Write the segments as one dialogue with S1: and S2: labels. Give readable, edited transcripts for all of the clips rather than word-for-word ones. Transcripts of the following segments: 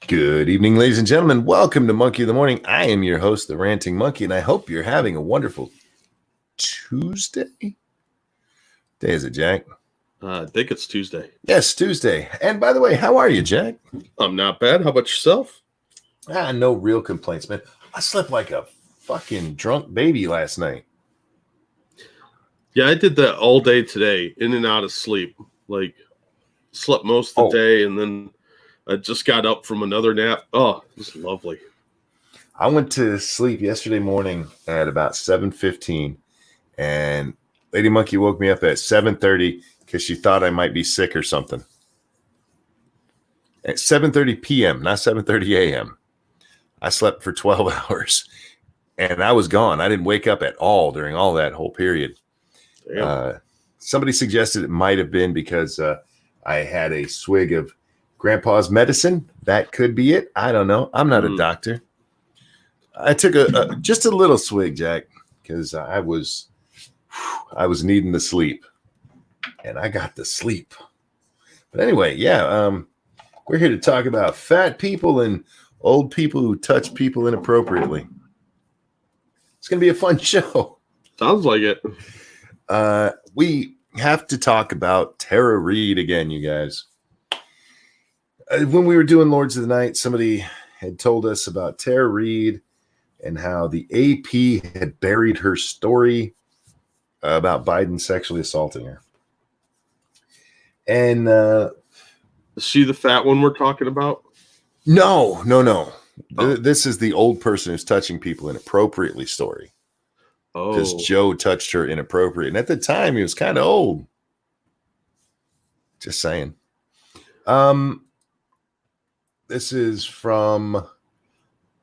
S1: Good evening, ladies and gentlemen. Welcome to Monkey of the Morning. I am your host, the Ranting Monkey, and I hope you're having a wonderful Tuesday. Day is it, Jack?
S2: I think it's Tuesday.
S1: Yes, Tuesday. And by the way, how are you, Jack?
S2: I'm not bad. How about yourself?
S1: No real complaints, man. I slept like a fucking drunk baby last night.
S2: Yeah, I did that all day today, in and out of sleep. Like, slept most of the day, and then I just got up from another nap. Oh, it was lovely.
S1: I went to sleep yesterday morning at about 7:15, and Lady Monkey woke me up at 7:30 because she thought I might be sick or something. At 7:30 p.m., not 7:30 a.m. I slept for 12 hours, and I was gone. I didn't wake up at all during all that whole period. Somebody suggested it might have been because I had a swig of Grandpa's medicine. That could be it. I don't know. I'm not a doctor. I took just a little swig, Jack, because I was needing the sleep, and I got the sleep. But anyway, we're here to talk about fat people and old people who touch people inappropriately. It's going to be a fun show.
S2: Sounds like it.
S1: We have to talk about Tara Reade again, you guys. When we were doing Lords of the Night, somebody had told us about Tara Reade and how the AP had buried her story about Biden sexually assaulting her. And
S2: is she the fat one we're talking about?
S1: No. Oh. This is the old person who's touching people inappropriately story. Because Joe touched her inappropriate. And at the time, he was kind of old. Just saying. This is from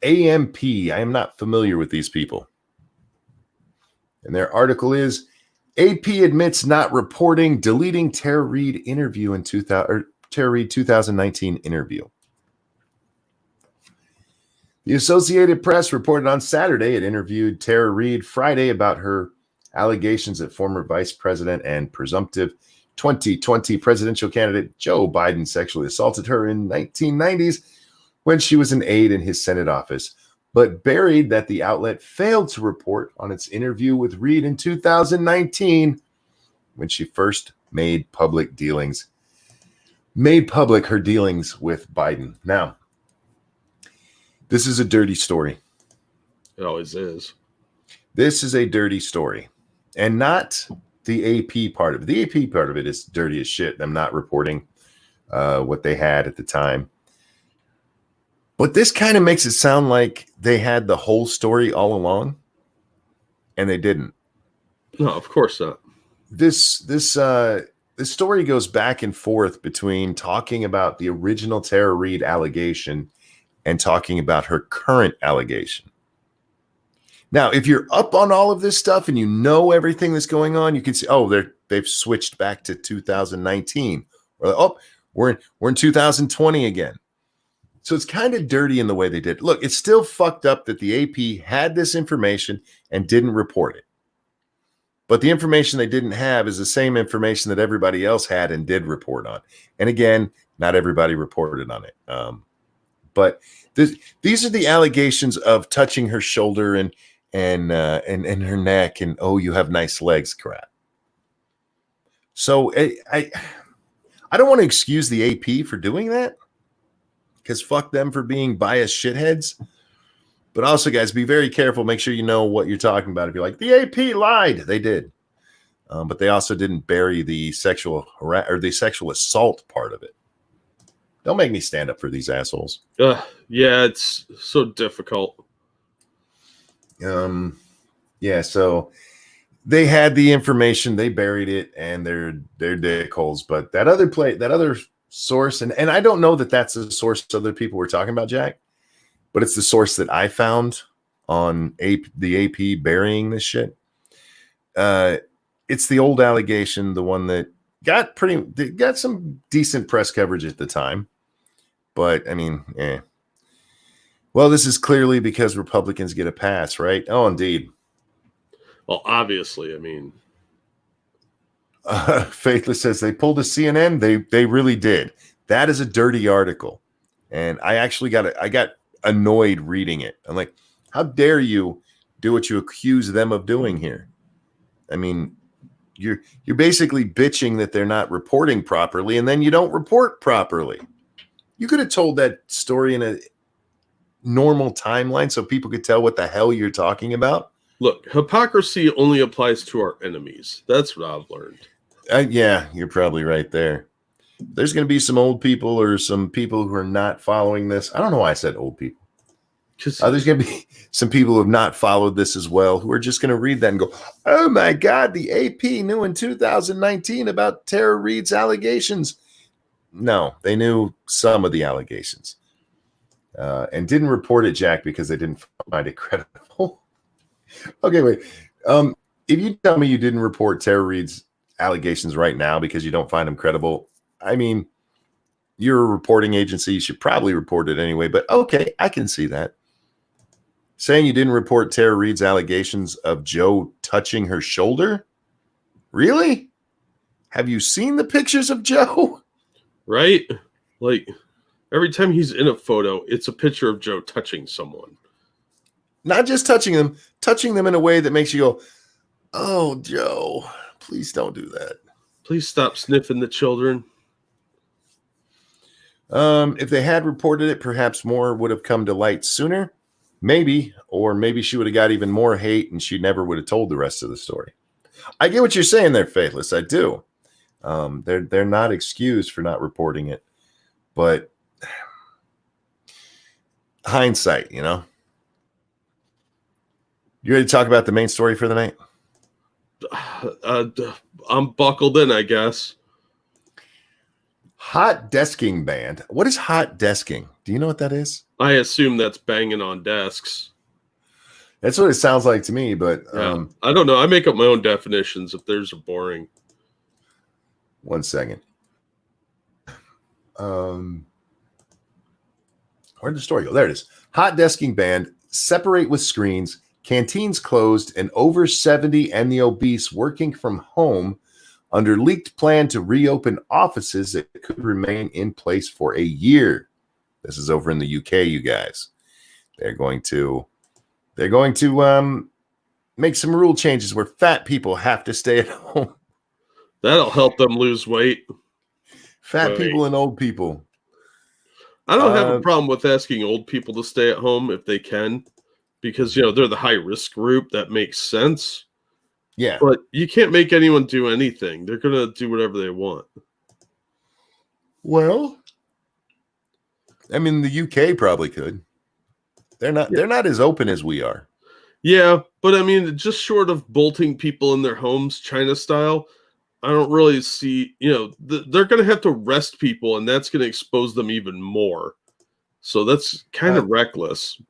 S1: AMP. I am not familiar with these people. And their article is AP admits not reporting, deleting Tara Reade interview in Tara Reade 2019 interview. The Associated Press reported on Saturday it interviewed Tara Reade Friday about her allegations that former vice president and presumptive 2020 presidential candidate Joe Biden sexually assaulted her in 1990s when she was an aide in his Senate office, but buried that the outlet failed to report on its interview with Reade in 2019 when she first made public her dealings with Biden. Now, this is a dirty story.
S2: It always is.
S1: This is a dirty story, and not the AP part of it. The AP part of it is dirty as shit. I'm not reporting what they had at the time. But this kind of makes it sound like they had the whole story all along, and they didn't.
S2: No, of course not.
S1: This story goes back and forth between talking about the original Tara Reade allegation and talking about her current allegation. Now, if you're up on all of this stuff and you know everything that's going on, you can see, they've switched back to 2019. Or, we're in 2020 again. So it's kind of dirty in the way they did. Look, it's still fucked up that the AP had this information and didn't report it. But the information they didn't have is the same information that everybody else had and did report on. And again, not everybody reported on it. But these are the allegations of touching her shoulder and her neck and, oh, you have nice legs crap. So I don't want to excuse the AP for doing that, because fuck them for being biased shitheads. But also, guys, be very careful. Make sure you know what you're talking about. If you're like, the AP lied, they did. But they also didn't bury the sexual assault part of it. Don't make me stand up for these assholes.
S2: Yeah, it's so difficult.
S1: So they had the information, they buried it, and they're dickholes. But that other source, and I don't know that that's the source other people were talking about, Jack, but it's the source that I found on the AP burying this shit. It's the old allegation, the one that got some decent press coverage at the time. But I mean, Well, this is clearly because Republicans get a pass, right? Oh, indeed.
S2: Well, obviously, I mean.
S1: Faithless says they pulled a CNN. They really did. That is a dirty article. And I got annoyed reading it. I'm like, how dare you do what you accuse them of doing here? I mean, you're basically bitching that they're not reporting properly, and then you don't report properly. You could have told that story in a normal timeline so people could tell what the hell you're talking about.
S2: Look, hypocrisy only applies to our enemies. That's what I've learned.
S1: Yeah, you're probably right there. There's going to be some old people or some people who are not following this. I don't know why I said old people. There's going to be some people who have not followed this as well, who are just going to read that and go, oh my God, the AP knew in 2019 about Tara Reade's allegations. No, they knew some of the allegations and didn't report it, Jack, because they didn't find it credible. Okay, wait. If you tell me you didn't report Tara Reade's allegations right now because you don't find them credible, I mean, you're a reporting agency. You should probably report it anyway, but okay, I can see that. Saying you didn't report Tara Reade's allegations of Joe touching her shoulder? Really? Have you seen the pictures of Joe?
S2: Right? Like, every time he's in a photo, it's a picture of Joe touching someone.
S1: Not just touching them in a way that makes you go, oh, Joe, please don't do that.
S2: Please stop sniffing the children.
S1: If they had reported it, perhaps more would have come to light sooner. Maybe, or maybe she would have got even more hate and she never would have told the rest of the story. I get what you're saying there, Faithless. I do. They're not excused for not reporting it, but hindsight, you know. You ready to talk about the main story for the night?
S2: I'm buckled in, I guess.
S1: Hot desking band. What is hot desking? Do you know what that is?
S2: I assume that's banging on desks.
S1: That's what it sounds like to me, but
S2: yeah. I don't know. I make up my own definitions if theirs are boring.
S1: 1 second. Where'd the story go? There it is. Hot desking ban, separate with screens, canteens closed, and over 70 and the obese working from home under leaked plan to reopen offices that could remain in place for a year. This is over in the UK, you guys. They're going to make some rule changes where fat people have to stay at home.
S2: That'll help them lose weight.
S1: Fat people and old people.
S2: I don't have a problem with asking old people to stay at home if they can, because, they're the high risk group. That makes sense.
S1: Yeah.
S2: But you can't make anyone do anything. They're going to do whatever they want.
S1: Well, I mean, the UK probably could. They're not as open as we are.
S2: Yeah, but I mean, just short of bolting people in their homes, China style, I don't really see, they're going to have to arrest people, and that's going to expose them even more. So that's kind of reckless.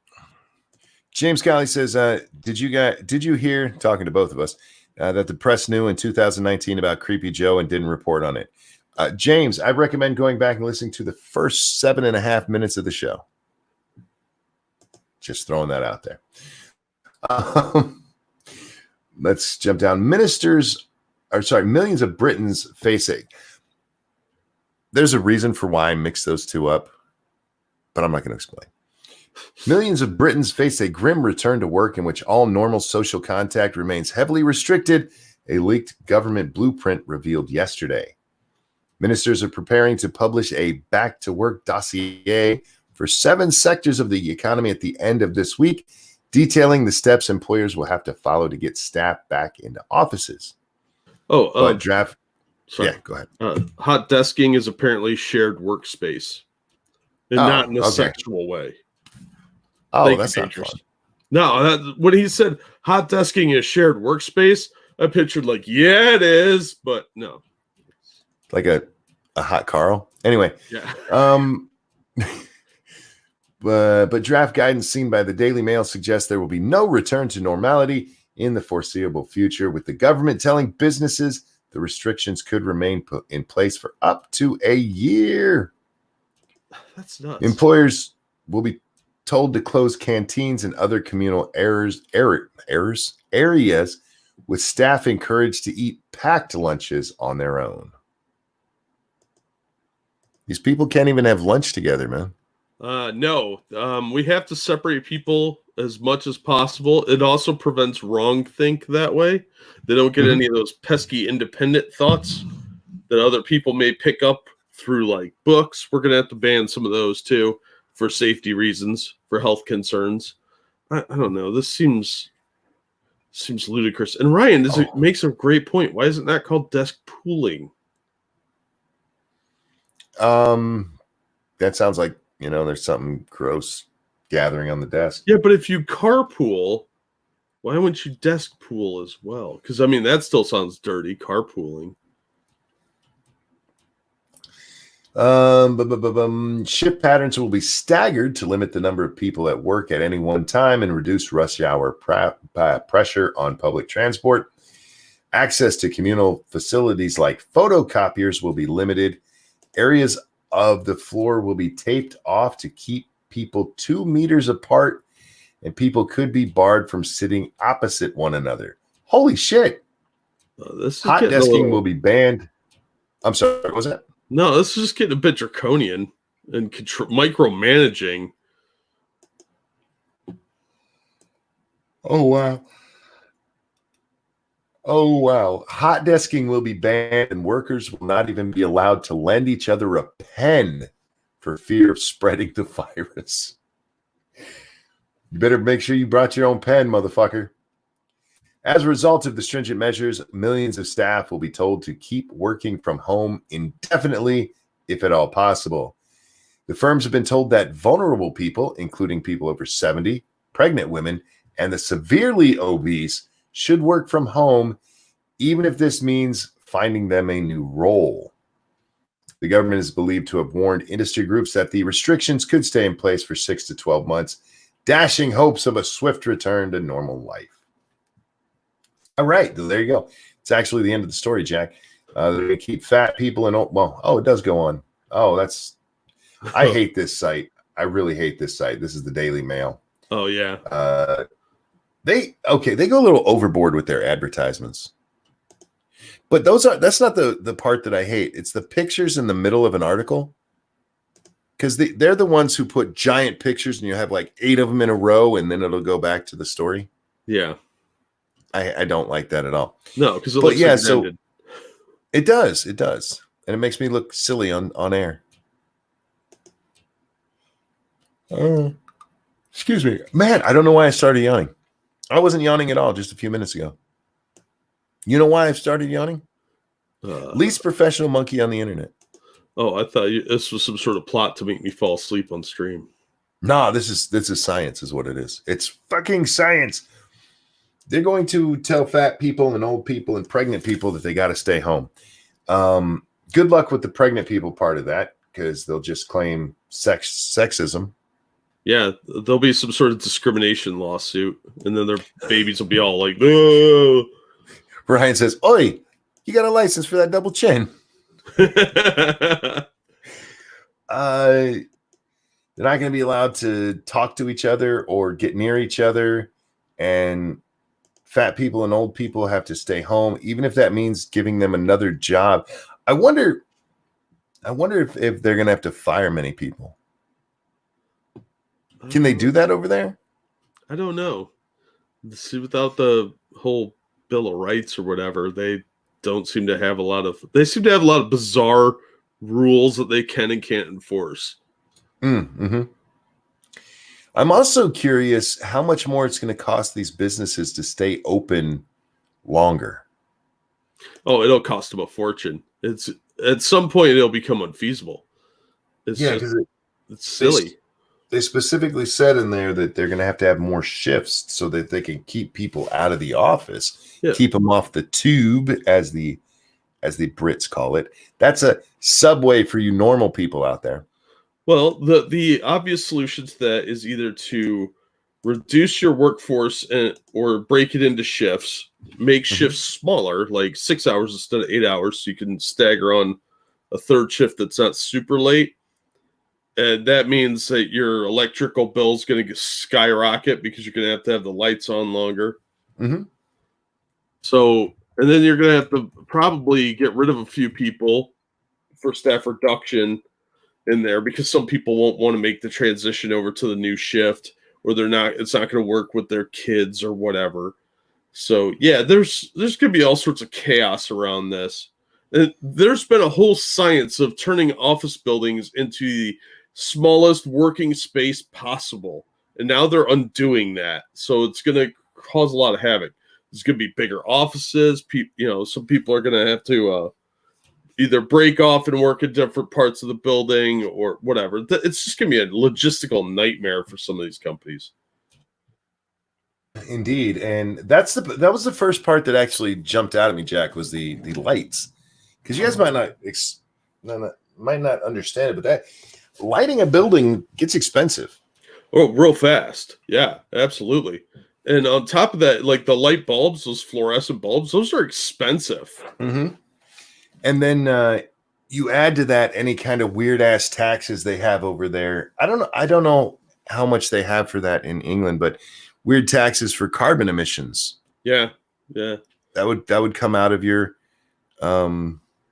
S1: James Colley says, did you hear, talking to both of us, that the press knew in 2019 about Creepy Joe and didn't report on it? James, I recommend going back and listening to the first 7.5 minutes of the show. Just throwing that out there. Let's jump down. Millions of Britons face it. There's a reason for why I mixed those two up, but I'm not going to explain. Millions of Britons face a grim return to work in which all normal social contact remains heavily restricted, a leaked government blueprint revealed yesterday. Ministers are preparing to publish a back-to-work dossier for 7 sectors of the economy at the end of this week, detailing the steps employers will have to follow to get staff back into offices.
S2: Sorry.
S1: Yeah, go ahead.
S2: Hot desking is apparently shared workspace, and not in a sexual way.
S1: Oh, that's not fun.
S2: No, when he said hot desking is shared workspace, I pictured yeah, it is, but no.
S1: Like a hot Carl. Anyway.
S2: Yeah.
S1: But draft guidance seen by the Daily Mail suggests there will be no return to normality in the foreseeable future, with the government telling businesses the restrictions could remain put in place for up to a year.
S2: That's nuts.
S1: Employers will be told to close canteens and other communal areas, with staff encouraged to eat packed lunches on their own. These people can't even have lunch together, man.
S2: No, we have to separate people as much as possible. It also prevents wrong think that way. They don't get any of those pesky independent thoughts that other people may pick up through like books. We're gonna have to ban some of those too for safety reasons, for health concerns. I don't know. This seems ludicrous. And Ryan makes a great point. Why isn't that called desk pooling?
S1: That sounds like, there's something gross gathering on the desk.
S2: Yeah, but if you carpool, why wouldn't you desk pool as well? Because I mean, that still sounds dirty. Carpooling.
S1: Shift patterns will be staggered to limit the number of people at work at any one time and reduce rush hour pressure on public transport. Access to communal facilities like photocopiers will be limited. Areas of the floor will be taped off to keep people 2 meters apart, and people could be barred from sitting opposite one another. Holy shit. Hot desking will be banned. I'm sorry, what was that?
S2: No, this is just getting a bit draconian and micromanaging.
S1: Oh, wow. Oh, wow. Hot desking will be banned, and workers will not even be allowed to lend each other a pen for fear of spreading the virus. You better make sure you brought your own pen, motherfucker. As a result of the stringent measures, millions of staff will be told to keep working from home indefinitely, if at all possible. The firms have been told that vulnerable people, including people over 70, pregnant women, and the severely obese, should work from home, even if this means finding them a new role. The government is believed to have warned industry groups that the restrictions could stay in place for 6 to 12 months, dashing hopes of a swift return to normal life. All right, there you go. It's actually the end of the story, Jack. They keep fat people in. It does go on. I hate this site. I really hate this site. This is the Daily Mail.
S2: Oh yeah.
S1: They go a little overboard with their advertisements. But that's not the part that I hate. It's the pictures in the middle of an article. Because they're the ones who put giant pictures and you have like 8 of them in a row and then it'll go back to the story.
S2: Yeah.
S1: I don't like that at all.
S2: No, because it looks like it ended.
S1: It does. And it makes me look silly on air. Excuse me. Man, I don't know why I started yawning. I wasn't yawning at all just a few minutes ago. You know why I've started yawning? Least professional monkey on the internet.
S2: Oh, I thought this was some sort of plot to make me fall asleep on stream.
S1: Nah, this is science is what it is. It's fucking science. They're going to tell fat people and old people and pregnant people that they got to stay home. Good luck with the pregnant people part of that, because they'll just claim sexism.
S2: Yeah, there'll be some sort of discrimination lawsuit, and then their babies will be all like, "Oh."
S1: Ryan says, "Oi, you got a license for that double chin." They're not going to be allowed to talk to each other or get near each other, and fat people and old people have to stay home, even if that means giving them another job. I wonder if they're going to have to fire many people. Can they do that over there?
S2: I don't know. See, without the whole Bill of Rights or whatever, they seem to have a lot of bizarre rules that they can and can't enforce.
S1: Mm-hmm. I'm also curious how much more it's going to cost these businesses to stay open longer.
S2: Oh, it'll cost them a fortune. It's at some point it'll become unfeasible. It's silly.
S1: They specifically said in there that they're going to have more shifts so that they can keep people out of the office, keep them off the tube, as the Brits call it. That's a subway for you normal people out there.
S2: Well, the obvious solution to that is either to reduce your workforce or break it into shifts, make shifts smaller, like 6 hours instead of 8 hours, so you can stagger on a third shift that's not super late. And that means that your electrical bill is going to skyrocket because you're going to have the lights on longer.
S1: Mm-hmm.
S2: So, and then you're going to have to probably get rid of a few people for staff reduction. in there because some people won't want to make the transition over to the new shift, or it's not going to work with their kids or whatever. So yeah, there's going to be all sorts of chaos around this. And there's been a whole science of turning office buildings into the smallest working space possible. And now they're undoing that. So it's going to cause a lot of havoc. There's going to be bigger offices. Some people are going to have to either break off and work at different parts of the building or whatever. It's just going to be a logistical nightmare for some of these companies.
S1: Indeed, and that was the first part that actually jumped out at me, Jack, was the lights, because you guys might not understand it, but that lighting a building gets expensive.
S2: Oh, real fast. Yeah, absolutely. And on top of that, like the light bulbs, those fluorescent bulbs, those are expensive.
S1: Mm-hmm. And then you add to that any kind of weird ass taxes they have over there. I don't know how much they have for that in England, but weird taxes for carbon emissions.
S2: Yeah.
S1: That would come out of your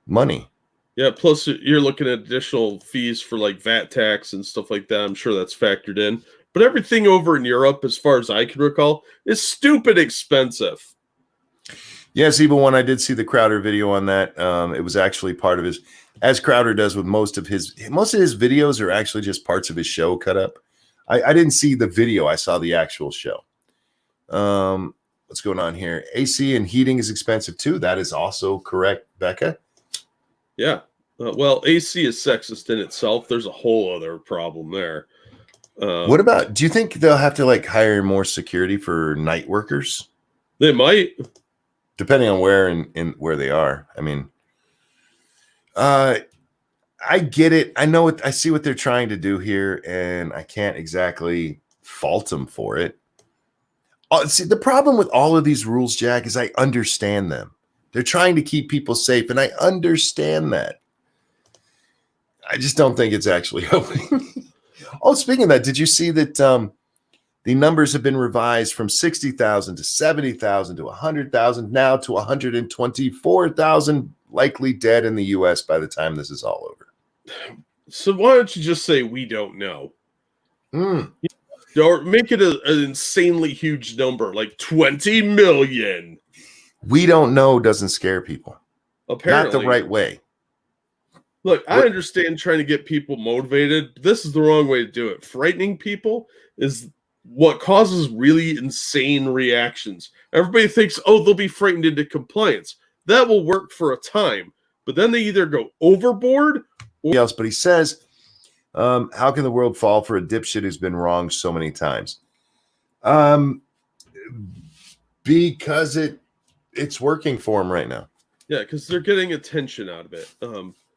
S1: money.
S2: Yeah, plus you're looking at additional fees for like VAT tax and stuff like that. I'm sure that's factored in. But everything over in Europe, as far as I can recall, is stupid expensive.
S1: Yes, even when I did see the Crowder video on that, it was actually part of his, as Crowder does with most of his videos are actually just parts of his show cut up. I didn't see the video. I saw the actual show. What's going on here? AC and heating is expensive too. That is also correct, Becca.
S2: Yeah. Well, AC is sexist in itself. There's a whole other problem there.
S1: What about, do you think they'll have to like hire more security for night workers?
S2: They might.
S1: Depending on where and where they are. I mean, I get it. I know I see what they're trying to do here, and I can't exactly fault them for it. See, the problem with all of these rules, Jack, is I understand them. They're trying to keep people safe, and I understand that. I just don't think it's actually helping. Oh, speaking of that, did you see that the numbers have been revised from 60,000 to 70,000 to 100,000, now to 124,000 likely dead in the U.S. by the time this is all over?
S2: So why don't you just say we don't know? Or make it an insanely huge number, like 20 million.
S1: We don't know doesn't scare people.
S2: Apparently.
S1: Not the right way.
S2: Look, I understand trying to get people motivated. This is the wrong way to do it. Frightening people is what causes really insane reactions. Everybody thinks, oh, they'll be frightened into compliance. That will work for a time. But then they either go overboard or
S1: else. But he says, how can the world fall for a dipshit who's been wrong so many times? Because it's working for him right now.
S2: Yeah, because they're getting attention out of it.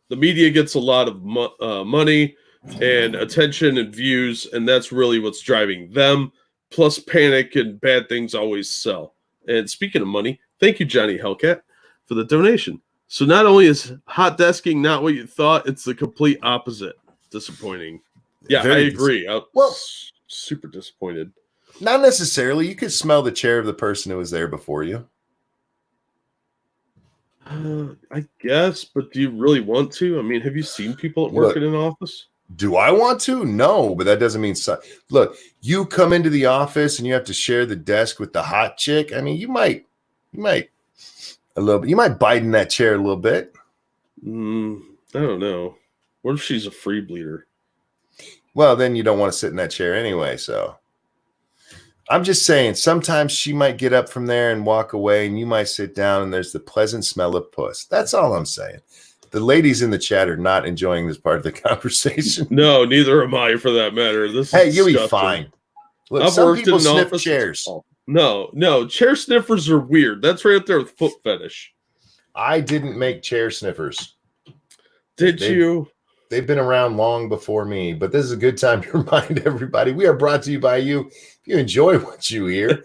S2: The media gets a lot of money and attention and views, and that's really what's driving them. Plus, panic and bad things always sell. And speaking of money, thank you, Johnny Hellcat, for the donation. So not only is hot desking not what you thought, it's the complete opposite. Disappointing. Yeah, I agree. Well, super disappointed.
S1: Not necessarily. You could smell the chair of the person who was there before you.
S2: I guess, but do you really want to? I mean, have you seen people working in an office?
S1: Do I want to? No, but that doesn't mean look, you come into the office and you have to share the desk with the hot chick. I mean, you might a little bit. You might bite in that chair a little bit.
S2: I don't know. What if she's a free bleeder?
S1: Well, then you don't want to sit in that chair anyway. So I'm just saying, sometimes she might get up from there and walk away, and you might sit down and there's the pleasant smell of puss. That's all I'm saying. The ladies in the chat are not enjoying this part of the conversation.
S2: No, neither am I, for that matter.
S1: Hey, you'll be fine. Look,
S2: I've
S1: some
S2: worked
S1: people
S2: in an
S1: sniff
S2: office.
S1: chairs.
S2: No, chair sniffers are weird. That's right up there with foot fetish.
S1: I didn't make chair sniffers.
S2: Did you?
S1: They've been around long before me, but this is a good time to remind everybody we are brought to you by you. If you enjoy what you hear,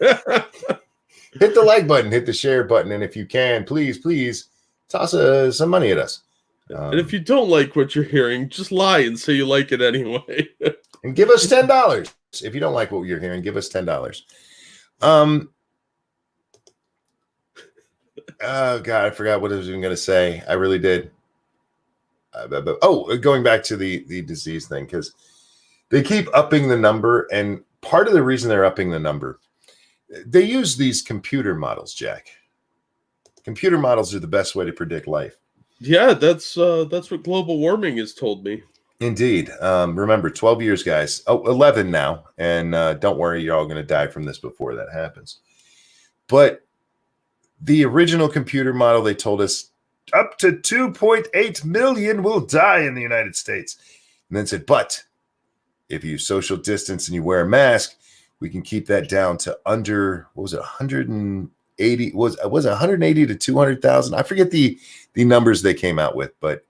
S1: hit the like button, hit the share button, and if you can, please toss some money at us.
S2: And if you don't like what you're hearing, just lie and say you like it anyway.
S1: And give us $10. If you don't like what you're hearing, give us $10. Oh God, I forgot what I was even going to say. I really did. Going back to the disease thing, because they keep upping the number, and part of the reason they're upping the number, they use these computer models, Jack. Computer models are the best way to predict life.
S2: Yeah, that's what global warming has told me.
S1: Indeed. Remember, 12 years, guys. 11 now. And don't worry, you're all going to die from this before that happens. But the original computer model, they told us up to 2.8 million will die in the United States. And then said, but if you social distance and you wear a mask, we can keep that down to under, what was it, 180? Was it 180 to 200,000? I forget the numbers they came out with, but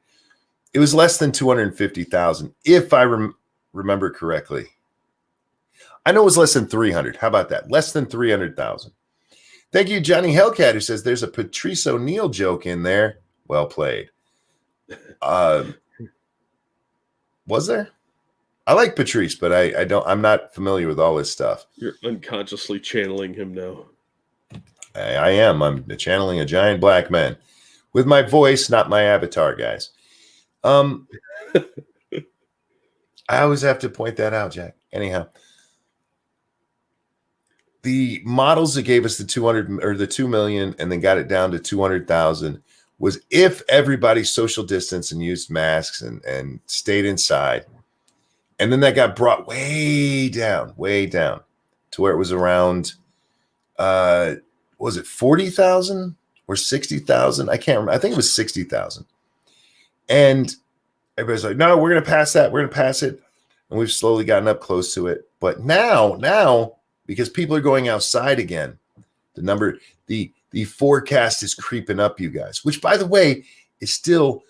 S1: it was less than 250,000, if I remember correctly. I know it was less than 300. How about that? Less than 300,000. Thank you, Johnny Hellcat, who says there's a Patrice O'Neill joke in there. Well played. Was there? I like Patrice, but I'm not familiar with all his stuff.
S2: You're unconsciously channeling him now.
S1: I am. I'm channeling a giant black man with my voice, not my avatar, guys. I always have to point that out, Jack. Anyhow, the models that gave us the 200 or the 2 million and then got it down to 200,000 was if everybody social distanced and used masks and stayed inside. And then that got brought way down to where it was around, was it 40,000 or 60,000? I can't remember. I think it was 60,000. And everybody's like, no, we're going to pass that. We're going to pass it. And we've slowly gotten up close to it. But now, because people are going outside again, the forecast is creeping up, you guys, which, by the way, is still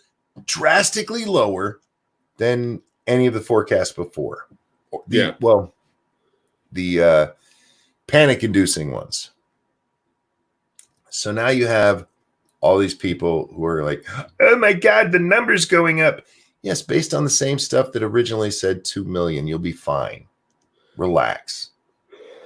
S1: drastically lower than any of the forecasts before. The panic-inducing ones. So now you have all these people who are like, oh my God, the number's going up. Yes, based on the same stuff that originally said 2 million, you'll be fine. Relax.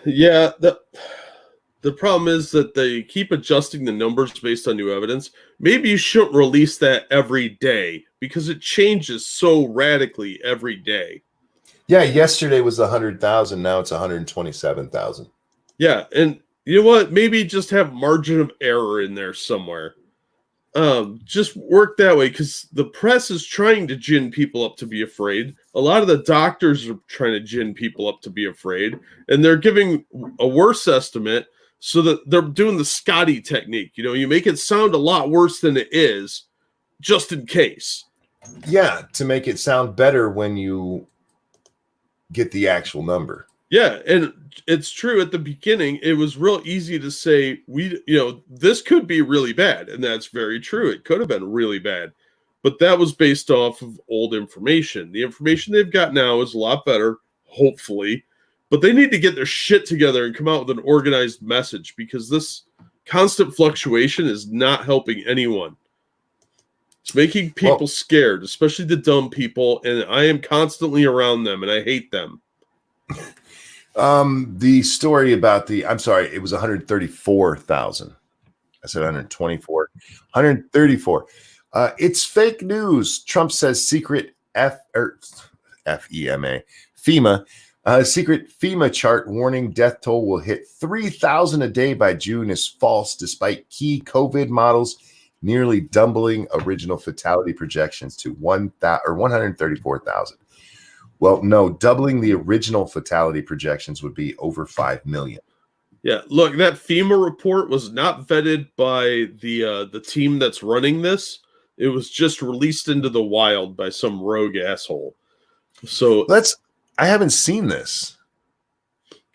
S2: Yeah, the problem is that they keep adjusting the numbers based on new evidence. Maybe you shouldn't release that every day because it changes so radically every day.
S1: Yeah, yesterday was 100,000. Now it's 127,000.
S2: Yeah, and you know what? Maybe just have margin of error in there somewhere. Just work that way because the press is trying to gin people up to be afraid. A lot of the doctors are trying to gin people up to be afraid, and they're giving a worse estimate so that they're doing the Scotty technique. You know, you make it sound a lot worse than it is just in case.
S1: Yeah, to make it sound better when you get the actual number.
S2: Yeah, and it's true at the beginning, it was real easy to say, this could be really bad. And that's very true. It could have been really bad. But that was based off of old information. The information they've got now is a lot better, hopefully. But they need to get their shit together and come out with an organized message because this constant fluctuation is not helping anyone. It's making people scared, especially the dumb people. And I am constantly around them and I hate them.
S1: The story about it was 134,000. I said 124, 134. It's fake news. Trump says secret FEMA, secret FEMA chart warning death toll will hit 3,000 a day by June is false, despite key COVID models nearly doubling original fatality projections to 134,000. Well, no, doubling the original fatality projections would be over 5 million.
S2: Yeah, look, that FEMA report was not vetted by the team that's running this. It was just released into the wild by some rogue asshole. So
S1: I haven't seen this.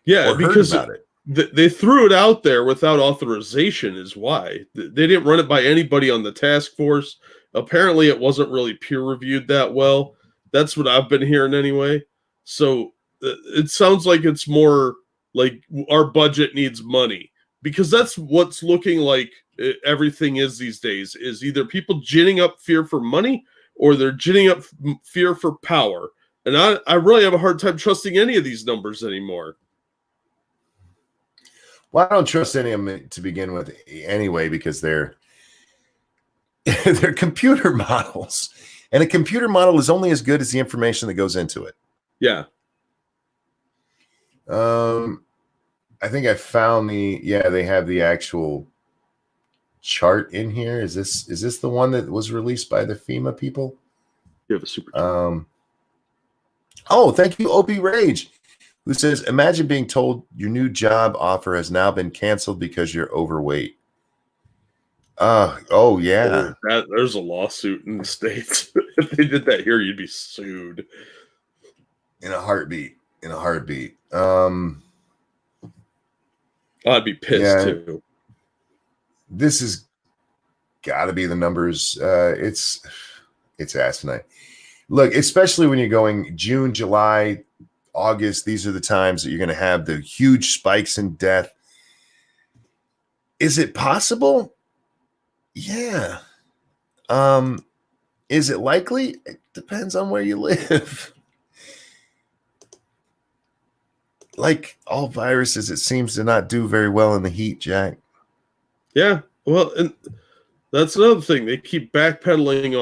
S2: Yeah, because about it. They threw it out there without authorization is why. They didn't run it by anybody on the task force. Apparently, it wasn't really peer-reviewed that well. That's what I've been hearing anyway. So it sounds like it's more like our budget needs money because that's what's looking like everything is these days is either people ginning up fear for money or they're ginning up fear for power. And I really have a hard time trusting any of these numbers anymore.
S1: Well, I don't trust any of them to begin with anyway because they're computer models. And a computer model is only as good as the information that goes into it.
S2: Yeah.
S1: I think I found they have the actual chart in here. Is this the one that was released by the FEMA people?
S2: You have a super chat.
S1: Oh, thank you, Opie Rage, who says, imagine being told your new job offer has now been canceled because you're overweight. Oh yeah.
S2: There's a lawsuit in the States. If they did that here, you'd be sued.
S1: In a heartbeat.
S2: I'd be pissed too.
S1: This has got to be the numbers. It's asinine. Look, especially when you're going June, July, August, these are the times that you're going to have the huge spikes in death. Is it possible? Yeah. Is it likely? It depends on where you live. Like all viruses, it seems to not do very well in the heat, Jack.
S2: Yeah. Well, and that's another thing. They keep backpedaling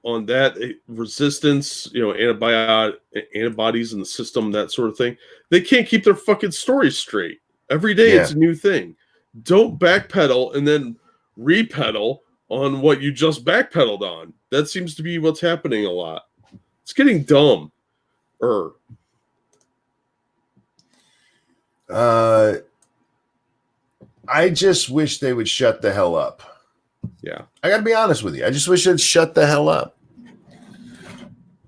S2: on that resistance, antibodies in the system, that sort of thing. They can't keep their fucking story straight. Every day it's a new thing. Don't backpedal and then repedal on what you just backpedaled on. That seems to be what's happening a lot. It's getting dumb.
S1: I just wish they would shut the hell up.
S2: Yeah.
S1: I got to be honest with you. I just wish they'd shut the hell up.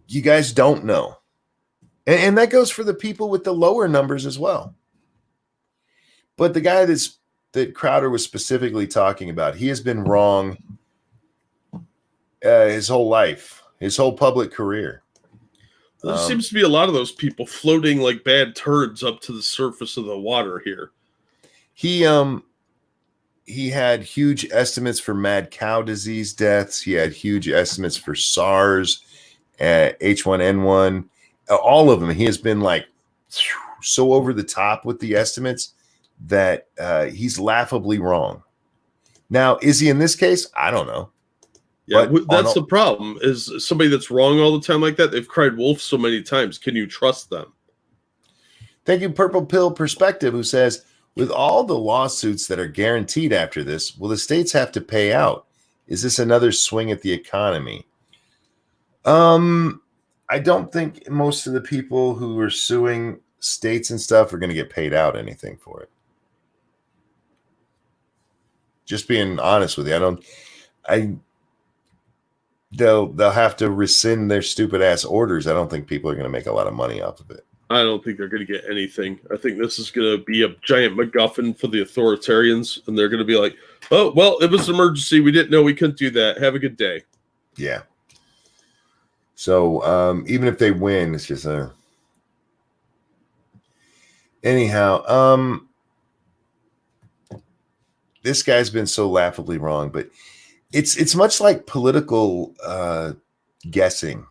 S1: You guys don't know. And that goes for the people with the lower numbers as well. But the guy that Crowder was specifically talking about, he has been wrong his whole life, his whole public career.
S2: There seems to be a lot of those people floating like bad turds up to the surface of the water here.
S1: He had huge estimates for mad cow disease deaths. He had huge estimates for SARS, H1N1, all of them. He has been like so over the top with the estimates that he's laughably wrong. Now, is he in this case? I don't know.
S2: Yeah, that's the problem, is somebody that's wrong all the time like that. They've cried wolf so many times. Can you trust them?
S1: Thank you, Purple Pill Perspective, who says, with all the lawsuits that are guaranteed after this, will the states have to pay out? Is this another swing at the economy? I don't think most of the people who are suing states and stuff are going to get paid out anything for it. Just being honest with you, they'll have to rescind their stupid ass orders. I don't think people are going to make a lot of money off of it.
S2: I don't think they're going to get anything. I think this is going to be a giant MacGuffin for the authoritarians, and they're going to be like, oh, well, it was an emergency. We didn't know we couldn't do that. Have a good day.
S1: Yeah. So even if they win, it's just anyhow, this guy's been so laughably wrong, but it's much like political guessing.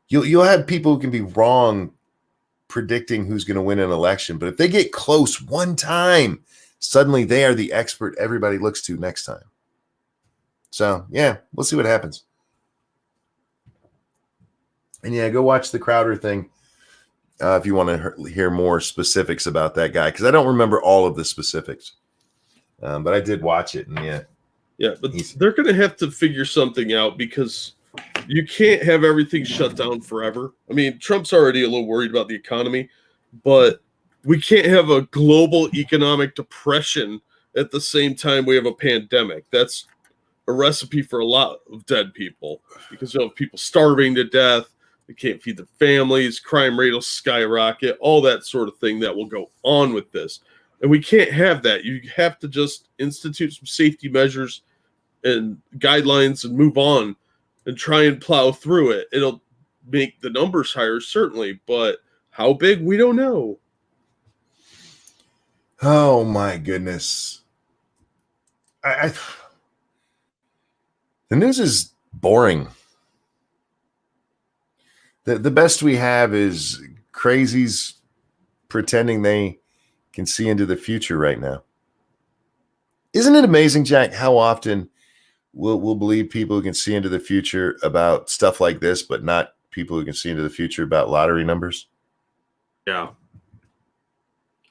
S1: You'll have people who can be wrong predicting who's going to win an election, but if they get close one time, suddenly they are the expert everybody looks to next time. So yeah, we'll see what happens. And yeah, go watch the Crowder thing if you want to hear more specifics about that guy, because I don't remember all of the specifics, but I did watch it, and
S2: yeah, but they're going to have to figure something out, because you can't have everything shut down forever. I mean, Trump's already a little worried about the economy, but we can't have a global economic depression at the same time we have a pandemic. That's a recipe for a lot of dead people, because you'll have people starving to death. They can't feed their families. Crime rate will skyrocket, all that sort of thing that will go on with this. And we can't have that. You have to just institute some safety measures and guidelines and move on and try and plow through it. It'll make the numbers higher, certainly, but how big, we don't know.
S1: Oh my goodness. The news is boring. The best we have is crazies pretending they can see into the future right now. Isn't it amazing, Jack, how often we'll believe people who can see into the future about stuff like this, but not people who can see into the future about lottery numbers.
S2: Yeah.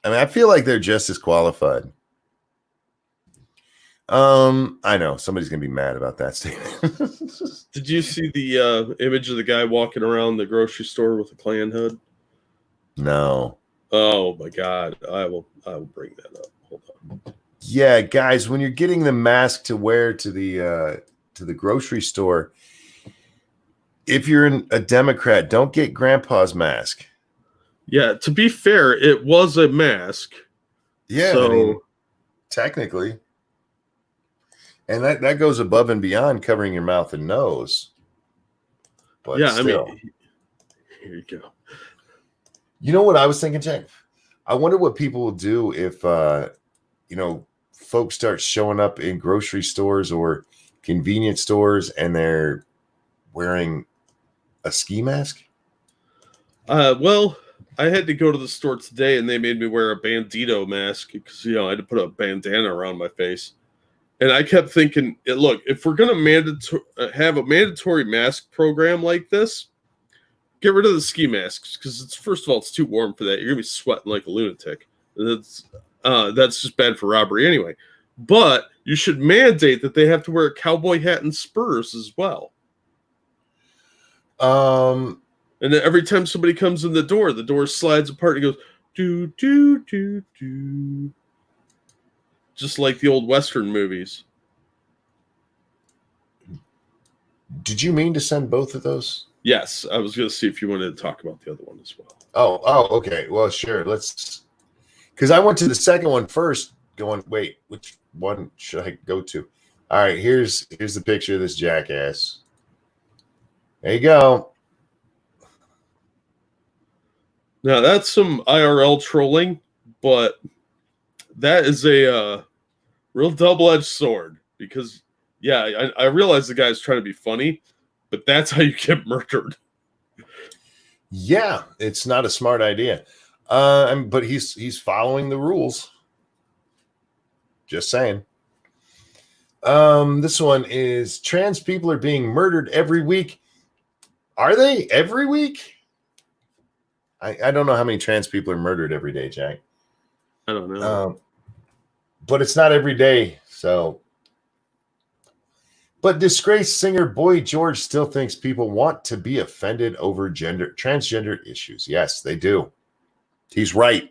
S1: I mean, I feel like they're just as qualified. I know somebody's gonna be mad about that statement.
S2: Did you see the image of the guy walking around the grocery store with a Klan hood?
S1: No.
S2: Oh my God. I will bring that up. Hold on.
S1: Yeah, guys, when you're getting the mask to wear to the grocery store, if you're a Democrat, don't get Grandpa's mask.
S2: Yeah, to be fair, it was a mask.
S1: Yeah,
S2: so,
S1: I mean, technically. And that goes above and beyond covering your mouth and nose. But
S2: yeah,
S1: still.
S2: I mean, here you go.
S1: You know what I was thinking, Jack? I wonder what people will do if folks start showing up in grocery stores or convenience stores and they're wearing a ski mask.
S2: Well, I had to go to the store today and they made me wear a bandito mask because I had to put a bandana around my face. And I kept thinking, look, if we're going to have a mandatory mask program like this, get rid of the ski masks because first of all, it's too warm for that. You're going to be sweating like a lunatic. That's just bad for robbery anyway. But you should mandate that they have to wear a cowboy hat and spurs as well. And then every time somebody comes in the door slides apart and goes, do, do, do, do. Just like the old Western movies.
S1: Did you mean to send both of those?
S2: Yes, I was going to see if you wanted to talk about the other one as well.
S1: Oh, okay. Well, sure. Let's, because I went to the second one first going, wait, which one should I go to? All right, here's the picture of this jackass. There you go.
S2: Now, that's some IRL trolling, but that is a real double-edged sword because, yeah, I realize the guy's trying to be funny, but that's how you get murdered.
S1: Yeah, it's not a smart idea. But he's following the rules. Just saying. This one is trans people are being murdered every week. Are they every week? I don't know how many trans people are murdered every day, Jack.
S2: I don't know.
S1: But it's not every day, so. But disgraced singer Boy George still thinks people want to be offended over transgender issues. Yes, they do. He's right.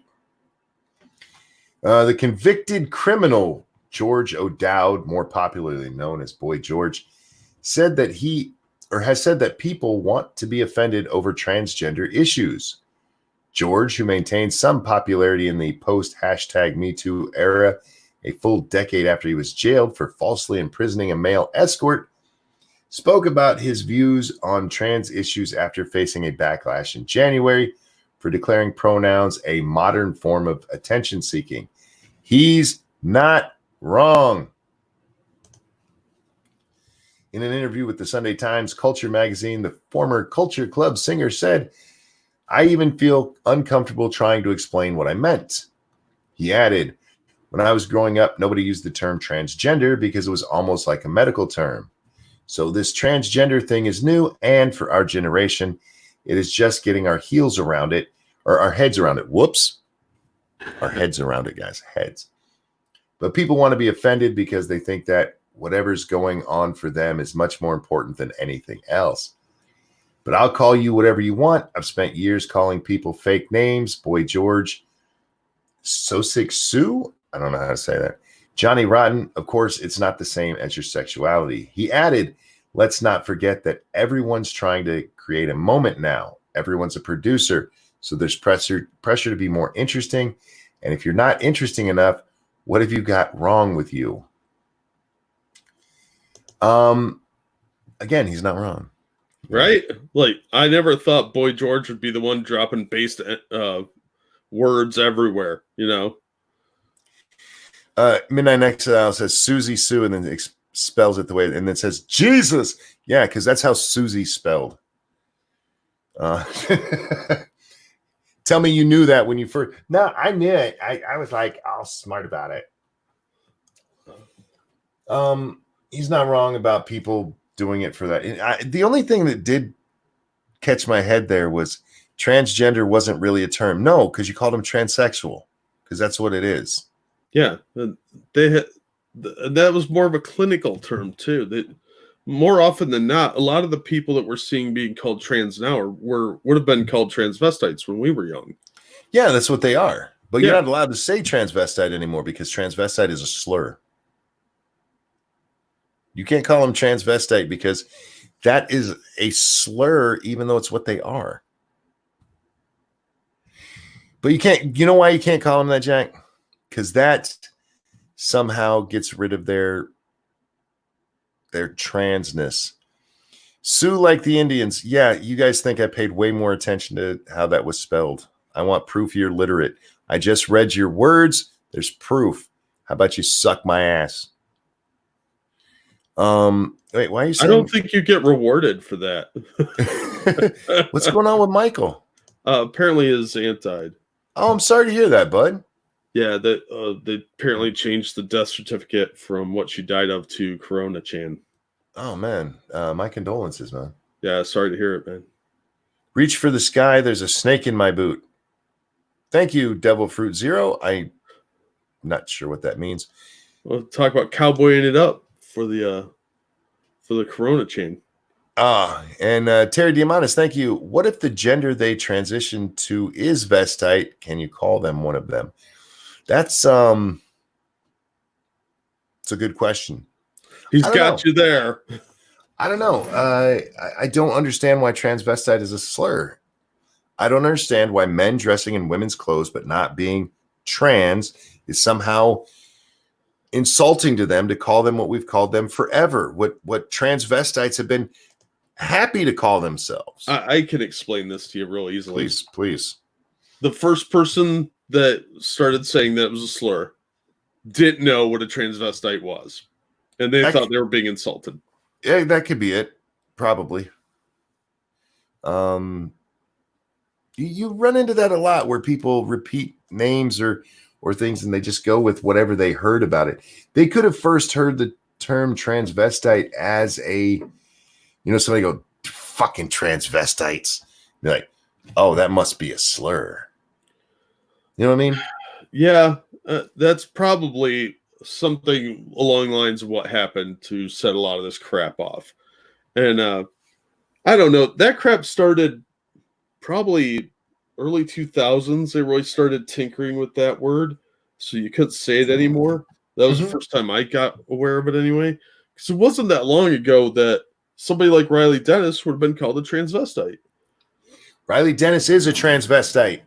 S1: The convicted criminal George O'Dowd, more popularly known as Boy George, said that has said that people want to be offended over transgender issues. George, who maintained some popularity in the post-#MeToo era, a full decade after he was jailed for falsely imprisoning a male escort, spoke about his views on trans issues after facing a backlash in January for declaring pronouns a modern form of attention seeking. He's not wrong. In an interview with the Sunday Times Culture magazine, the former Culture Club singer said, "I even feel uncomfortable trying to explain what I meant." He added, "When I was growing up, nobody used the term transgender because it was almost like a medical term. So this transgender thing is new, and for our generation, it is just getting our heels around it, or our heads around it. Whoops. Our heads around it, guys. Heads. But people want to be offended because they think that whatever's going on for them is much more important than anything else. But I'll call you whatever you want. I've spent years calling people fake names. Boy George, Sosik Sue. I don't know how to say that. Johnny Rotten. Of course, it's not the same as your sexuality." He added, "Let's not forget that everyone's trying to create a moment now. Everyone's a producer. So there's pressure to be more interesting. And if you're not interesting enough, what have you got wrong with you?" Again, he's not wrong.
S2: Right? Like, I never thought Boy George would be the one dropping based words everywhere,
S1: Midnight Exile says Susie Sue and then spells it the way, and then says Jesus. Yeah, because that's how Susie spelled. Tell me you knew that when you first. No, I knew it. I was like all smart about it. he's not wrong about people doing it for that. The only thing that did catch my head there was transgender wasn't really a term. No, because you called him transsexual, because that's what it is.
S2: Yeah, they had that was more of a clinical term too. That more often than not, a lot of the people that we're seeing being called trans now would have been called transvestites when we were young.
S1: Yeah, that's what they are. But you're
S2: Yeah.
S1: not allowed to say transvestite anymore because transvestite is a slur. You can't call them transvestite because that is a slur, even though it's what they are. But you can't, you know why you can't call them that, Jack? Because that somehow gets rid of their transness. Sue like the Indians. Yeah, you guys think I paid way more attention to how that was spelled. I want proof you're literate. I just read your words. There's proof. How about you suck my ass? Wait, why are you saying?
S2: I don't think you get rewarded for that.
S1: What's going on with Michael?
S2: Apparently his aunt died.
S1: Oh, I'm sorry to hear that, bud.
S2: Yeah, that they apparently changed the death certificate from what she died of to Corona Chan.
S1: Oh man, my condolences, man.
S2: Yeah, sorry to hear it, man.
S1: Reach for the sky. There's a snake in my boot. Thank you, Devil Fruit Zero. I'm not sure what that means.
S2: We'll talk about cowboying it up for the Corona Chain.
S1: And Terry Diamandis, thank you. What if the gender they transition to is vestite? Can you call them one of them? That's it's a good question.
S2: He's got you there.
S1: I don't know. I don't understand why transvestite is a slur. I don't understand why men dressing in women's clothes but not being trans is somehow insulting to them to call them what we've called them forever. What transvestites have been happy to call themselves.
S2: I can explain this to you real easily.
S1: Please.
S2: The first person that started saying that it was a slur didn't know what a transvestite was, and they thought they were being insulted.
S1: Yeah, that could be it. Probably. You run into that a lot where people repeat names or things and they just go with whatever they heard about it. They could have first heard the term transvestite as a, somebody go, fucking transvestites. Be like, oh, that must be a slur. You know what I mean?
S2: Yeah, that's probably something along the lines of what happened to set a lot of this crap off. And I don't know. That crap started probably early 2000s. They really started tinkering with that word, so you couldn't say it anymore. That was the first time I got aware of it anyway. Because it wasn't that long ago that somebody like Riley Dennis would have been called a transvestite.
S1: Riley Dennis is a transvestite.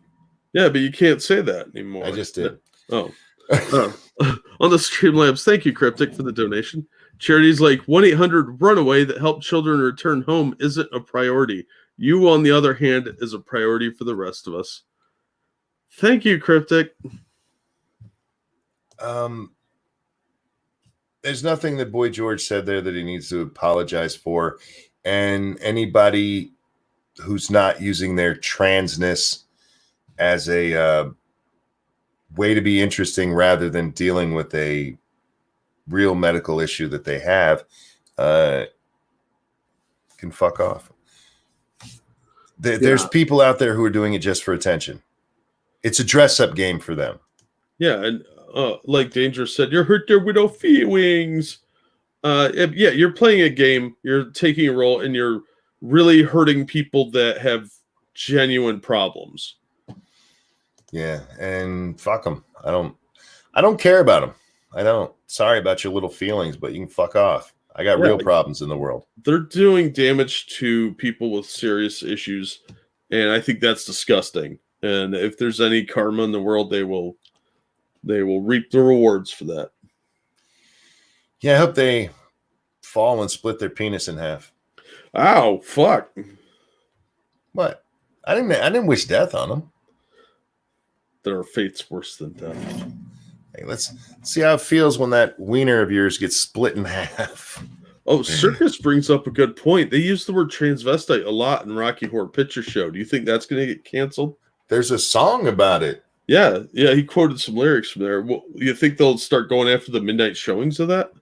S2: Yeah, but you can't say that anymore.
S1: I just did.
S2: Oh. On the Streamlabs, thank you, Cryptic, for the donation. Charities like 1-800-RUNAWAY that help children return home isn't a priority. You, on the other hand, is a priority for the rest of us. Thank you, Cryptic.
S1: There's nothing that Boy George said there that he needs to apologize for. And anybody who's not using their transness as a way to be interesting rather than dealing with a real medical issue that they have can fuck off. There's people out there who are doing it just for attention. It's a dress-up game for them.
S2: Yeah, and like Danger said, you're hurt their widow feelings. Yeah, you're playing a game, you're taking a role, and you're really hurting people that have genuine problems.
S1: Yeah, and fuck them. I don't care about them. I don't. Sorry about your little feelings, but you can fuck off. I got real problems in the world. They're
S2: doing damage to people with serious issues, and I think that's disgusting. And if there's any karma in the world, they will reap the rewards for that.
S1: Yeah, I hope they fall and split their penis in half.
S2: Ow, fuck.
S1: What? I didn't wish death on them.
S2: There are fates worse than death.
S1: Hey, let's see how it feels when that wiener of yours gets split in half.
S2: Oh, Circus brings up a good point. They use the word transvestite a lot in Rocky Horror Picture Show. Do you think that's going to get canceled?
S1: There's a song about it.
S2: Yeah, he quoted some lyrics from there. Well, you think they'll start going after the midnight showings of that?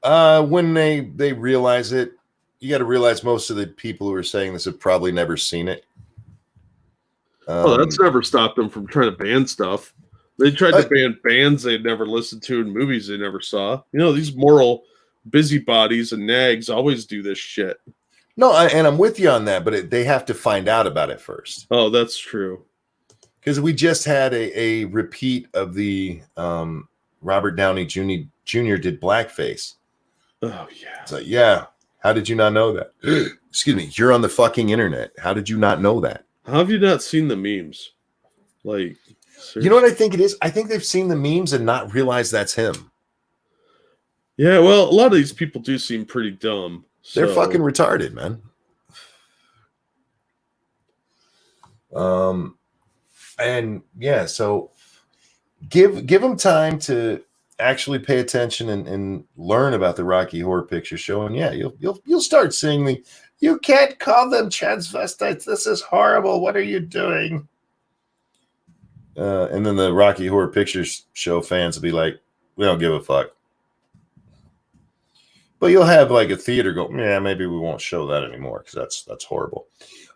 S1: When they realize it, you got to realize most of the people who are saying this have probably never seen it.
S2: Oh, that's never stopped them from trying to ban stuff. They tried to ban bands they'd never listened to and movies they never saw. You know, these moral busybodies and nags always do this shit.
S1: No, and I'm with you on that, but they have to find out about it first.
S2: Oh, that's true.
S1: Because we just had a repeat of the Robert Downey Jr. did blackface.
S2: Oh, yeah.
S1: It's like, yeah. How did you not know that? Excuse me. You're on the fucking internet. How did you not know that?
S2: How have you not seen the memes? Like, seriously?
S1: You know what I think it is? I think they've seen the memes and not realized that's him.
S2: Yeah, well, a lot of these people do seem pretty dumb.
S1: They're fucking retarded, man. And yeah, so give them time to actually pay attention and learn about the Rocky Horror Picture Show, and yeah, you'll start seeing the "you can't call them transvestites. This is horrible. What are you doing?" And then the Rocky Horror Picture Show fans will be like, "We don't give a fuck." But you'll have like a theater go, "Yeah, maybe we won't show that anymore because that's horrible."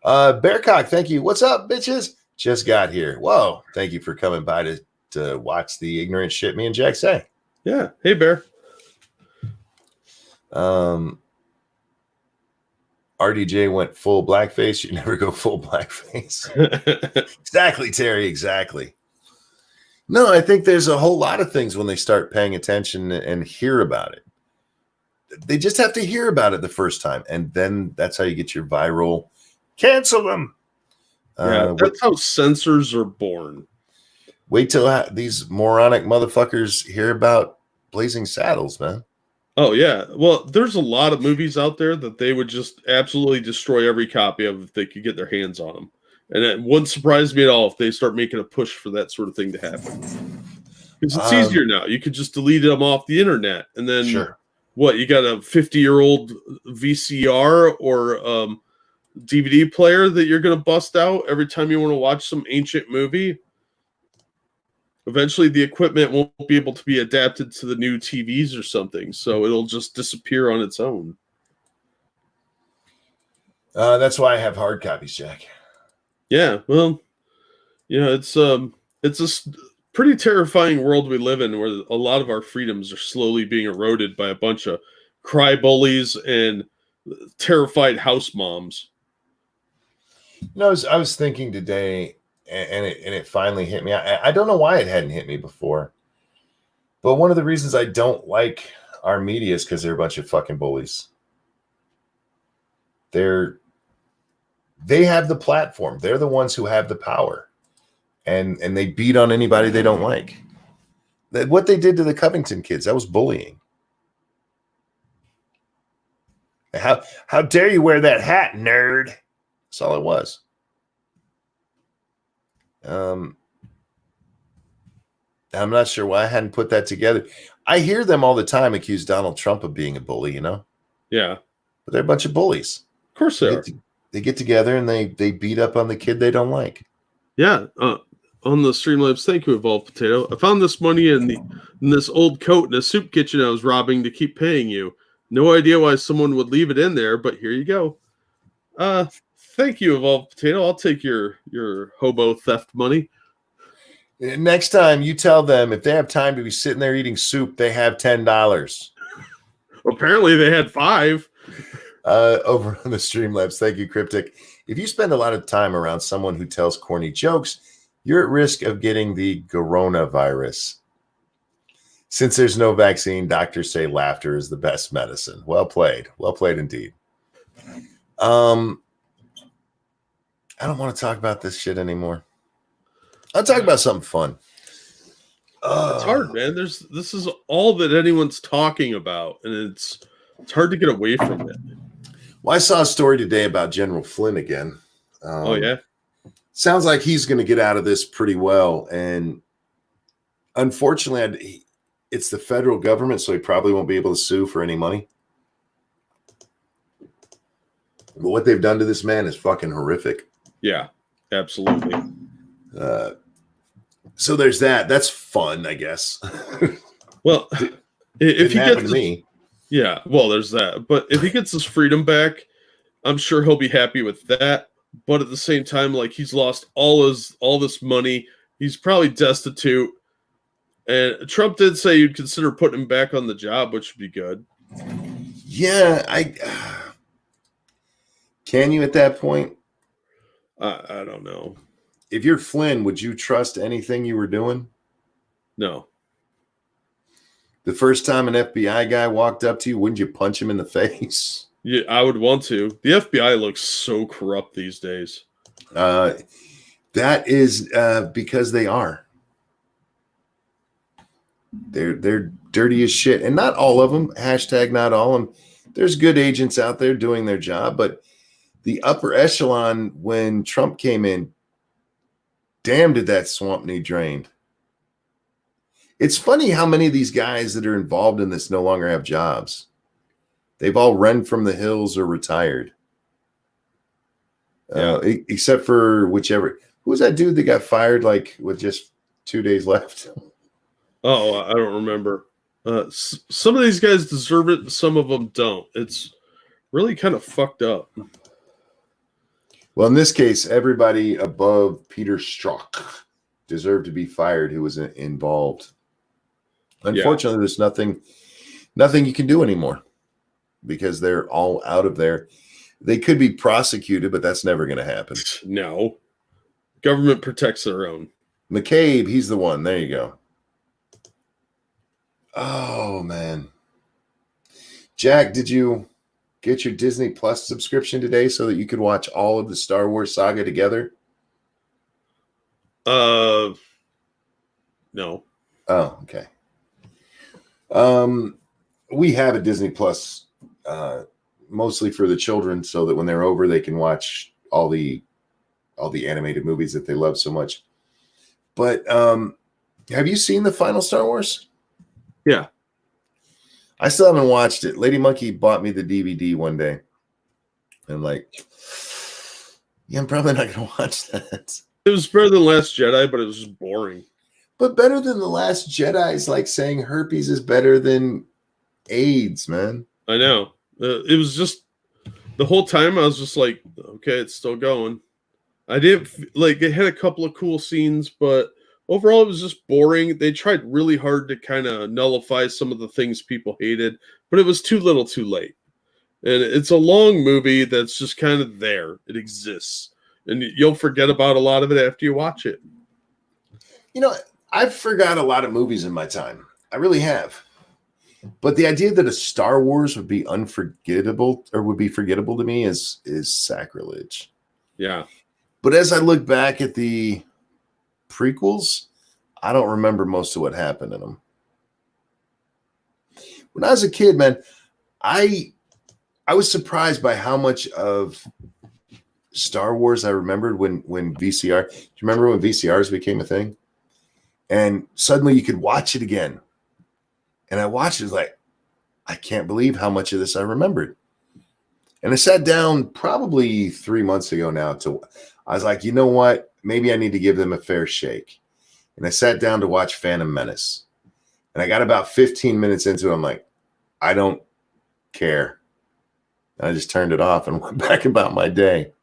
S1: Bearcock, thank you. What's up, bitches? Just got here. Whoa, thank you for coming by to watch the ignorant shit me and Jack say.
S2: Yeah. Hey, Bear.
S1: RDJ went full blackface. You never go full blackface. Exactly, Terry. Exactly. No, I think there's a whole lot of things when they start paying attention and hear about it. They just have to hear about it the first time, and then that's how you get your viral. Cancel them.
S2: Yeah, that's how censors are born.
S1: Wait till these moronic motherfuckers hear about Blazing Saddles, man.
S2: Oh, yeah. Well, there's a lot of movies out there that they would just absolutely destroy every copy of if they could get their hands on them. And it wouldn't surprise me at all if they start making a push for that sort of thing to happen. Because it's easier now. You could just delete them off the internet. And then, what, you got a 50-year-old VCR or DVD player that you're going to bust out every time you want to watch some ancient movie? Eventually, the equipment won't be able to be adapted to the new TVs or something, so it'll just disappear on its own.
S1: That's why I have hard copies, Jack.
S2: Yeah, well, you know, it's a pretty terrifying world we live in, where a lot of our freedoms are slowly being eroded by a bunch of cry bullies and terrified house moms.
S1: No, I was thinking today, and it finally hit me. I don't know why it hadn't hit me before, but one of the reasons I don't like our media is because they're a bunch of fucking bullies. They have the platform. They're the ones who have the power, and they beat on anybody they don't like. What they did to the Covington kids, that was bullying. How dare you wear that hat, nerd? That's all it was. I'm not sure why I hadn't put that together. I hear them all the time accuse Donald Trump of being a bully, you know?
S2: Yeah.
S1: But they're a bunch of bullies.
S2: Of course they are.
S1: They get together and they beat up on the kid they don't like.
S2: Yeah. On the Streamlabs, thank you, Evolved Potato. I found this money in this old coat in a soup kitchen I was robbing to keep paying you. No idea why someone would leave it in there, but here you go. Thank you, Evolved Potato. I'll take your hobo theft money.
S1: Next time you tell them if they have time to be sitting there eating soup, they have $10.
S2: Apparently they had $5.
S1: Over on the Streamlabs. Thank you, Cryptic. If you spend a lot of time around someone who tells corny jokes, you're at risk of getting the coronavirus. Since there's no vaccine, doctors say laughter is the best medicine. Well played. Well played indeed. I don't want to talk about this shit anymore. I'll talk about something fun.
S2: It's hard, man. This is all that anyone's talking about, and it's hard to get away from it.
S1: Well, I saw a story today about General Flynn again.
S2: Oh, yeah?
S1: Sounds like he's going to get out of this pretty well. And unfortunately, it's the federal government, so he probably won't be able to sue for any money. But what they've done to this man is fucking horrific.
S2: Yeah, absolutely.
S1: So there's that. That's fun, I guess.
S2: Well, if he gets
S1: to me,
S2: Yeah, well, there's that. But if he gets his freedom back, I'm sure he'll be happy with that. But at the same time, like he's lost all this money. He's probably destitute. And Trump did say you'd consider putting him back on the job, which would be good.
S1: Yeah, I can you at that point?
S2: I don't know.
S1: If you're Flynn, would you trust anything you were doing?
S2: No.
S1: The first time an FBI guy walked up to you, wouldn't you punch him in the face?
S2: Yeah, I would want to. The FBI looks so corrupt these days.
S1: That is because they are. They're dirty as shit, and not all of them. Hashtag not all of them. There's good agents out there doing their job, but the upper echelon, when Trump came in, damn, did that swamp need drained. It's funny how many of these guys that are involved in this no longer have jobs. They've all run from the hills or retired. Except for whichever. Who was that dude that got fired like with just 2 days left?
S2: Oh, I don't remember. Some of these guys deserve it, some of them don't. It's really kind of fucked up.
S1: Well, in this case, everybody above Peter Strzok deserved to be fired who was involved. Unfortunately, there's nothing you can do anymore because they're all out of there. They could be prosecuted, but that's never going to happen.
S2: No. Government protects their own.
S1: McCabe, he's the one. There you go. Oh, man. Jack, did you get your Disney Plus subscription today so that you could watch all of the Star Wars saga together?
S2: No.
S1: Oh, okay. We have a Disney Plus mostly for the children so that when they're over they can watch all the animated movies that they love so much. But have you seen the final Star Wars?
S2: Yeah.
S1: I still haven't watched it. Lady Monkey bought me the DVD one day. And I'm like, yeah, I'm probably not going to watch that.
S2: It was better than Last Jedi, but it was just boring.
S1: But better than The Last Jedi is like saying herpes is better than AIDS, man.
S2: I know. It was just the whole time I was just like, okay, it's still going. I didn't like it had a couple of cool scenes, but overall it was just boring. They tried really hard to kind of nullify some of the things people hated, but it was too little too late. And it's a long movie that's just kind of there. It exists. And you'll forget about a lot of it after you watch it.
S1: You know, I've forgot a lot of movies in my time. I really have. But the idea that a Star Wars would be unforgettable or would be forgettable to me is sacrilege.
S2: Yeah.
S1: But as I look back at the prequels, I don't remember most of what happened in them. When I was a kid, man, I was surprised by how much of Star Wars I remembered when VCR. Do you remember when VCRs became a thing? And suddenly you could watch it again. And I watched it like, I can't believe how much of this I remembered. And I sat down probably 3 months ago now I was like, you know what? Maybe I need to give them a fair shake. And I sat down to watch Phantom Menace. And I got about 15 minutes into it. I'm like, I don't care. And I just turned it off and went back about my day.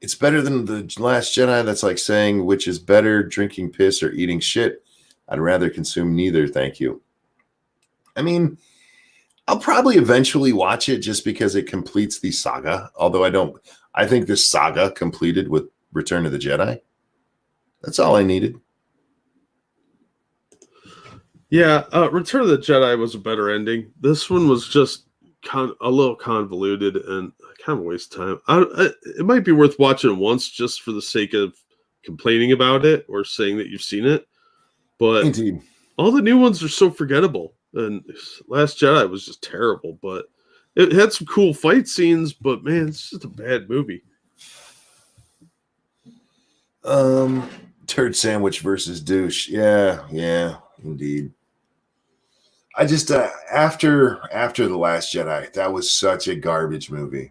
S1: It's better than The Last Jedi. That's like saying which is better, drinking piss or eating shit. I'd rather consume neither, thank you. I mean, I'll probably eventually watch it just because it completes the saga. Although I think this saga completed with Return of the Jedi. That's all I needed.
S2: Yeah, Return of the Jedi was a better ending. This one was just a little convoluted and kind of a waste of time. It might be worth watching it once just for the sake of complaining about it or saying that you've seen it. But
S1: Indeed.
S2: All the new ones are so forgettable. And Last Jedi was just terrible. But it had some cool fight scenes. But man, it's just a bad movie.
S1: Turd sandwich versus douche. Yeah, indeed. I just after The Last Jedi, that was such a garbage movie.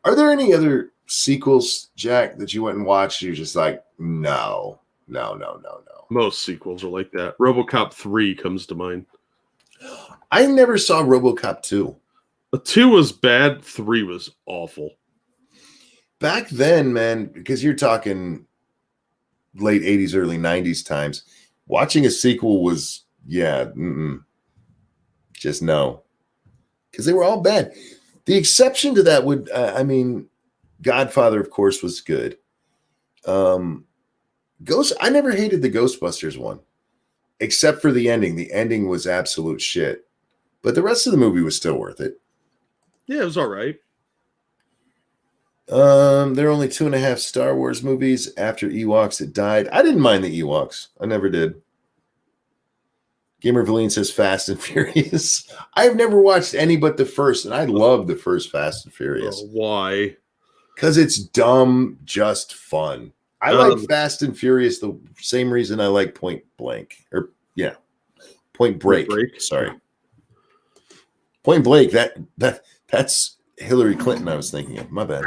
S1: Are there any other sequels, Jack, that you went and watched? You're just like, no,
S2: Most sequels are like that. RoboCop 3 comes to mind.
S1: I never saw RoboCop 2.
S2: 2 was bad. 3 was awful.
S1: Back then, man, because you're talking late 80s, early 90s times, watching a sequel was, just no. Because they were all bad. The exception to that would, Godfather, of course, was good. I never hated the Ghostbusters one, except for the ending. The ending was absolute shit. But the rest of the movie was still worth it.
S2: Yeah, it was all right.
S1: There are only 2.5 Star Wars movies after Ewoks. It died. I didn't mind the Ewoks. I never did. Gamer Valine says Fast and Furious. I've never watched any but the first, and I love the first Fast and Furious.
S2: Why?
S1: Because it's dumb, just fun. I like Fast and Furious the same reason I like Point Blank. Point Break. Sorry. Point Blank, that's Hillary Clinton I was thinking of. My bad.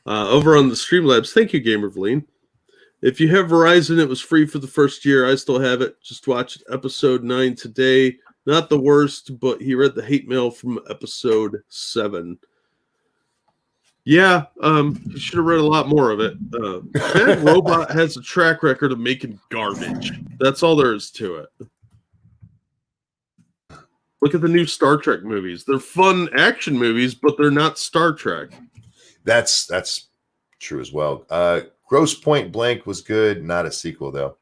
S2: Over on the Streamlabs, thank you, Gamer Valine. If you have Verizon, it was free for the first year. I still have it. Just watched episode 9 today. Not the worst, but he read the hate mail from episode 7. Yeah, you should have read a lot more of it. Bad Robot has a track record of making garbage. That's all there is to it. Look at the new Star Trek movies. They're fun action movies, but they're not Star Trek.
S1: That's true as well. Gross Point Blank was good. Not a sequel, though.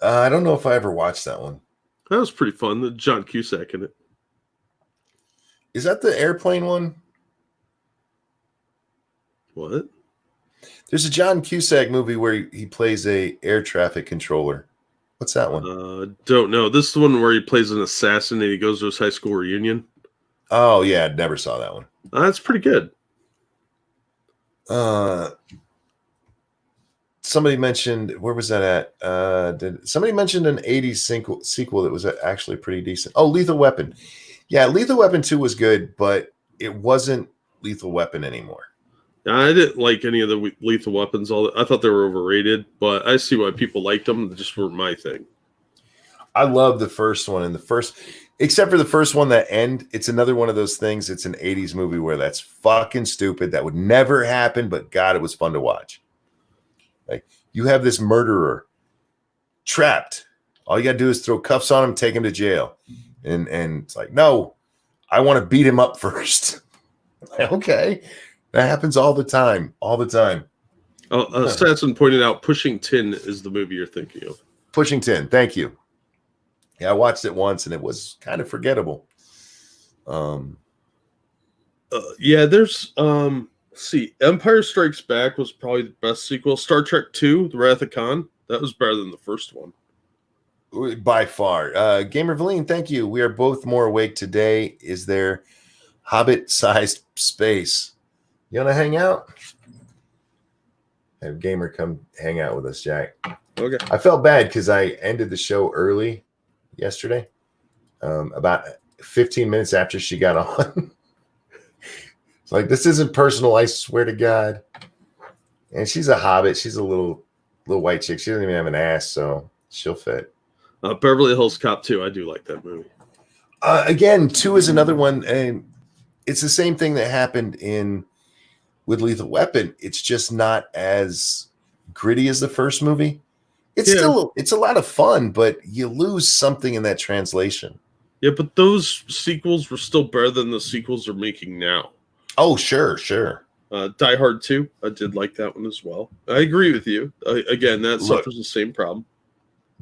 S1: I don't know if I ever watched that one.
S2: That was pretty fun. The John Cusack in it.
S1: Is that the airplane one?
S2: What?
S1: There's a John Cusack movie where he plays a air traffic controller. What's that one?
S2: Don't know. This is the one where he plays an assassin and he goes to his high school reunion.
S1: Oh, yeah. Never saw that one.
S2: That's pretty good.
S1: Somebody mentioned, where was that at? Somebody mentioned an 80s sequel that was actually pretty decent. Oh, Lethal Weapon. Yeah, Lethal Weapon 2 was good, but it wasn't Lethal Weapon anymore.
S2: I didn't like any of the Lethal Weapons. I thought they were overrated, but I see why people liked them. They just weren't my thing.
S1: I love the first one, and except for the first one, that end, it's another one of those things. It's an 80s movie where that's fucking stupid. That would never happen, but God, it was fun to watch. Like, you have this murderer trapped. All you got to do is throw cuffs on him, take him to jail. And it's like, no, I want to beat him up first. Okay. That happens all the time.
S2: Satsu pointed out Pushing Tin is the movie you're thinking of.
S1: Pushing Tin. Thank you. Yeah, I watched it once, and it was kind of forgettable.
S2: There's see, Empire Strikes Back was probably the best sequel. Star Trek II, The Wrath of Khan, that was better than the first one.
S1: By far. Gamer Valine, thank you. We are both more awake today. Is there Hobbit-sized space? You want to hang out? Have Gamer come hang out with us, Jack.
S2: Okay.
S1: I felt bad because I ended the show early yesterday, about 15 minutes after she got on. It's like, this isn't personal, I swear to God. And she's a hobbit. She's a little white chick. She doesn't even have an ass, so she'll fit.
S2: Beverly Hills Cop 2. I do like that movie.
S1: Again, 2 is another one. And it's the same thing that happened with Lethal Weapon. It's just not as gritty as the first movie. It's a lot of fun, but you lose something in that translation.
S2: Yeah, but those sequels were still better than the sequels they're making now.
S1: Oh, sure.
S2: Die Hard 2, I did like that one as well. I agree with you. Again, that suffers the same problem.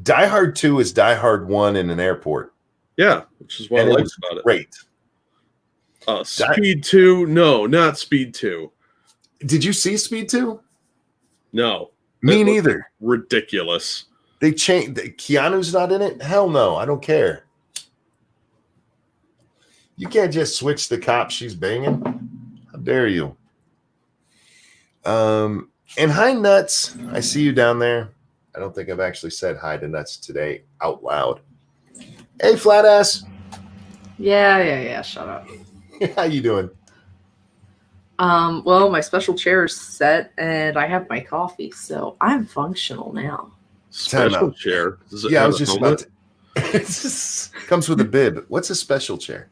S1: Die Hard 2 is Die Hard 1 in an airport.
S2: Yeah, which is what I liked about it.
S1: Great.
S2: Speed 2, no, not Speed 2.
S1: Did you see Speed 2?
S2: No.
S1: Me neither.
S2: Ridiculous.
S1: They changed. Keanu's not in it? Hell no, I don't care. You can't just switch the cop she's banging. How dare you? And hi, Nuts. I see you down there. I don't think I've actually said hi to Nuts today out loud. Hey, flat ass.
S3: Yeah. Shut up.
S1: How you doing?
S3: Well, my special chair is set, and I have my coffee, so I'm functional now.
S2: Special chair? Does it
S1: Yeah, I
S2: have
S1: was
S2: a
S1: just
S2: helmet?
S1: about to. It just comes with a bib. What's a special chair?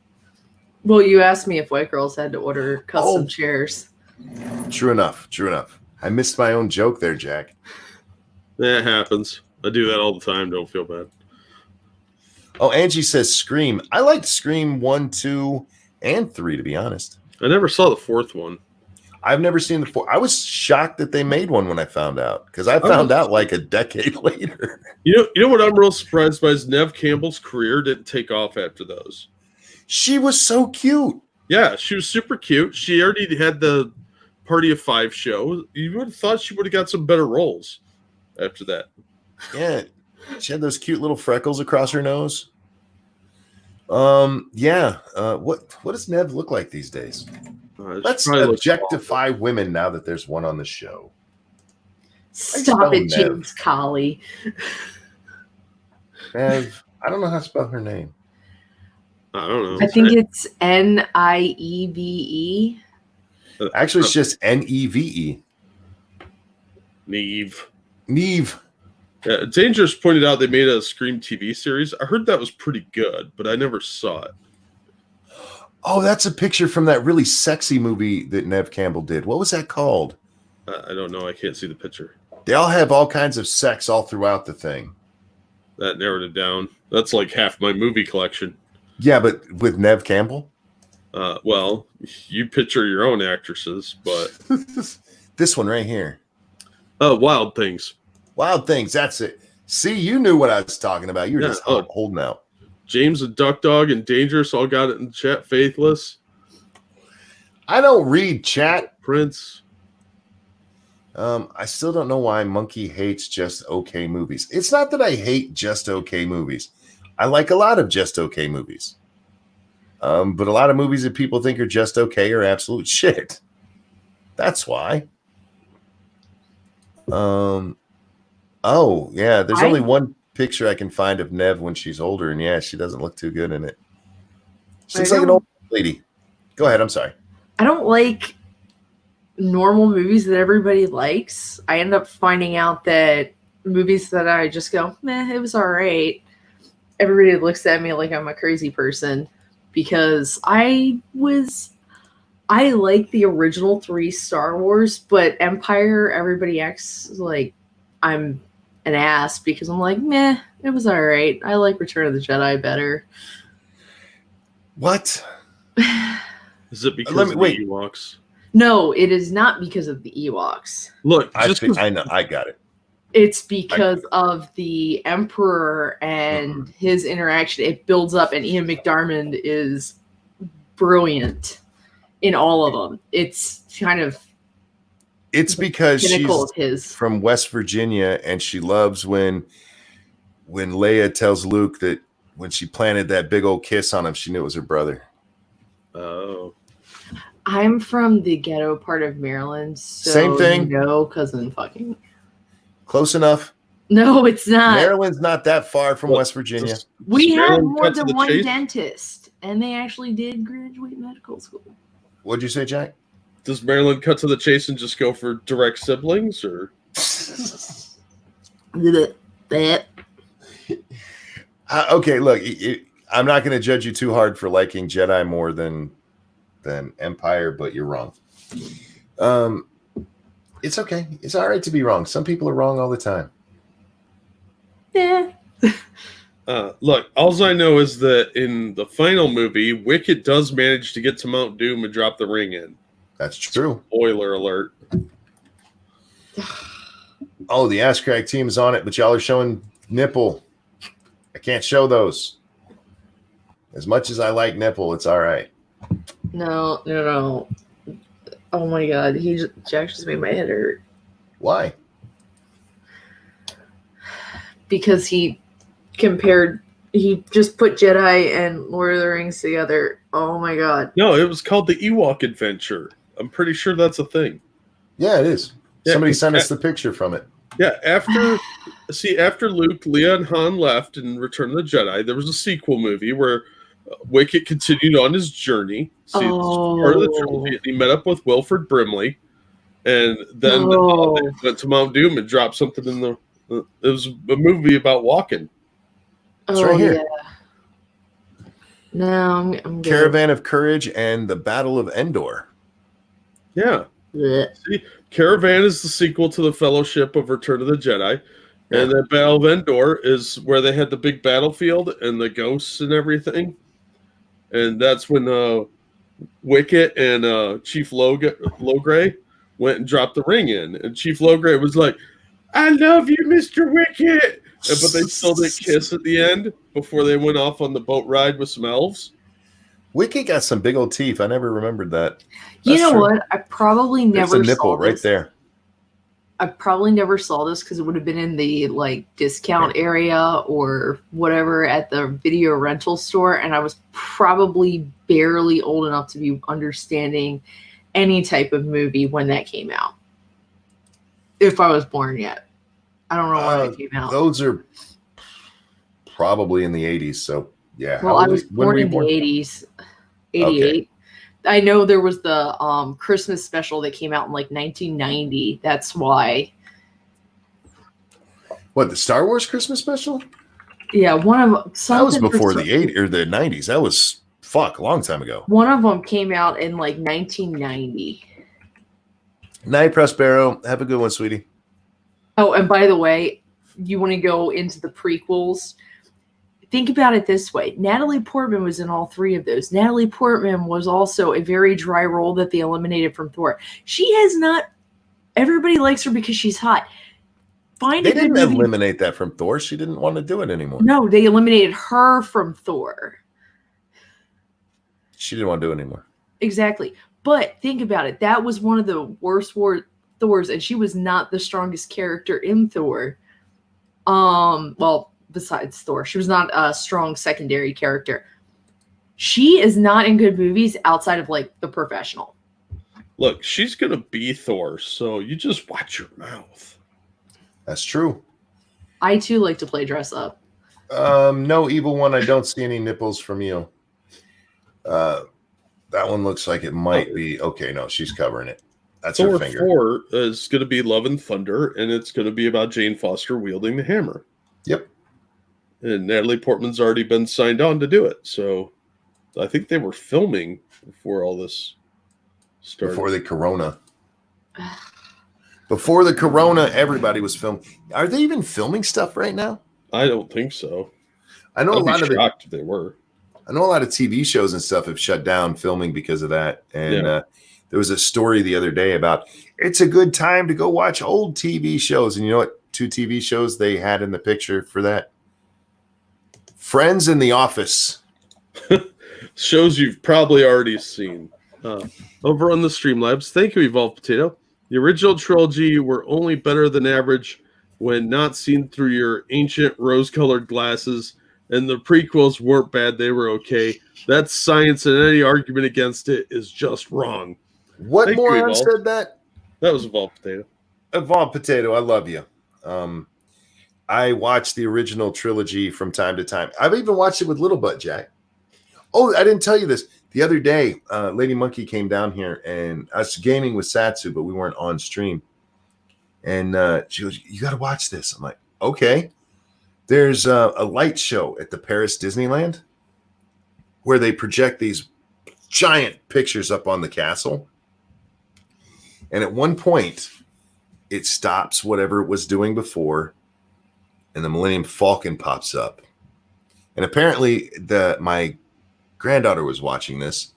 S3: Well, you asked me if white girls had to order custom
S1: Oh.
S3: chairs.
S1: True enough. True enough. I missed my own joke there, Jack.
S2: That happens. I do that all the time. Don't feel bad.
S1: Oh, Angie says Scream. I liked Scream 1, 2, and 3, to be honest.
S2: I never saw the fourth one.
S1: I've never seen the 4. I was shocked that they made one when I found out, because I found out like a decade later.
S2: You know what I'm real surprised by is Neve Campbell's career didn't take off after those.
S1: She was so cute.
S2: Yeah, she was super cute. She already had the Party of Five show. You would have thought she would have got some better roles after that.
S1: Yeah. She had those cute little freckles across her nose. Yeah. What does Neve look like these days? Let's objectify women now that there's one on the show.
S3: Stop it, James Colley.
S1: Neve, I don't know how to spell her name.
S2: I don't know.
S3: I think it's Nieve.
S1: Actually, it's just Neve.
S2: Neve.
S1: Neve.
S2: Yeah, Dangerous pointed out they made a Scream TV series. I heard that was pretty good, but I never saw it.
S1: Oh, that's a picture from that really sexy movie that Neve Campbell did. What was that called?
S2: I don't know. I can't see the picture.
S1: They all have all kinds of sex all throughout the thing.
S2: That narrowed it down. That's like half my movie collection.
S1: Yeah, but with Neve Campbell?
S2: Well, you picture your own actresses, but...
S1: This one right here.
S2: Wild Things.
S1: Wild Things, that's it. See, you knew what I was talking about. You were just holding out.
S2: James and Duck Dog and Dangerous all got it in the chat. Faithless.
S1: I don't read chat.
S2: Prince.
S1: I still don't know why Monkey hates just okay movies. It's not that I hate just okay movies. I like a lot of just okay movies. But a lot of movies that people think are just okay are absolute shit. That's why. Oh, yeah. There's only one picture I can find of Neve when she's older, and yeah, she doesn't look too good in it. She looks like an old lady. Go ahead. I'm sorry.
S3: I don't like normal movies that everybody likes. I end up finding out that movies that I just go, meh, it was all right. Everybody looks at me like I'm a crazy person because I like the original 3 Star Wars, but Empire, everybody acts like I'm an ass because I'm like, meh, it was all right. I like Return of the Jedi better.
S1: What?
S2: Is it because of the Ewoks?
S3: No, it is not because of the Ewoks.
S2: Look,
S1: I know. I got it.
S3: It's because of the Emperor and his interaction. It builds up, and Ian McDiarmid is brilliant in all of them. It's kind of...
S1: It's because she's from West Virginia, and she loves when Leia tells Luke that when she planted that big old kiss on him, she knew it was her brother.
S2: Oh.
S3: I'm from the ghetto part of Maryland, so
S1: same thing.
S3: No cousin fucking.
S1: Close enough.
S3: No, it's not.
S1: Maryland's not that far from West Virginia.
S3: We have more than one dentist, and they actually did graduate medical school.
S1: What'd you say, Jack?
S2: Does Maryland cut to the chase and just go for direct siblings, or?
S1: Okay, look, I'm not going to judge you too hard for liking Jedi more than Empire, but you're wrong. It's okay. It's all right to be wrong. Some people are wrong all the time.
S3: Yeah.
S2: Look, all I know is that in the final movie, Wicket does manage to get to Mount Doom and drop the ring in.
S1: That's true.
S2: Spoiler alert.
S1: Oh, the Ass Crack team is on it, but y'all are showing nipple. I can't show those. As much as I like nipple, it's all right.
S3: No. Oh my god, Jack just made my head hurt.
S1: Why?
S3: Because he just put Jedi and Lord of the Rings together. Oh my god.
S2: No, it was called the Ewok Adventure. I'm pretty sure that's a thing.
S1: Yeah, it is.
S2: Yeah,
S1: somebody sent us the picture from it.
S2: Yeah, after Luke, Leia, and Han left in Return of the Jedi, there was a sequel movie where Wicket continued on his journey. See, this was part of the trilogy. He met up with Wilford Brimley, and then they went to Mount Doom and dropped something in the. It was a movie about walking.
S1: It's right here.
S3: Yeah. No, I'm good.
S1: Caravan of Courage and the Battle of Endor.
S2: Yeah.
S3: Blech.
S2: See, Caravan is the sequel to the Fellowship of Return of the Jedi.
S1: Yeah.
S2: And the Battle of Endor is where they had the big battlefield and the ghosts and everything. And that's when Wicket and Chief Logray went and dropped the ring in. And Chief Logray was like, I love you, Mr. Wicket. But they still did kiss at the end before they went off on the boat ride with some elves.
S1: Wicket got some big old teeth. I never remembered that.
S3: You know what? I probably
S1: There's
S3: never
S1: a nipple
S3: saw
S1: right
S3: this.
S1: there.
S3: I probably never saw this because it would have been in the like discount area or whatever at the video rental store, and I was probably barely old enough to be understanding any type of movie when that came out. If I was born yet. I don't know when it came out.
S1: Those are probably in the 80s, so yeah.
S3: Well, I was born in the 80s. 88.
S1: Okay.
S3: I know there was the Christmas special that came out in like 1990. That's why.
S1: What, the Star Wars Christmas special?
S3: Yeah, one of
S1: that was before the 80s or the 90s. That was a long time ago.
S3: One of them came out in like 1990.
S1: Night, Prospero. Have a good one, sweetie.
S3: Oh, and by the way, you want to go into the prequels? Think about it this way. Natalie Portman was in all three of those. Natalie Portman was also a very dry role that they eliminated from Thor. She has not... Everybody likes her because she's hot.
S1: They didn't eliminate that from Thor. She didn't want to do it anymore.
S3: No, they eliminated her from Thor.
S1: She didn't want to do it anymore.
S3: Exactly. But think about it. That was one of the worst Thors, and she was not the strongest character in Thor. Well, besides Thor, she was not a strong secondary character. She is not in good movies outside of like The Professional.
S2: Look, she's gonna be Thor, so you just watch your mouth.
S1: That's true.
S3: I too like to play dress up.
S1: No, Evil One. I don't see any nipples from you. That one looks like it might be okay. No, she's covering it. That's
S2: Thor
S1: her finger.
S2: 4 is going to be Love and Thunder, and it's going to be about Jane Foster wielding the hammer.
S1: Yep.
S2: And Natalie Portman's already been signed on to do it. So I think they were filming before all this started.
S1: Before the Corona. Before the Corona, everybody was filming. Are they even filming stuff right now?
S2: I don't think so.
S1: I know
S2: I'd
S1: a lot
S2: be
S1: of
S2: shocked if they were.
S1: I know a lot of TV shows and stuff have shut down filming because of that. And there was a story the other day about it's a good time to go watch old TV shows. And you know what? 2 TV shows they had in the picture for that? Friends and The Office.
S2: Shows you've probably already seen. Over on the Streamlabs, thank you, Evolved Potato. The original trilogy were only better than average when not seen through your ancient rose-colored glasses, and the prequels weren't bad, they were okay. That's science, and any argument against it is just wrong.
S1: What
S2: Thank you,
S1: moron
S2: Evolved.
S1: said that?
S2: That was Evolved Potato.
S1: Evolved Potato, I love you. I watch the original trilogy from time to time. I've even watched it with Little Butt Jack. Oh, I didn't tell you this. The other day, Lady Monkey came down here, and I was gaming with Satsu, but we weren't on stream. And she goes, you got to watch this. I'm like, okay. There's a light show at the Paris Disneyland where they project these giant pictures up on the castle. And at one point, it stops whatever it was doing before, and the Millennium Falcon pops up. And apparently, my granddaughter was watching this,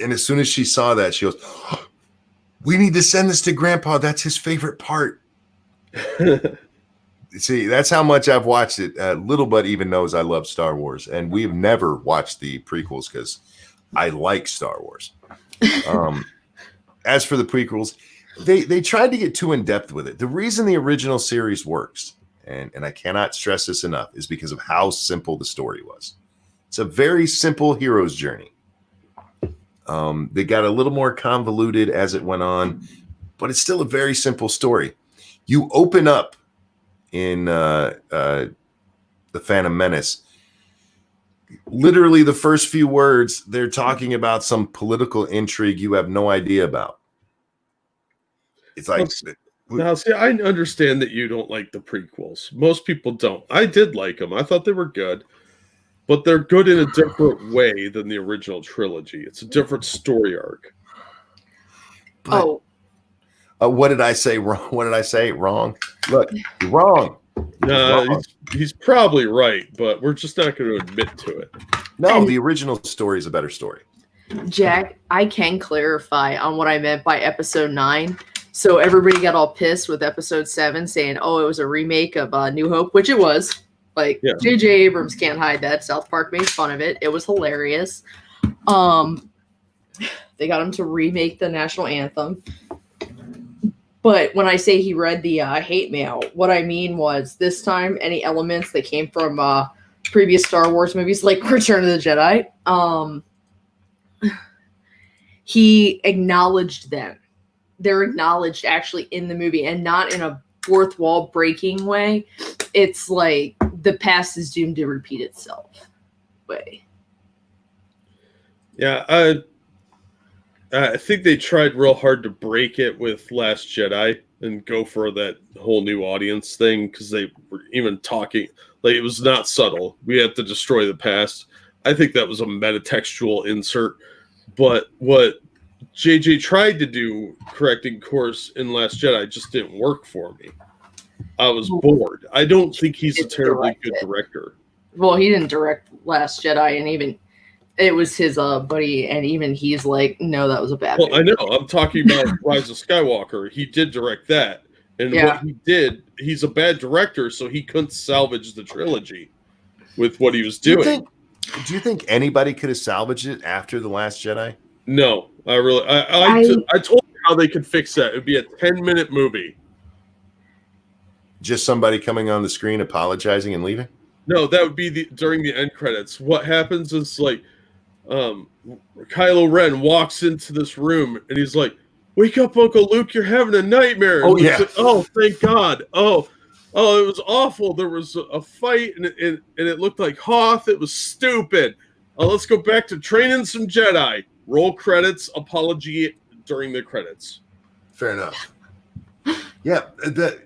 S1: and as soon as she saw that, she goes, oh, we need to send this to Grandpa. That's his favorite part. See, that's how much I've watched it. Little Bud even knows I love Star Wars, and we've never watched the prequels because I like Star Wars. As for the prequels, they tried to get too in depth with it. The reason the original series works, and I cannot stress this enough, is because of how simple the story was. It's a very simple hero's journey. They got a little more convoluted as it went on, but it's still a very simple story. You open up in the Phantom Menace literally the first few words, they're talking about some political intrigue you have no idea about. It's like,
S2: now, see, I understand that you don't like the prequels. Most people don't. I did like them. I thought they were good, but they're good in a different way than the original trilogy. It's a different story arc.
S1: But, what did I say wrong? What did I say wrong? Look, you're wrong.
S2: He's probably right, but we're just not going to admit to it.
S1: No, the original story is a better story.
S3: Jack, I can clarify on what I meant by episode 9. So everybody got all pissed with episode 7 saying, oh, it was a remake of New Hope, which it was. Like, J.J. Abrams can't hide that. South Park made fun of it. It was hilarious. They got him to remake the national anthem. But when I say he read the hate mail, what I mean was this time any elements that came from previous Star Wars movies, like Return of the Jedi, he acknowledged them. They're acknowledged actually in the movie and not in a fourth wall breaking way. It's like the past is doomed to repeat itself way.
S2: Yeah, I think they tried real hard to break it with Last Jedi and go for that whole new audience thing because they were even talking like it was not subtle. We have to destroy the past. I think that was a metatextual insert, but what JJ tried to do, correcting course in Last Jedi, just didn't work for me. I was bored. I don't think he's a terribly good director.
S3: Well, he didn't direct Last Jedi, and even it was his buddy, and even he's like, no, that was a bad movie.
S2: I know. I'm talking about Rise of Skywalker. He did direct that. And what he did, he's a bad director, so he couldn't salvage the trilogy with what he was doing.
S1: Do you think anybody could have salvaged it after The Last Jedi?
S2: No, I told you how they could fix that. It would be a 10-minute movie.
S1: Just somebody coming on the screen apologizing and leaving?
S2: No, that would be during the end credits. What happens is like Kylo Ren walks into this room and he's like, "Wake up, Uncle Luke! You're having a nightmare."
S1: Oh yeah!
S2: Like, oh, thank God! Oh, it was awful. There was a fight and it looked like Hoth. It was stupid. Let's go back to training some Jedi. Roll credits, apology during the credits.
S1: Fair enough. Yeah, the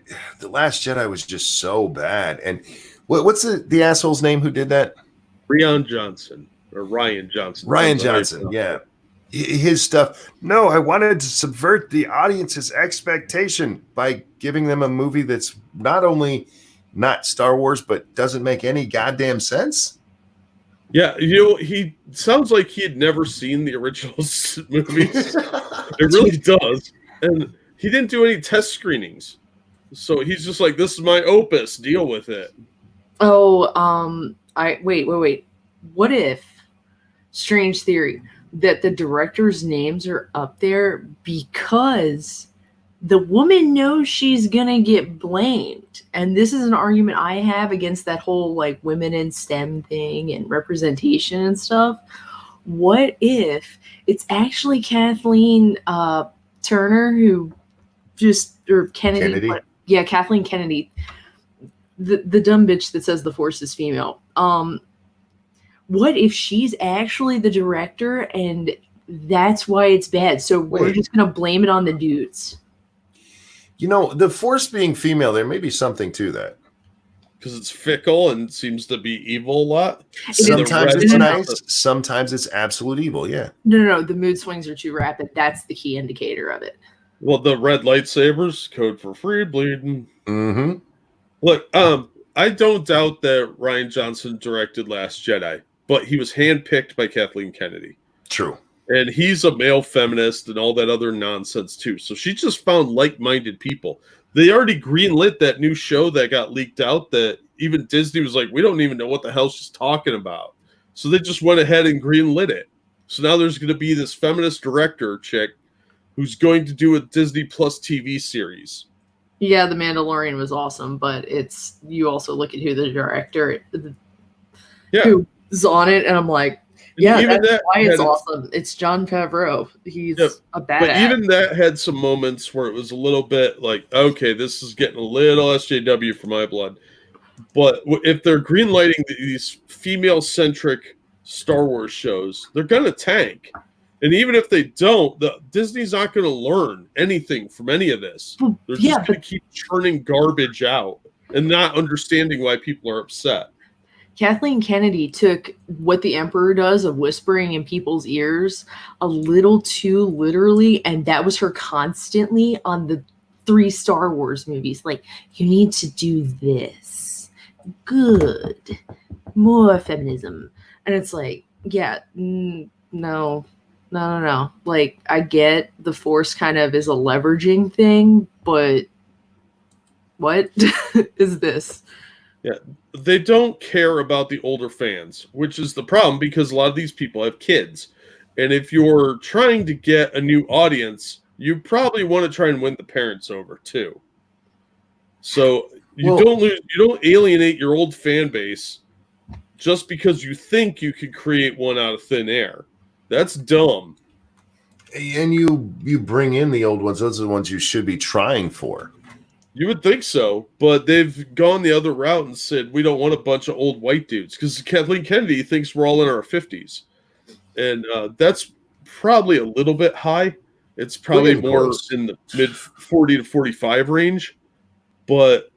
S1: Last Jedi was just so bad. And what's the asshole's name who did that?
S2: Rian Johnson or Ryan Johnson.
S1: Ryan Johnson, yeah. His stuff. No, I wanted to subvert the audience's expectation by giving them a movie that's not only not Star Wars, but doesn't make any goddamn sense.
S2: Yeah, he sounds like he had never seen the original movies. It really does. And he didn't do any test screenings. So he's just like, this is my opus, deal with it.
S3: Oh, wait. What if, strange theory, that the directors' names are up there because the woman knows she's gonna get blamed? And this is an argument I have against that whole like women in STEM thing and representation and stuff. What if it's actually Kathleen Turner who or Kennedy? Yeah, Kathleen Kennedy, the dumb bitch that says the Force is female. What if she's actually the director and that's why it's bad? So we're just gonna blame it on the dudes.
S1: You know, the Force being female, there may be something to that.
S2: Because it's fickle and seems to be evil a lot.
S1: Sometimes it's nice. Sometimes it's absolute evil, yeah.
S3: No. The mood swings are too rapid. That's the key indicator of it.
S2: Well, the red lightsabers, code for free bleeding.
S1: Mm-hmm.
S2: Look, I don't doubt that Rian Johnson directed Last Jedi, but he was handpicked by Kathleen Kennedy.
S1: True.
S2: And he's a male feminist and all that other nonsense too. So she just found like-minded people. They already greenlit that new show that got leaked out that even Disney was like, we don't even know what the hell she's talking about. So they just went ahead and greenlit it. So now there's going to be this feminist director chick who's going to do a Disney Plus TV series.
S3: Yeah, The Mandalorian was awesome, but you also look at who the director who's on it, and I'm like, yeah, that's why it's awesome. It's Jon Favreau. He's a badass.
S2: But even that had some moments where it was a little bit like, okay, this is getting a little SJW for my blood. But if they're greenlighting these female-centric Star Wars shows, they're gonna tank. And even if they don't, Disney's not going to learn anything from any of this. They're just going to keep churning garbage out and not understanding why people are upset.
S3: Kathleen Kennedy took what the Emperor does of whispering in people's ears a little too literally, and that was her constantly on the 3 Star Wars movies. Like, you need to do this. Good. More feminism. And it's like, yeah, no. Like, I get the Force kind of is a leveraging thing, but what is this?
S2: Yeah, they don't care about the older fans, which is the problem because a lot of these people have kids. And if you're trying to get a new audience, you probably want to try and win the parents over too. So you don't alienate your old fan base just because you think you could create one out of thin air. That's dumb.
S1: And you bring in the old ones. Those are the ones you should be trying for.
S2: You would think so, but they've gone the other route and said, we don't want a bunch of old white dudes because Kathleen Kennedy thinks we're all in our 50s. And that's probably a little bit high. It's probably more in the mid 40 to 45 range. But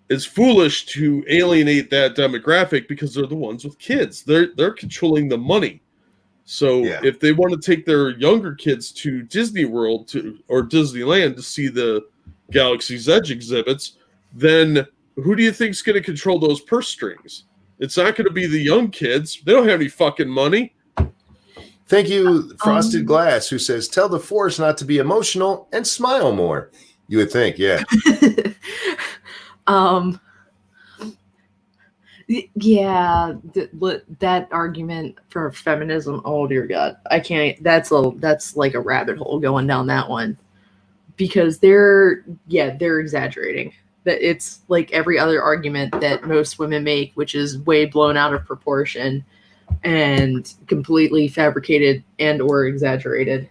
S2: it's foolish to alienate that demographic because they're the ones with kids. They're controlling the money. So if they want to take their younger kids to Disney World or Disneyland to see the Galaxy's Edge exhibits, then who do you think is going to control those purse strings? It's not going to be the young kids. They don't have any fucking money.
S1: Thank you, Frosted Glass, who says, tell the Force not to be emotional and smile more. You would think, yeah.
S3: Yeah, that argument for feminism, oh dear God, I can't. That's like a rabbit hole going down that one, because they're exaggerating. That it's like every other argument that most women make, which is way blown out of proportion and completely fabricated and or exaggerated.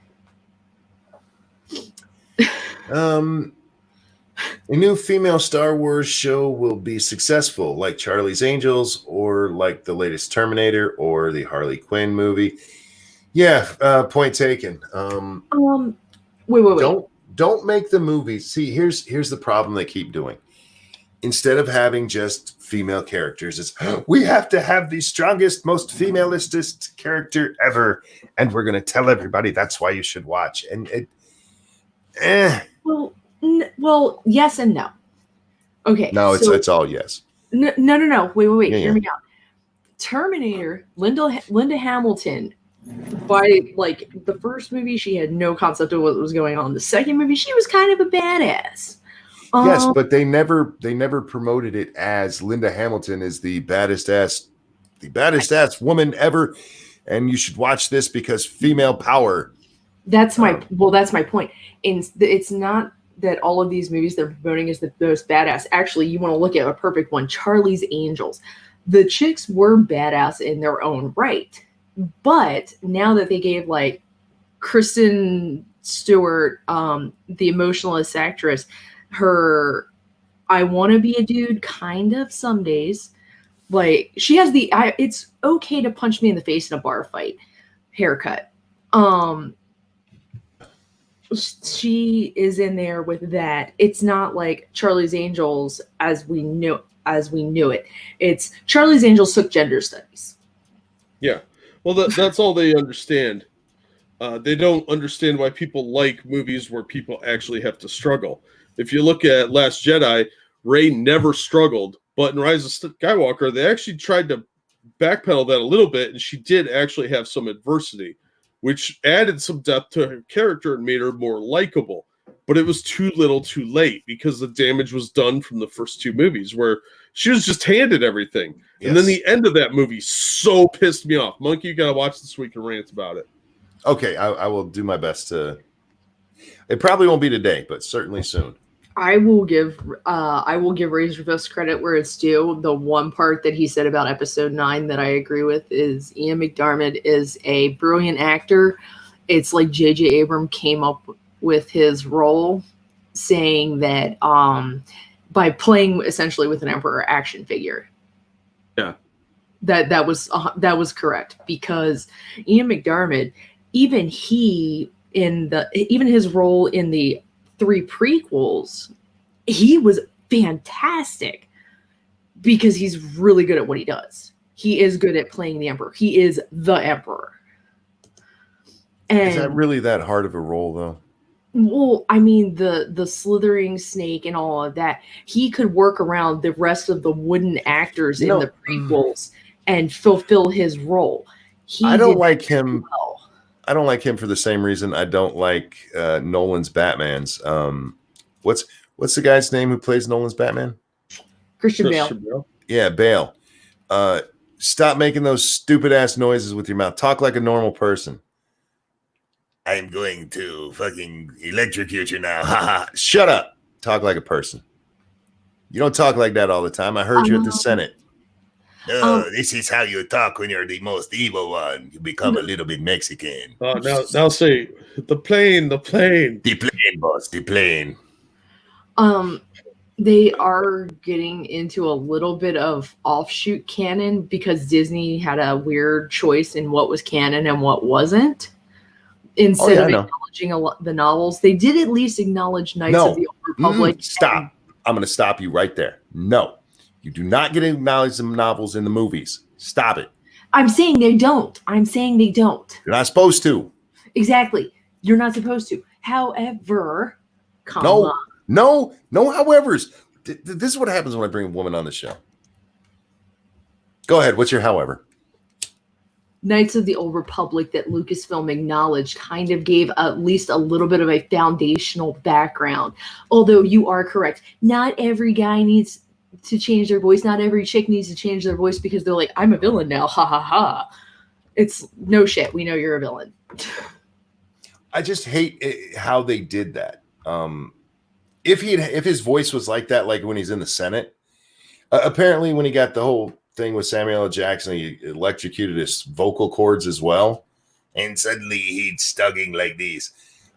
S1: A new female Star Wars show will be successful, like Charlie's Angels, or like the latest Terminator, or the Harley Quinn movie. Yeah, point taken.
S3: Wait.
S1: Don't make the movies. See, here's the problem they keep doing. Instead of having just female characters, it's we have to have the strongest, most femalistest character ever, and we're going to tell everybody that's why you should watch. And
S3: Well, yes and no. Okay.
S1: No, it's all yes.
S3: No. Wait. Yeah, hear me out. Terminator, Linda Hamilton, by like the first movie, she had no concept of what was going on. The second movie, she was kind of a badass.
S1: Yes, but they never promoted it as Linda Hamilton is the baddest ass woman ever, and you should watch this because female power.
S3: That's my point. And it's not that all of these movies they're promoting is the most badass. Actually, you want to look at a perfect one, Charlie's Angels. The chicks were badass in their own right. But now that they gave like Kristen Stewart, the emotionalist actress, her I want to be a dude kind of some days. Like she has it's okay to punch me in the face in a bar fight haircut. She is in there with that. It's not like Charlie's Angels as we knew it. It's Charlie's Angels took gender studies.
S2: Yeah. Well, that's all they understand. They don't understand why people like movies where people actually have to struggle. If you look at Last Jedi, Rey never struggled, but in Rise of Skywalker, they actually tried to backpedal that a little bit, and she did actually have some adversity, which added some depth to her character and made her more likable. But it was too little too late because the damage was done from the first 2 movies where she was just handed everything. Yes. And then the end of that movie so pissed me off. Monkey, you got to watch this week and rant about it.
S1: Okay, I will do my best to. It probably won't be today, but certainly soon.
S3: I will give Razor Fist credit where it's due. The one part that he said about episode 9 that I agree with is Ian McDiarmid is a brilliant actor. It's like J.J. Abrams came up with his role, saying that by playing essentially with an Emperor action figure.
S2: Yeah.
S3: That was correct, because Ian McDiarmid, even his role in the 3 prequels, he was fantastic because he's really good at what he does. He is good at playing the Emperor. He is the Emperor. And
S1: is that really that hard of a role, though?
S3: Well, I mean, the slithering snake and all of that, he could work around the rest of the wooden actors in the prequels and fulfill his role.
S1: I don't like him. Well. I don't like him for the same reason I don't like Nolan's Batmans. What's the guy's name who plays Nolan's Batman?
S3: Christian Bale.
S1: Yeah, Bale. Stop making those stupid ass noises with your mouth. Talk like a normal person. I'm going to fucking electrocute you now. Ha. Shut up. Talk like a person. You don't talk like that all the time. I heard you at the Senate. No, this is how you talk when you're the most evil one. You become a little bit Mexican.
S2: Now say the plane. The plane,
S1: boss, the plane.
S3: They are getting into a little bit of offshoot canon because Disney had a weird choice in what was canon and what wasn't. Instead of acknowledging the novels, they did at least acknowledge Knights of the Old Republic.
S1: Stop. I'm going to stop you right there. No, you do not get to acknowledge the novels in the movies. Stop it.
S3: I'm saying they don't. You're
S1: not supposed to.
S3: Exactly. You're not supposed to. However,
S1: No howevers. This is what happens when I bring a woman on the show. Go ahead. What's your however?
S3: Knights of the Old Republic that Lucasfilm acknowledged kind of gave at least a little bit of a foundational background. Although you are correct. Not every guy needs to change their voice. Not every chick needs to change their voice because they're like, I'm a villain now. Ha ha ha. It's no shit. We know you're a villain.
S1: I just hate how they did that. If his voice was like that, like when he's in the Senate, apparently when he got the whole thing with Samuel L. Jackson, he electrocuted his vocal cords as well, and suddenly he's stugging like this.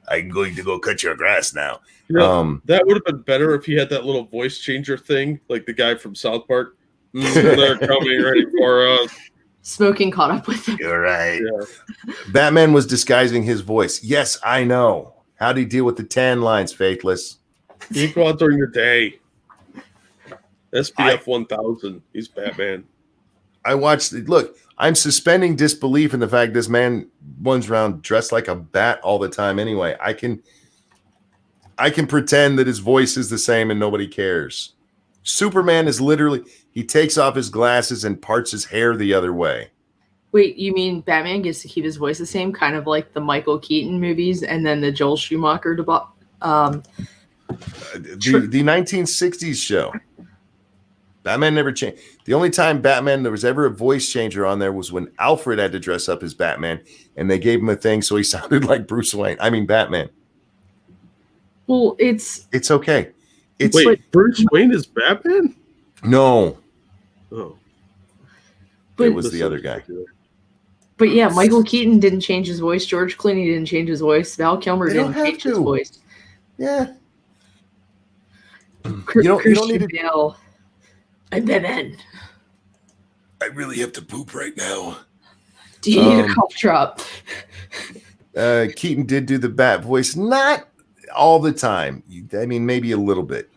S1: I'm going to go cut your grass now.
S2: That would have been better if he had that little voice changer thing, like the guy from South Park. They're coming right for us.
S3: Smoking caught up with him.
S1: You're right. Yeah. Batman was disguising his voice. Yes, I know. How'd he deal with the tan lines, Faithless?
S2: You go out during the day. SPF 1000. He's Batman.
S1: I watched. Look, I'm suspending disbelief in the fact this man runs around dressed like a bat all the time. Anyway, I can pretend that his voice is the same and nobody cares. Superman is literally, he takes off his glasses and parts his hair the other way.
S3: Wait, you mean Batman gets to keep his voice the same, kind of like the Michael Keaton movies and then the Joel Schumacher the
S1: 1960s show. Batman never changed. The only time Batman there was ever a voice changer on there was when Alfred had to dress up as Batman, and they gave him a thing so he sounded like Bruce Wayne. I mean Batman.
S3: Well, it's
S1: okay.
S2: Wait, Bruce Wayne is Batman?
S1: No.
S2: Oh.
S1: It was the other guy.
S3: But yeah, Michael Keaton didn't change his voice. George Clooney didn't change his voice. Val Kilmer didn't change his voice.
S1: Yeah.
S3: You don't need to. I'm Batman.
S1: I really have to poop right now.
S3: Do you need a cough drop?
S1: Keaton did do the bat voice, not all the time. I mean, maybe a little bit.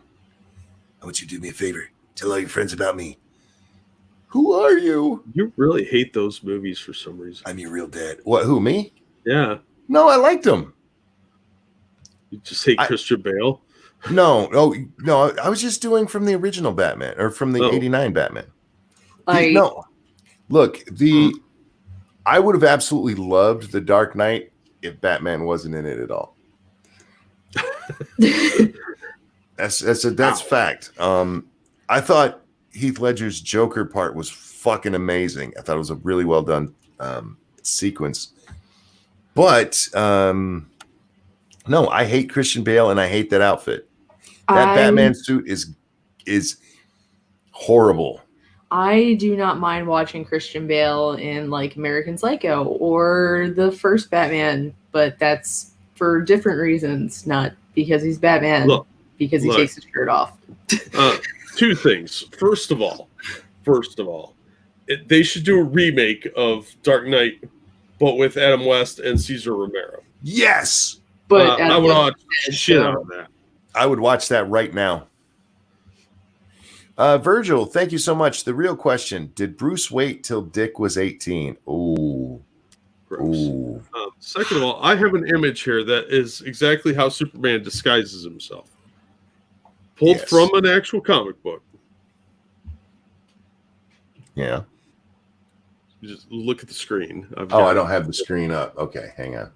S1: I want you to do me a favor. Tell all your friends about me. Who are you?
S2: You really hate those movies for some reason.
S1: I'm your real dad. What? Who? Me?
S2: Yeah.
S1: No, I liked them.
S2: You just hate Christian Bale?
S1: No. I was just doing from the original Batman or from the '89 Batman. No, look, I would have absolutely loved The Dark Knight if Batman wasn't in it at all. That's fact. I thought Heath Ledger's Joker part was fucking amazing. I thought it was a really well done sequence. But no, I hate Christian Bale and I hate that outfit. That Batman suit is horrible.
S3: I do not mind watching Christian Bale in like American Psycho or the first Batman, but that's for different reasons, not because he's Batman.
S2: Look,
S3: because he
S2: Look.
S3: takes his shirt off.
S2: Two things. First of all, they should do a remake of Dark Knight, but with Adam West and Cesar Romero.
S1: Yes.
S3: But
S2: I would watch shit out of that.
S1: I would watch that right now. Virgil, thank you so much. The real question, did Bruce wait till Dick was 18? Ooh.
S2: Gross.
S1: Ooh.
S2: Second of all, I have an image here that is exactly how Superman disguises himself. Pulled
S1: Yes.
S2: from an actual comic book.
S1: Yeah.
S2: You just look at the screen.
S1: I don't have the screen up. Okay, hang on.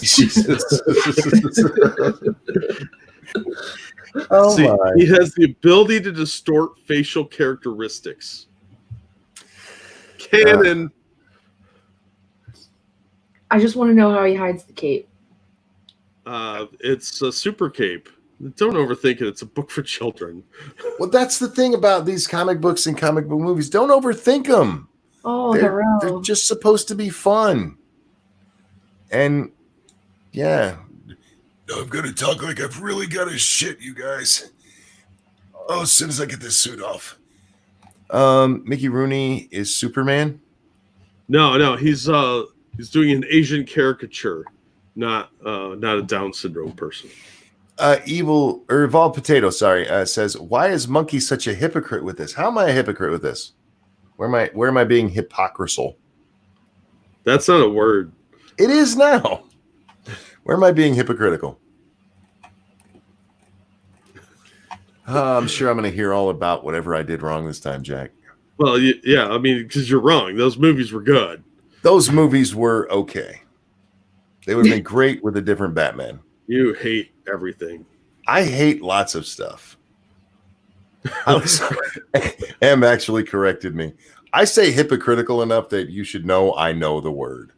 S1: Jesus. Oh
S2: See,
S1: my.
S2: he has the ability to distort facial characteristics. Canon.
S3: I just want to know how he hides the cape.
S2: It's a super cape. Don't overthink it. It's a book for children.
S1: Well, that's the thing about these comic books and comic book movies. Don't overthink them.
S3: Oh,
S1: They're just supposed to be fun. And yeah. I'm going to talk like I've really got a shit, you guys. Oh, as soon as I get this suit off. Mickey Rooney is Superman?
S2: No, he's doing an Asian caricature, not a Down syndrome person.
S1: Evolved Potato, says, why is Monkey such a hypocrite with this? How am I a hypocrite with this? Where am I being hypocritical?
S2: That's not a word.
S1: It is now. Where am I being hypocritical? I'm sure I'm going to hear all about whatever I did wrong this time, Jack.
S2: Well, yeah, I mean, because you're wrong. Those movies were good.
S1: Those movies were okay. They would have been great with a different Batman.
S2: You hate everything.
S1: I hate lots of stuff. Em actually corrected me. I say hypocritical enough that you should know I know the word.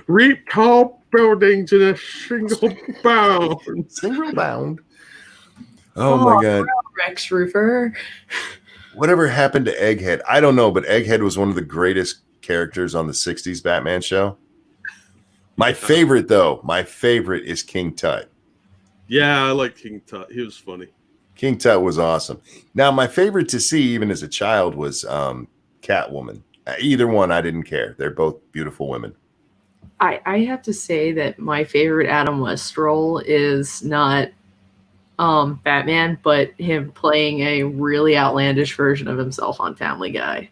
S2: Reap tall buildings in a single bound.
S1: Single bound. Oh my God.
S3: Rex Roofer.
S1: Whatever happened to Egghead? I don't know, but Egghead was one of the greatest characters on the 60s Batman show. My favorite, though, is King Tut.
S2: Yeah, I like King Tut. He was funny.
S1: King Tut was awesome. Now, my favorite to see, even as a child, was Catwoman. Either one, I didn't care. They're both beautiful women.
S3: I have to say that my favorite Adam West role is not Batman, but him playing a really outlandish version of himself on Family Guy.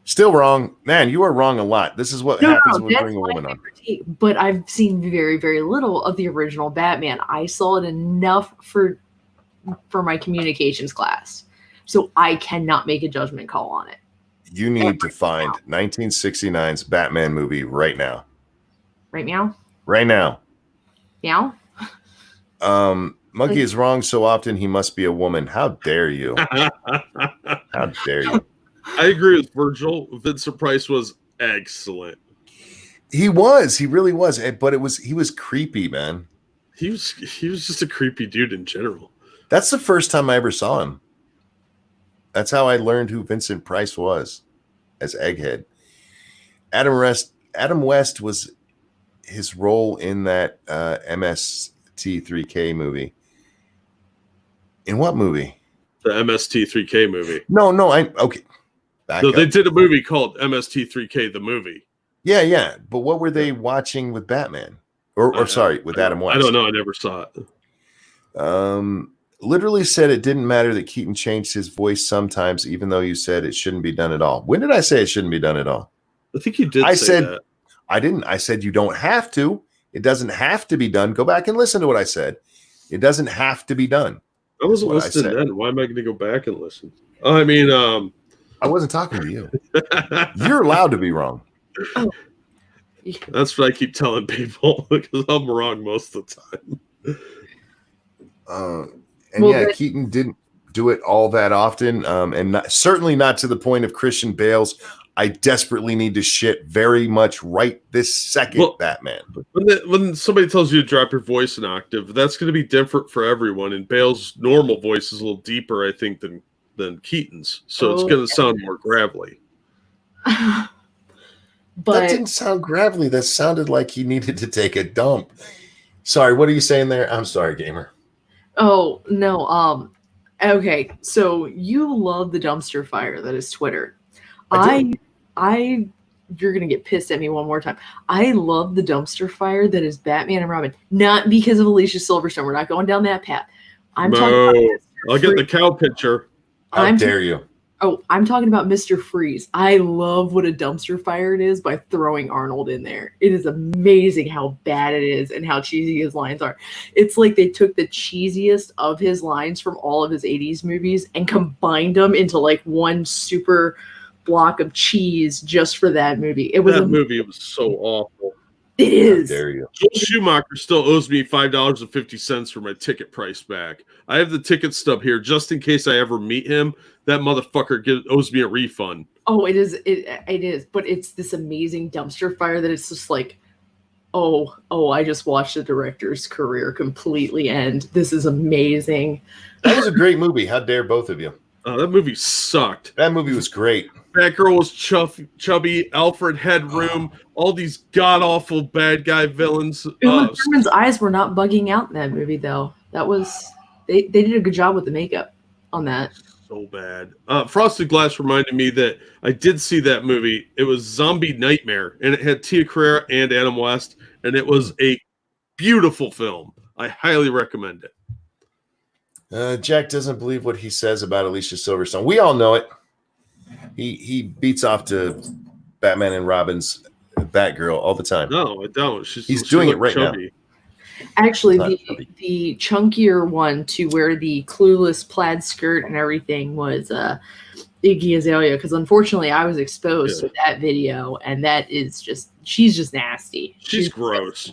S1: Still wrong. Man, you are wrong a lot. This is what happens when we bring a woman on.
S3: But I've seen very, very little of the original Batman. I saw it enough for my communications class. So I cannot make a judgment call on it.
S1: You need to find 1969's Batman movie right now.
S3: Right now?
S1: Right now.
S3: Meow?
S1: Monkey is wrong so often he must be a woman. How dare you? How dare you?
S2: I agree with Virgil. Vincent Price was excellent.
S1: He really was. But he was creepy, man.
S2: He was just a creepy dude in general.
S1: That's the first time I ever saw him. That's how I learned who Vincent Price was as Egghead. Adam West was his role in that MST3K movie. In what movie?
S2: The MST3K movie.
S1: No, okay.
S2: So they did a movie called MST3K, the movie.
S1: Yeah. But what were they watching with Batman? With Adam West?
S2: I don't know. I never saw
S1: it. Literally said it didn't matter that Keaton changed his voice sometimes, even though you said it shouldn't be done at all. When did I say it shouldn't be done at all?
S2: I think you did.
S1: I said that. I didn't. I said you don't have to. It doesn't have to be done. Go back and listen to what I said. It doesn't have to be done.
S2: I wasn't listening then. Why am I going to go back and listen? I mean,
S1: I wasn't talking to you. You're allowed to be wrong.
S2: That's what I keep telling people because I'm wrong most of the time.
S1: Keaton didn't do it all that often, and certainly not to the point of Christian Bale's I desperately need to shit very much right this second, Batman.
S2: When somebody tells you to drop your voice an octave, that's going to be different for everyone. And Bale's normal voice is a little deeper, I think, than Keaton's. So it's going to sound more gravelly.
S1: That
S3: But
S1: didn't sound gravelly. That sounded like he needed to take a dump. Sorry, what are you saying there? I'm sorry, gamer.
S3: oh no, okay, so you love the dumpster fire that is Twitter.
S1: I do.
S3: I you're gonna get pissed at me one more time. I love the dumpster fire that is Batman and Robin, not because of Alicia Silverstone. We're not going down that path. I'm talking about
S2: No,
S3: Mr.
S2: I'll get the
S3: Freeze.
S2: cow picture.
S1: How dare you?
S3: I'm talking about Mr. Freeze. I love what a dumpster fire it is by throwing Arnold in there. It is amazing how bad it is and how cheesy his lines are. It's like they took the cheesiest of his lines from all of his 80s movies and combined them into like one super block of cheese just for that movie. It was
S2: That movie was so awful.
S3: It is.
S1: How dare you?
S2: Joel Schumacher still owes me $5.50 for my ticket price back. I have the ticket stub here just in case I ever meet him. That motherfucker owes me a refund.
S3: Oh, it is. It is. But it's this amazing dumpster fire that it's just like, oh, I just watched the director's career completely end. This is amazing.
S1: That was a great movie. How dare both of you?
S2: That movie sucked.
S1: That movie was great.
S2: Batgirl was chubby. Alfred had room. All these god awful bad guy villains.
S3: Uma Thurman's eyes were not bugging out in that movie, though. That was they did a good job with the makeup on that.
S2: So bad. Frosted Glass reminded me that I did see that movie. It was Zombie Nightmare, and it had Tia Carrere and Adam West, and it was a beautiful film. I highly recommend it.
S1: Jack doesn't believe what he says about Alicia Silverstone. We all know it. He beats off to Batman and Robin's Batgirl all the time.
S2: No, I don't.
S1: He's doing it right now.
S3: Actually, the chunkier one to wear the clueless plaid skirt and everything was Iggy Azalea, because unfortunately I was exposed to that video, and that is just, she's just nasty.
S2: She's gross.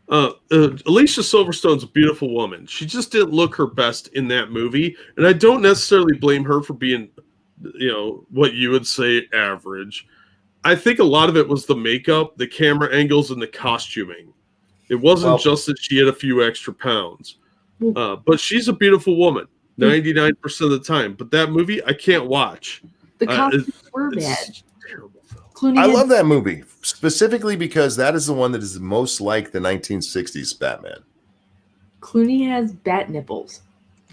S2: Alicia Silverstone's a beautiful woman. She just didn't look her best in that movie, and I don't necessarily blame her for being, what you would say average. I think a lot of it was the makeup, the camera angles, and the costuming. It wasn't just that she had a few extra pounds. But she's a beautiful woman 99% of the time. But that movie, I can't watch.
S3: The costumes were bad.
S2: Terrible film.
S3: Clooney
S1: I love that movie, specifically because that is the one that is most like the 1960s Batman.
S3: Clooney has bat nipples.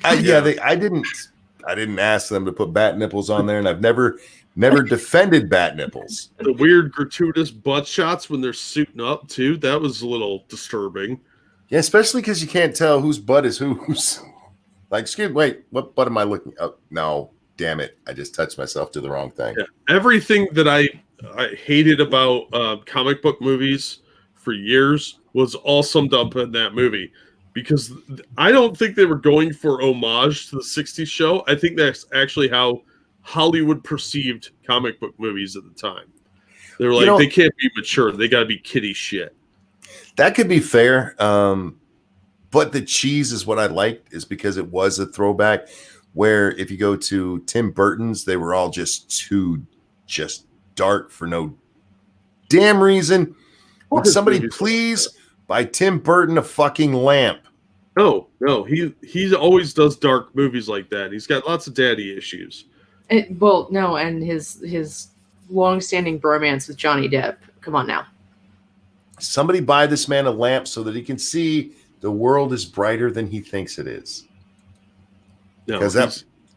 S1: I didn't ask them to put bat nipples on there, and I've never defended bat nipples.
S2: The weird gratuitous butt shots when they're suiting up too, that was a little disturbing.
S1: Yeah, especially because you can't tell whose butt is whose. Like, excuse me, wait, what butt am I looking at? No, damn it, I just touched myself to the wrong thing.
S2: Yeah. Everything that I hated about comic book movies for years was all summed up in that movie, because I don't think they were going for homage to the 60s show. I think that's actually how Hollywood perceived comic book movies at the time. They were like, they can't be mature. They got to be kiddie shit.
S1: That could be fair. But the cheese is what I liked, is because it was a throwback, where if you go to Tim Burton's, they were all just dark for no damn reason. Would somebody please buy Tim Burton a fucking lamp?
S2: No, he always does dark movies like that. He's got lots of daddy issues.
S3: And his long-standing bromance with Johnny Depp. Come on now.
S1: Somebody buy this man a lamp so that he can see the world is brighter than he thinks it is.
S2: No,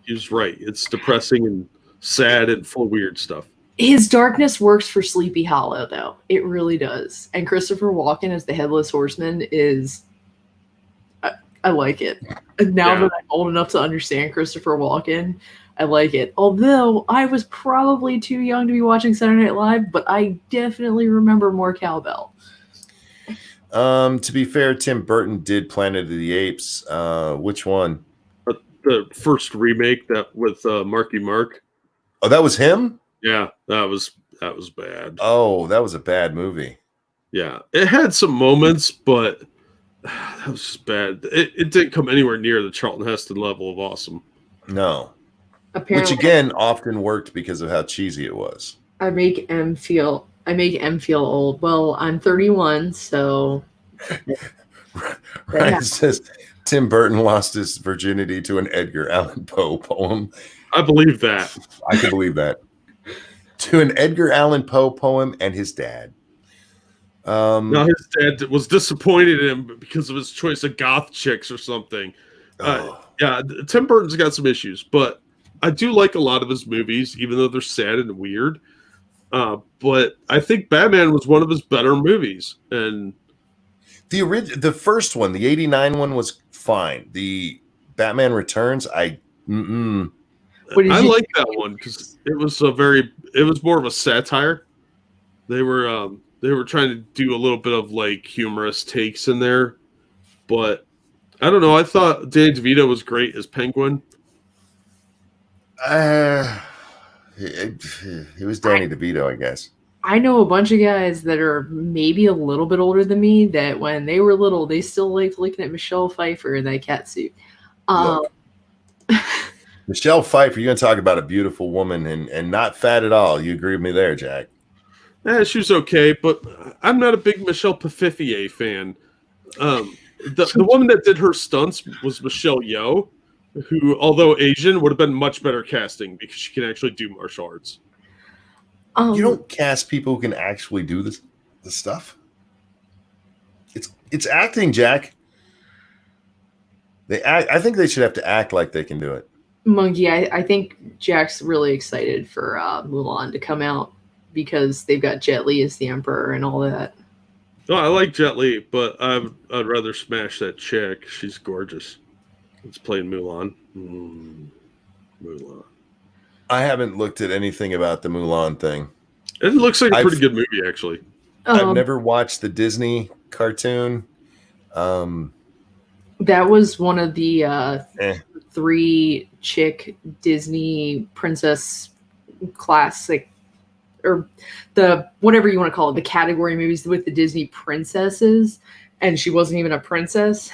S2: he's right. It's depressing and sad and full of weird stuff.
S3: His darkness works for Sleepy Hollow, though. It really does. And Christopher Walken as the Headless Horseman is... I like it. And now that I'm old enough to understand Christopher Walken, I like it. Although I was probably too young to be watching Saturday Night Live, but I definitely remember more cowbell.
S1: To be fair, Tim Burton did Planet of the Apes. Which one?
S2: The first remake that with Marky Mark.
S1: Oh, that was him?
S2: Yeah, that was bad.
S1: Oh, that was a bad movie.
S2: Yeah, it had some moments, but that was just bad. It didn't come anywhere near the Charlton Heston level of awesome.
S1: No.
S3: Apparently,
S1: which again often worked because of how cheesy it was.
S3: I make M feel old. Well, I'm 31, so
S1: Ryan says Tim Burton lost his virginity to an Edgar Allan Poe poem.
S2: I believe that.
S1: I can believe that. to an Edgar Allan Poe poem and his dad.
S2: Now his dad was disappointed in him because of his choice of goth chicks or something. Yeah, Tim Burton's got some issues, but I do like a lot of his movies, even though they're sad and weird. But I think Batman was one of his better movies, and
S1: the first one, the '89 one, was fine. The Batman Returns, I
S2: like that one because it was more of a satire. They were trying to do a little bit of like humorous takes in there, but I don't know. I thought Danny DeVito was great as Penguin.
S1: He was Danny DeVito, I guess.
S3: I know a bunch of guys that are maybe a little bit older than me that when they were little, they still liked looking at Michelle Pfeiffer in that cat suit.
S1: Michelle Pfeiffer, you're going to talk about a beautiful woman and not fat at all. You agree with me there, Jack?
S2: She was okay, but I'm not a big Michelle Pfeiffer fan. The woman that did her stunts was Michelle Yeoh, who, although Asian, would have been much better casting because she can actually do martial arts.
S1: You don't cast people who can actually do this stuff. It's acting, Jack. I think they should have to act like they can do it.
S3: Monkey, I think Jack's really excited for Mulan to come out because they've got Jet Li as the Emperor and all that.
S2: Oh, I like Jet Li, but I'd rather smash that chick. She's gorgeous. It's playing Mulan. Mulan.
S1: I haven't looked at anything about the Mulan thing.
S2: It looks like a pretty good movie, actually.
S1: I've never watched the Disney cartoon.
S3: That was one of the 3 chick Disney princess classic, or the whatever you want to call it, the category movies with the Disney princesses, and she wasn't even a princess.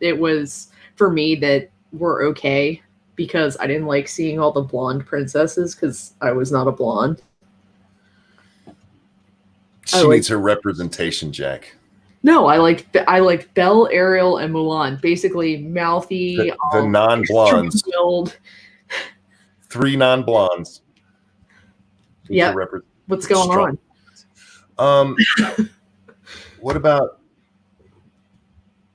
S3: It was, for me, that were okay because I didn't like seeing all the blonde princesses because I was not a blonde.
S1: She needs her representation, Jack.
S3: No, I like Belle, Ariel, and Mulan. Basically, mouthy,
S1: the non-blondes. 3 non-blondes.
S3: Yeah. What's going on?
S1: What about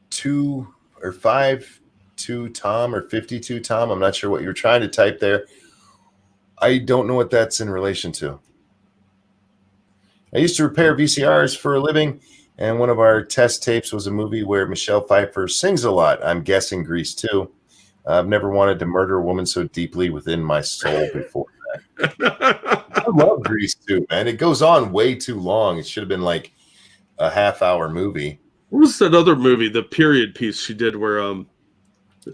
S1: 2 or 5 2 Tom or 52 Tom? I'm not sure what you're trying to type there. I don't know what that's in relation to. I used to repair VCRs for a living, and one of our test tapes was a movie where Michelle Pfeiffer sings a lot. I'm guessing Grease 2. I've never wanted to murder a woman so deeply within my soul before that. I love Grease 2, man. It goes on way too long. It should have been like a half-hour movie.
S2: What was that other movie, the period piece she did where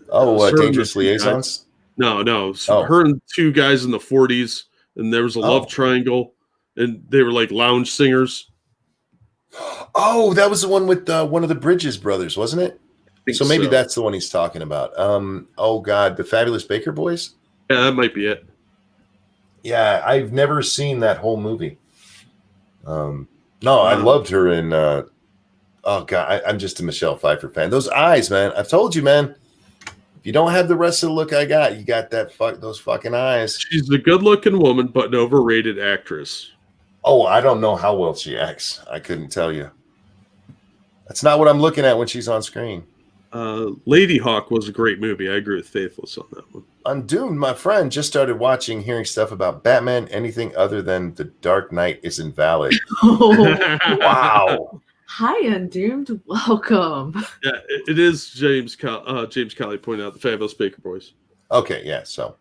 S1: Dangerous Liaisons?
S2: No. Her and 2 guys in the 40s, and there was a love triangle, and they were like lounge singers.
S1: Oh, that was the one with one of the Bridges brothers, wasn't it? So maybe that's the one he's talking about. Oh God, the Fabulous Baker Boys?
S2: Yeah, that might be it.
S1: Yeah, I've never seen that whole movie. No, I loved her in oh God, I'm just a Michelle Pfeiffer fan. Those eyes, man. I've told you, man. If you don't have the rest of the look I got, you got those fucking eyes.
S2: She's a good-looking woman, but an overrated actress.
S1: Oh, I don't know how well she acts. I couldn't tell you. That's not what I'm looking at when she's on screen.
S2: Lady Hawk was a great movie. I agree with Faithless on that one.
S1: Undoomed, my friend, just started hearing stuff about Batman. Anything other than The Dark Knight is invalid. Wow.
S3: Hi, Undoomed. Welcome.
S2: Yeah, it is James Calley pointed out the Fabulous Baker Boys.
S1: Okay, yeah. So,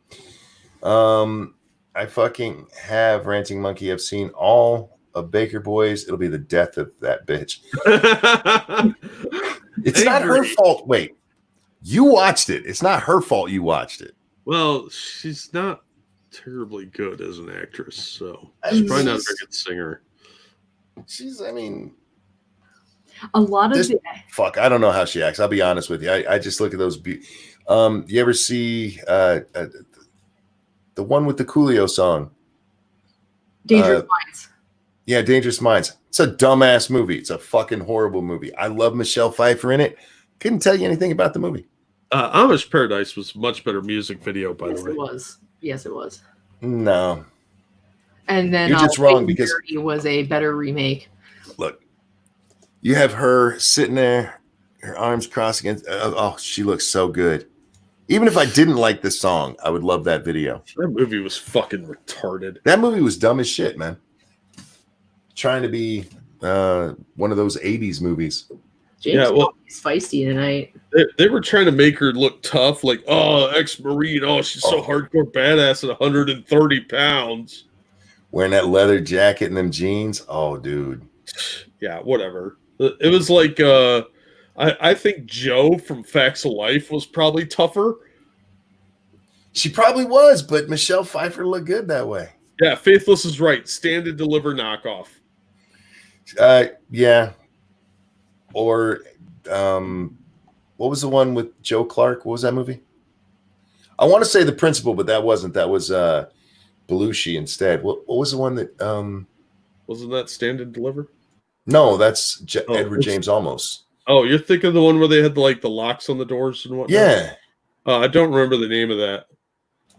S1: I fucking have Ranting Monkey. I've seen all of Baker Boys. It'll be the death of that bitch. It's not her fault. Wait, you watched it. It's not her fault you watched it.
S2: Well, she's not terribly good as an actress, so she's probably not a very good singer.
S3: A lot of
S1: fuck, I don't know how she acts. I'll be honest with you. I just look at those. You ever see the one with the Coolio song?
S3: Dangerous Minds.
S1: Yeah, Dangerous Minds. It's a dumbass movie. It's a fucking horrible movie. I love Michelle Pfeiffer in it. Couldn't tell you anything about the movie.
S2: Amish Paradise was much better music video, by the way.
S3: It was. Yes, it was.
S1: No.
S3: And then
S1: You're just wrong because
S3: it was a better remake.
S1: look, you have her sitting there, her arms crossed against. Oh, she looks so good. Even if I didn't like the song, I would love that video.
S2: That movie was fucking retarded.
S1: That movie was dumb as shit, man. Trying to be one of those 80s movies.
S3: James is feisty tonight.
S2: They were trying to make her look tough, like, oh, ex-Marine, oh, she's so hardcore badass at 130 pounds.
S1: Wearing that leather jacket and them jeans. Oh, dude.
S2: Yeah, whatever. It was like, I think Joe from Facts of Life was probably tougher.
S1: She probably was, but Michelle Pfeiffer looked good that way.
S2: Yeah, Faithless is right. Stand and Deliver knockoff.
S1: Yeah. Or what was the one with Joe Clark? What was that movie? I want to say The Principal, but that wasn't. That was Belushi instead. What was the one that
S2: wasn't that Stand and Deliver?
S1: No, that's Edward James Olmos.
S2: Oh, you're thinking of the one where they had the locks on the doors and whatnot?
S1: Yeah.
S2: I don't remember the name of that.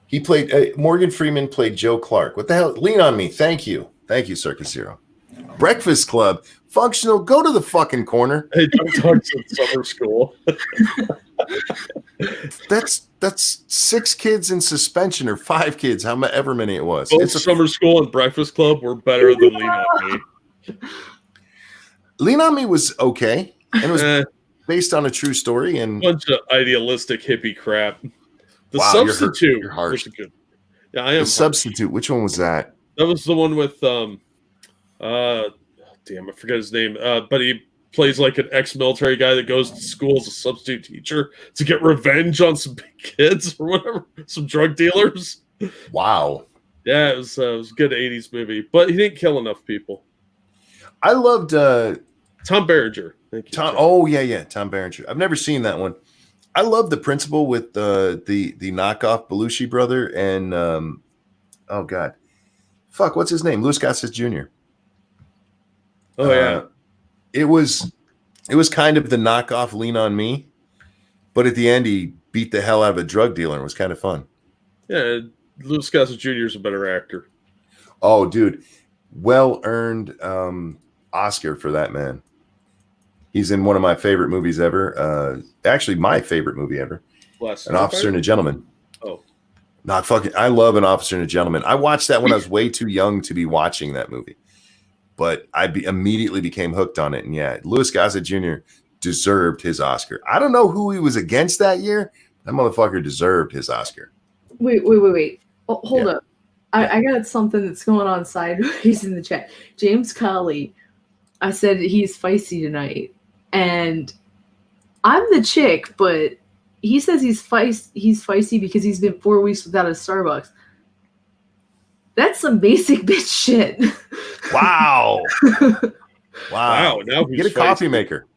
S1: He played Morgan Freeman played Joe Clark. What the hell? Lean on Me. Thank you, Circus Zero. Breakfast Club. Functional. Go to the fucking corner.
S2: Hey, don't talk to summer school.
S1: That's 6 kids in suspension or 5 kids, however many it was.
S2: Both Summer School and Breakfast Club were better than Lean on Me.
S1: Lean on Me was okay, and it was based on a true story and
S2: bunch of idealistic hippie crap. The
S1: wow,
S2: Substitute
S1: you're harsh.
S2: was good. Yeah, I am.
S1: The Substitute. Which one was that?
S2: That was the one with damn, I forget his name. But he plays like an ex-military guy that goes to school as a substitute teacher to get revenge on some big kids or whatever, some drug dealers.
S1: Wow.
S2: Yeah, it was a good 80s movie, but he didn't kill enough people.
S1: I loved
S2: Tom Berenger. Thank you.
S1: Tom Berenger. I've never seen that one. I love The Principal with the knockoff Belushi brother and oh god, fuck, what's his name? Louis Gossett Jr.
S2: Oh yeah,
S1: it was kind of the knockoff Lean on Me, but at the end he beat the hell out of a drug dealer and it was kind of fun.
S2: Yeah, Louis Gossett Jr. is a better actor.
S1: Oh, dude, well earned Oscar for that man. He's in one of my favorite movies ever. Actually, my favorite movie ever. An Officer and a Gentleman.
S2: Oh.
S1: Not fucking. I love An Officer and a Gentleman. I watched that when I was way too young to be watching that movie. But I immediately became hooked on it. And yeah, Louis Gossett Jr. deserved his Oscar. I don't know who he was against that year. That motherfucker deserved his Oscar.
S3: Wait. Oh, hold up. I got something that's going on sideways in the chat. James Colley, I said he's feisty tonight. And I'm the chick, but he says he's feisty because he's been 4 weeks without a Starbucks. That's some basic bitch shit.
S1: Wow.
S2: Wow. Now
S1: get a coffee maker.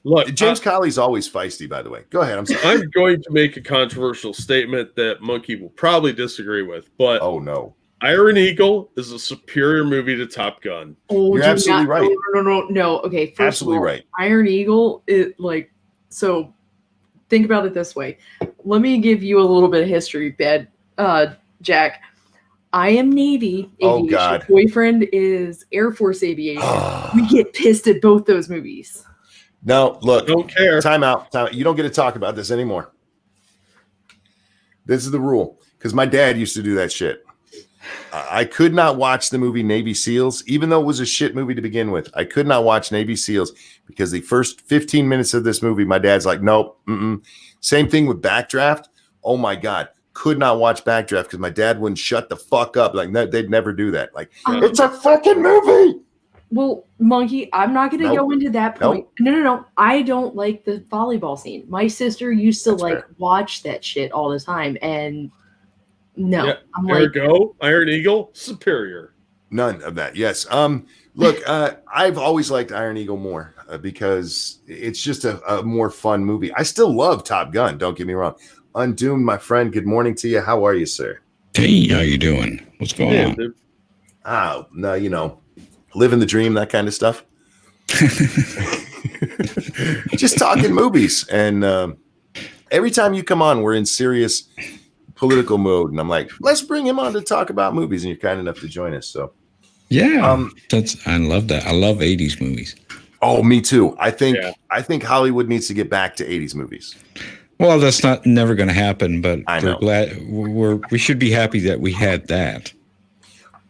S1: Look, James Colley's always feisty, by the way. Go ahead. I'm sorry.
S2: I'm going to make a controversial statement that Monkey will probably disagree with, but
S1: oh no.
S2: Iron Eagle is a superior movie to Top Gun.
S1: Oh, you're absolutely right.
S3: No. Okay, first
S1: absolutely
S3: of all,
S1: right.
S3: Iron Eagle, so think about it this way. Let me give you a little bit of history, Jack. I am Navy aviation.
S1: Oh God.
S3: Boyfriend is Air Force aviation. We get pissed at both those movies.
S1: No, look.
S2: Don't care.
S1: Time out. You don't get to talk about this anymore. This is the rule. Because my dad used to do that shit. I could not watch the movie Navy SEALs, even though it was a shit movie to begin with. I could not watch Navy SEALs because the first 15 minutes of this movie, my dad's like, nope. Same thing with Backdraft. Oh my God. Could not watch Backdraft because my dad wouldn't shut the fuck up. Like, no, they'd never do that. Like, it's a fucking movie.
S3: Well, Monkey, I'm not going to go into that point. No. I don't like the volleyball scene. My sister used to watch that shit all the time. And no, I'm
S2: Iron Eagle, superior.
S1: None of that. Yes. Look, I've always liked Iron Eagle more because it's just a more fun movie. I still love Top Gun. Don't get me wrong. Undoomed, my friend. Good morning to you. How are you, sir?
S4: Hey, how you doing? What's going on?
S2: Dude.
S1: Oh, no, living the dream, that kind of stuff. Just talking movies. And every time you come on, we're in serious political mode, and I'm like, let's bring him on to talk about movies, and you're kind enough to join us. So
S4: yeah, I love that. I love 80s movies.
S1: Oh, me too. I think Hollywood needs to get back to 80s movies.
S4: Well, that's never going to happen, but
S1: we're
S4: glad we should be happy that we had that.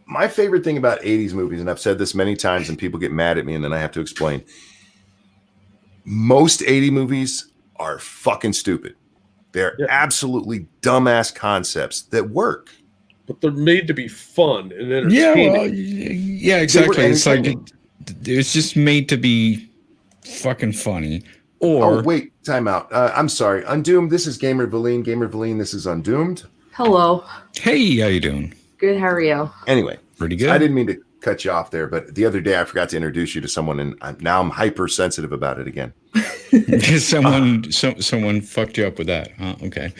S1: My favorite thing about 80s movies, and I've said this many times and people get mad at me and then I have to explain. Most 80 movies are fucking stupid. They're absolutely dumbass concepts that work.
S2: But they're made to be fun and entertaining.
S4: Yeah, exactly. It's like it's just made to be fucking funny. Or
S1: wait, time out. I'm sorry. Undoomed. This is Gamer Valine. Gamer Valine. This is Undoomed.
S3: Hello.
S4: Hey, how you doing?
S3: Good. How are you?
S1: Anyway,
S4: pretty good.
S1: I didn't mean to cut you off there, but the other day I forgot to introduce you to someone, and now I'm hypersensitive about it again.
S4: Someone fucked you up with that. Okay.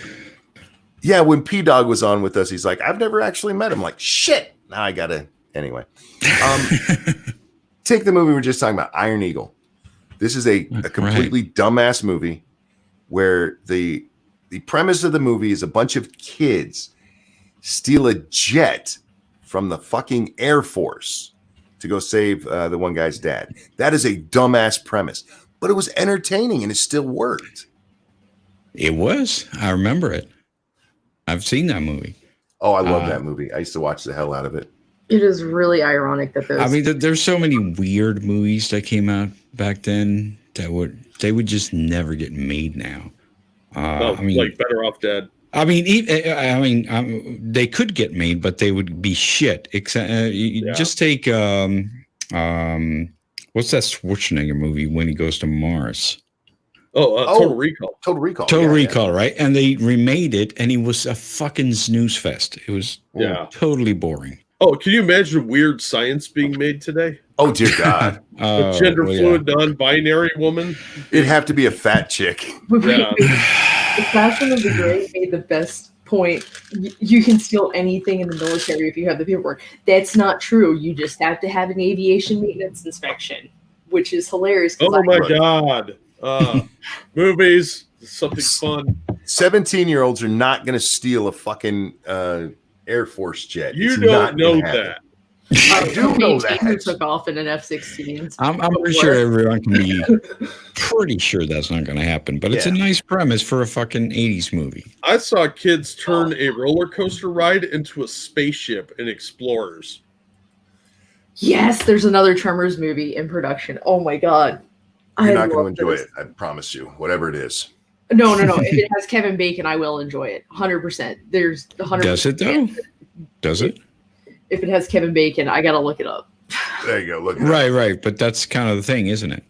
S1: Yeah, when P Dog was on with us, he's like, I've never actually met him. I'm like, shit. Now I gotta. Anyway, take the movie we were just talking about, Iron Eagle. This is a completely dumbass movie where the premise of the movie is a bunch of kids steal a jet from the fucking Air Force to go save the one guy's dad. That is a dumbass premise, but it was entertaining and it still worked.
S4: It was. I remember it. I've seen that movie.
S1: Oh, I love that movie. I used to watch the hell out of it.
S3: It is really ironic that those.
S4: I mean, there's so many weird movies that came out back then that would just never get made now.
S2: I mean, like Better Off Dead.
S4: I mean, they could get made, but they would be shit. Just take what's that Schwarzenegger movie when he goes to Mars?
S2: Total Recall.
S1: Total Recall.
S4: Total Recall, right? And they remade it, and it was a fucking snooze fest. It was totally boring.
S2: Oh, can you imagine weird science being made today?
S1: Oh, dear God.
S2: A gender fluid, non-binary woman?
S1: It'd have to be a fat chick.
S2: Yeah.
S3: The Passion of the Great made the best point. You can steal anything in the military if you have the paperwork. That's not true. You just have to have an aviation maintenance inspection, which is hilarious.
S2: Oh, my God. Movies, something fun.
S1: 17-year-olds are not going to steal a fucking Air Force jet.
S2: You don't know that.
S1: I do know that.
S3: Who took off in an F-16.
S4: I'm pretty sure everyone can be pretty sure that's not going to happen, but it's a nice premise for a fucking 80s movie.
S2: I saw kids turn a roller coaster ride into a spaceship in Explorers.
S3: Yes, there's another Tremors movie in production. Oh my God.
S1: You're not going to enjoy it, I promise you, whatever it is.
S3: No. If it has Kevin Bacon, I will enjoy it. 100%. There's 100%.
S4: Does it though? Does it?
S3: If it has Kevin Bacon, I gotta look it up.
S1: There you go. Look.
S4: Right. But that's kind of the thing, isn't it?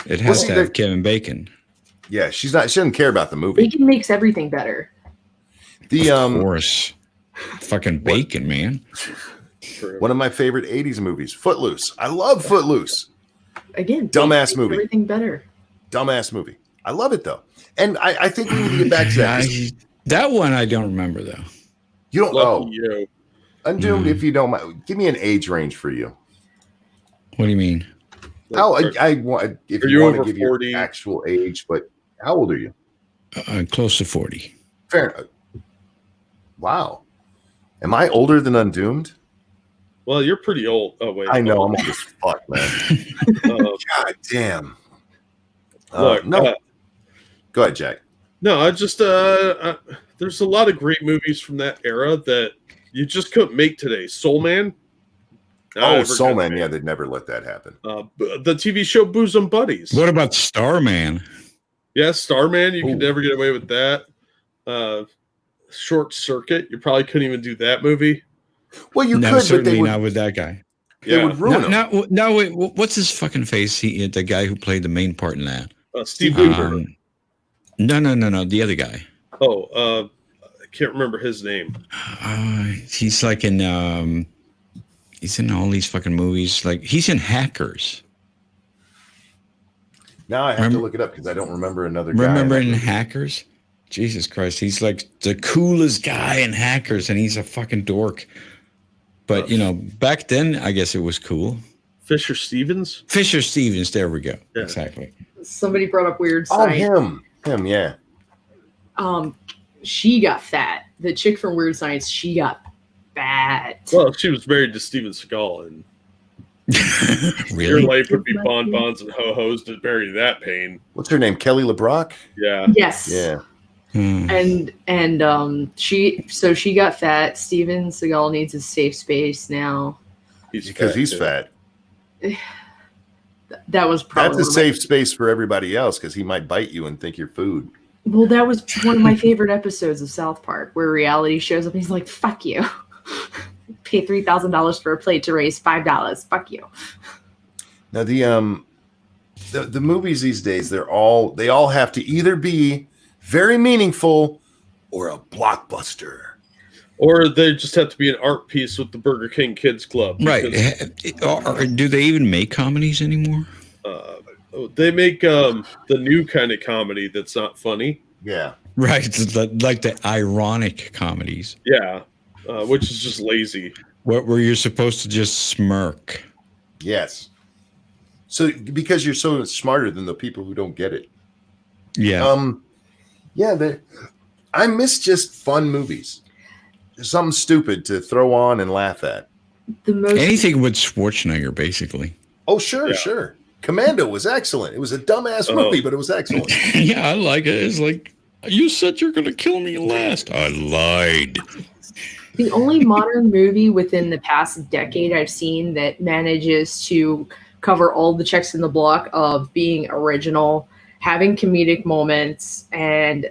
S4: It has to have Kevin Bacon.
S1: Yeah, she doesn't care about the movie.
S3: Bacon makes everything better.
S4: Of course. Fucking Bacon, man.
S1: One of my favorite 80s movies, Footloose. I love Footloose.
S3: Again,
S1: dumbass movie.
S3: Everything better.
S1: Dumbass movie. I love it though. And I think we need to get back to that.
S4: That one I don't remember though.
S1: You don't know.
S2: You.
S1: Undoomed, if you don't mind, give me an age range for you.
S4: What do you mean?
S1: How I want if you want to give 40? Your actual age, but how old are you?
S4: Close to 40.
S1: Fair. Wow. Am I older than Undoomed?
S2: Well, you're pretty old. Oh wait.
S1: I know I'm old as fuck, man. God damn. No. Go ahead, Jack.
S2: No, I just there's a lot of great movies from that era that you just couldn't make today. Soul Man.
S1: Soul Man. Yeah, they'd never let that happen.
S2: The TV show Bosom Buddies.
S4: What about Starman?
S2: Yeah, Starman. You could never get away with that. Short Circuit. You probably couldn't even do that movie.
S1: Well, you
S4: no,
S1: could,
S4: certainly
S1: but they would,
S4: not with that guy.
S1: They would ruin him.
S4: No, wait. What's his fucking face? The guy who played the main part in that.
S2: Steve Cooper.
S4: No. The other guy.
S2: I can't remember his name.
S4: He's like in. He's in all these fucking movies. Like he's in Hackers.
S1: Now I have to look it up because I don't remember another guy.
S4: Remember in Hackers? Jesus Christ, he's like the coolest guy in Hackers, and he's a fucking dork. But back then, I guess it was cool.
S2: Fisher Stevens.
S4: There we go. Yeah. Exactly.
S3: Somebody brought up Weird
S1: Science. Oh, him, yeah.
S3: she got fat. The chick from Weird Science, she got fat.
S2: Well, she was married to Steven Seagal, and your
S4: Really?
S2: life would be bonbons and ho-hos to bury that pain.
S1: What's her name? Kelly LeBrock?
S2: Yeah.
S3: Yes.
S1: Yeah.
S3: And she got fat. Steven Seagal needs a safe space now.
S1: Because he's fat.
S3: That was probably
S1: That's a safe space for everybody else because he might bite you and think you're food.
S3: Well, that was one of my favorite episodes of South Park, where reality shows up and he's like, "Fuck you." Pay $3,000 for a plate to raise $5. Fuck you.
S1: Now the movies these days, they all have to either be very meaningful or a blockbuster.
S2: Or they just have to be an art piece with the Burger King Kids Club.
S4: Right. Or do they even make comedies anymore?
S2: They make the new kind of comedy that's not funny.
S1: Yeah.
S4: Right. Like the ironic comedies.
S2: Yeah. Which is just lazy.
S4: Where you're supposed to just smirk.
S1: Yes. So because you're so smarter than the people who don't get it.
S4: Yeah.
S1: I miss just fun movies. Something stupid to throw on and laugh at.
S4: Anything with Schwarzenegger, basically.
S1: Oh, sure. Commando was excellent. It was a dumbass movie, but it was excellent.
S4: Yeah, I like it. It's like, you said you're going to kill me last. I lied.
S3: The only modern movie within the past decade I've seen that manages to cover all the checks in the block of being original, having comedic moments, and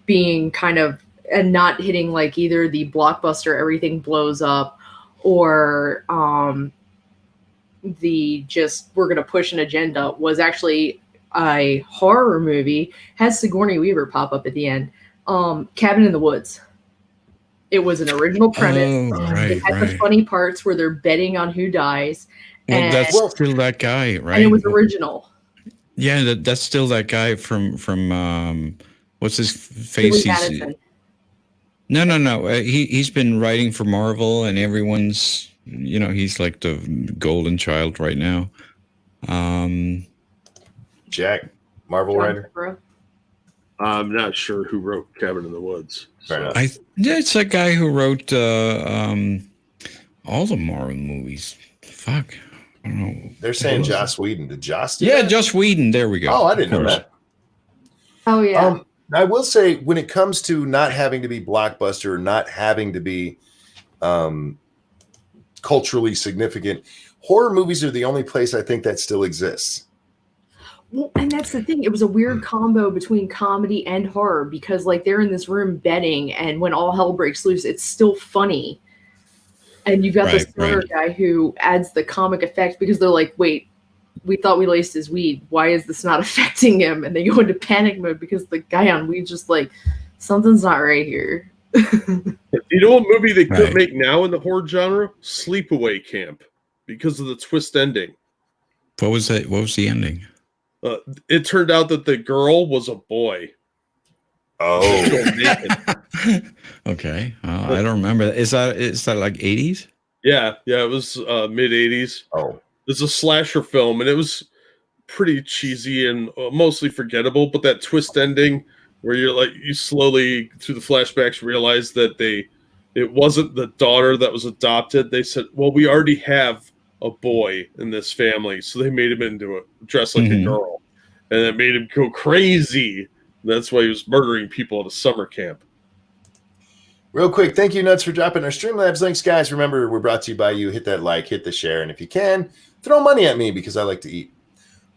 S3: being kind of, and not hitting like either the blockbuster everything blows up or the just we're going to push an agenda, was actually a horror movie. Has Sigourney Weaver pop up at the end. Cabin in the Woods. It was an original premise. It had the funny parts where they're betting on who dies.
S4: Well, that's still that guy, right?
S3: And it was original.
S4: Yeah, that's still that guy from what's his face? No. He's been writing for Marvel, and everyone's, he's like the golden child right now.
S1: Jack, Marvel writer.
S2: I'm not sure who wrote Cabin in the Woods.
S1: So.
S4: It's that guy who wrote all the Marvel movies. Fuck. I don't know.
S1: They're saying Joss Whedon. Did Joss do that?
S4: Joss Whedon. There we go.
S1: Oh, I didn't know that.
S3: Oh, yeah.
S1: I will say, when it comes to not having to be blockbuster or not having to be culturally significant, horror movies are the only place I think that still exists.
S3: Well, and that's the thing. It was a weird combo between comedy and horror because, like, they're in this room betting, and when all hell breaks loose, it's still funny. And you've got this other guy who adds the comic effect because they're like, wait, we thought we laced his weed. Why is this not affecting him? And they go into panic mode because the guy on weed just like, something's not right here.
S2: You know what movie they could make now in the horror genre? Sleepaway Camp, because of the twist ending.
S4: What was that? What was the ending?
S2: It turned out that the girl was a boy.
S1: Oh.
S4: Okay. I don't remember. Is that like 80s?
S2: Yeah. It was mid 80s.
S1: Oh.
S2: It's a slasher film, and it was pretty cheesy and mostly forgettable. But that twist ending, where you slowly through the flashbacks realize that it wasn't the daughter that was adopted. They said, well, we already have a boy in this family, so they made him dressed like a girl, and it made him go crazy. That's why he was murdering people at a summer camp.
S1: Real quick, thank you, Nuts, for dropping our Streamlabs links, guys. Remember, we're brought to you by you. Hit that like, hit the share, and if you can, throw money at me because I like to eat.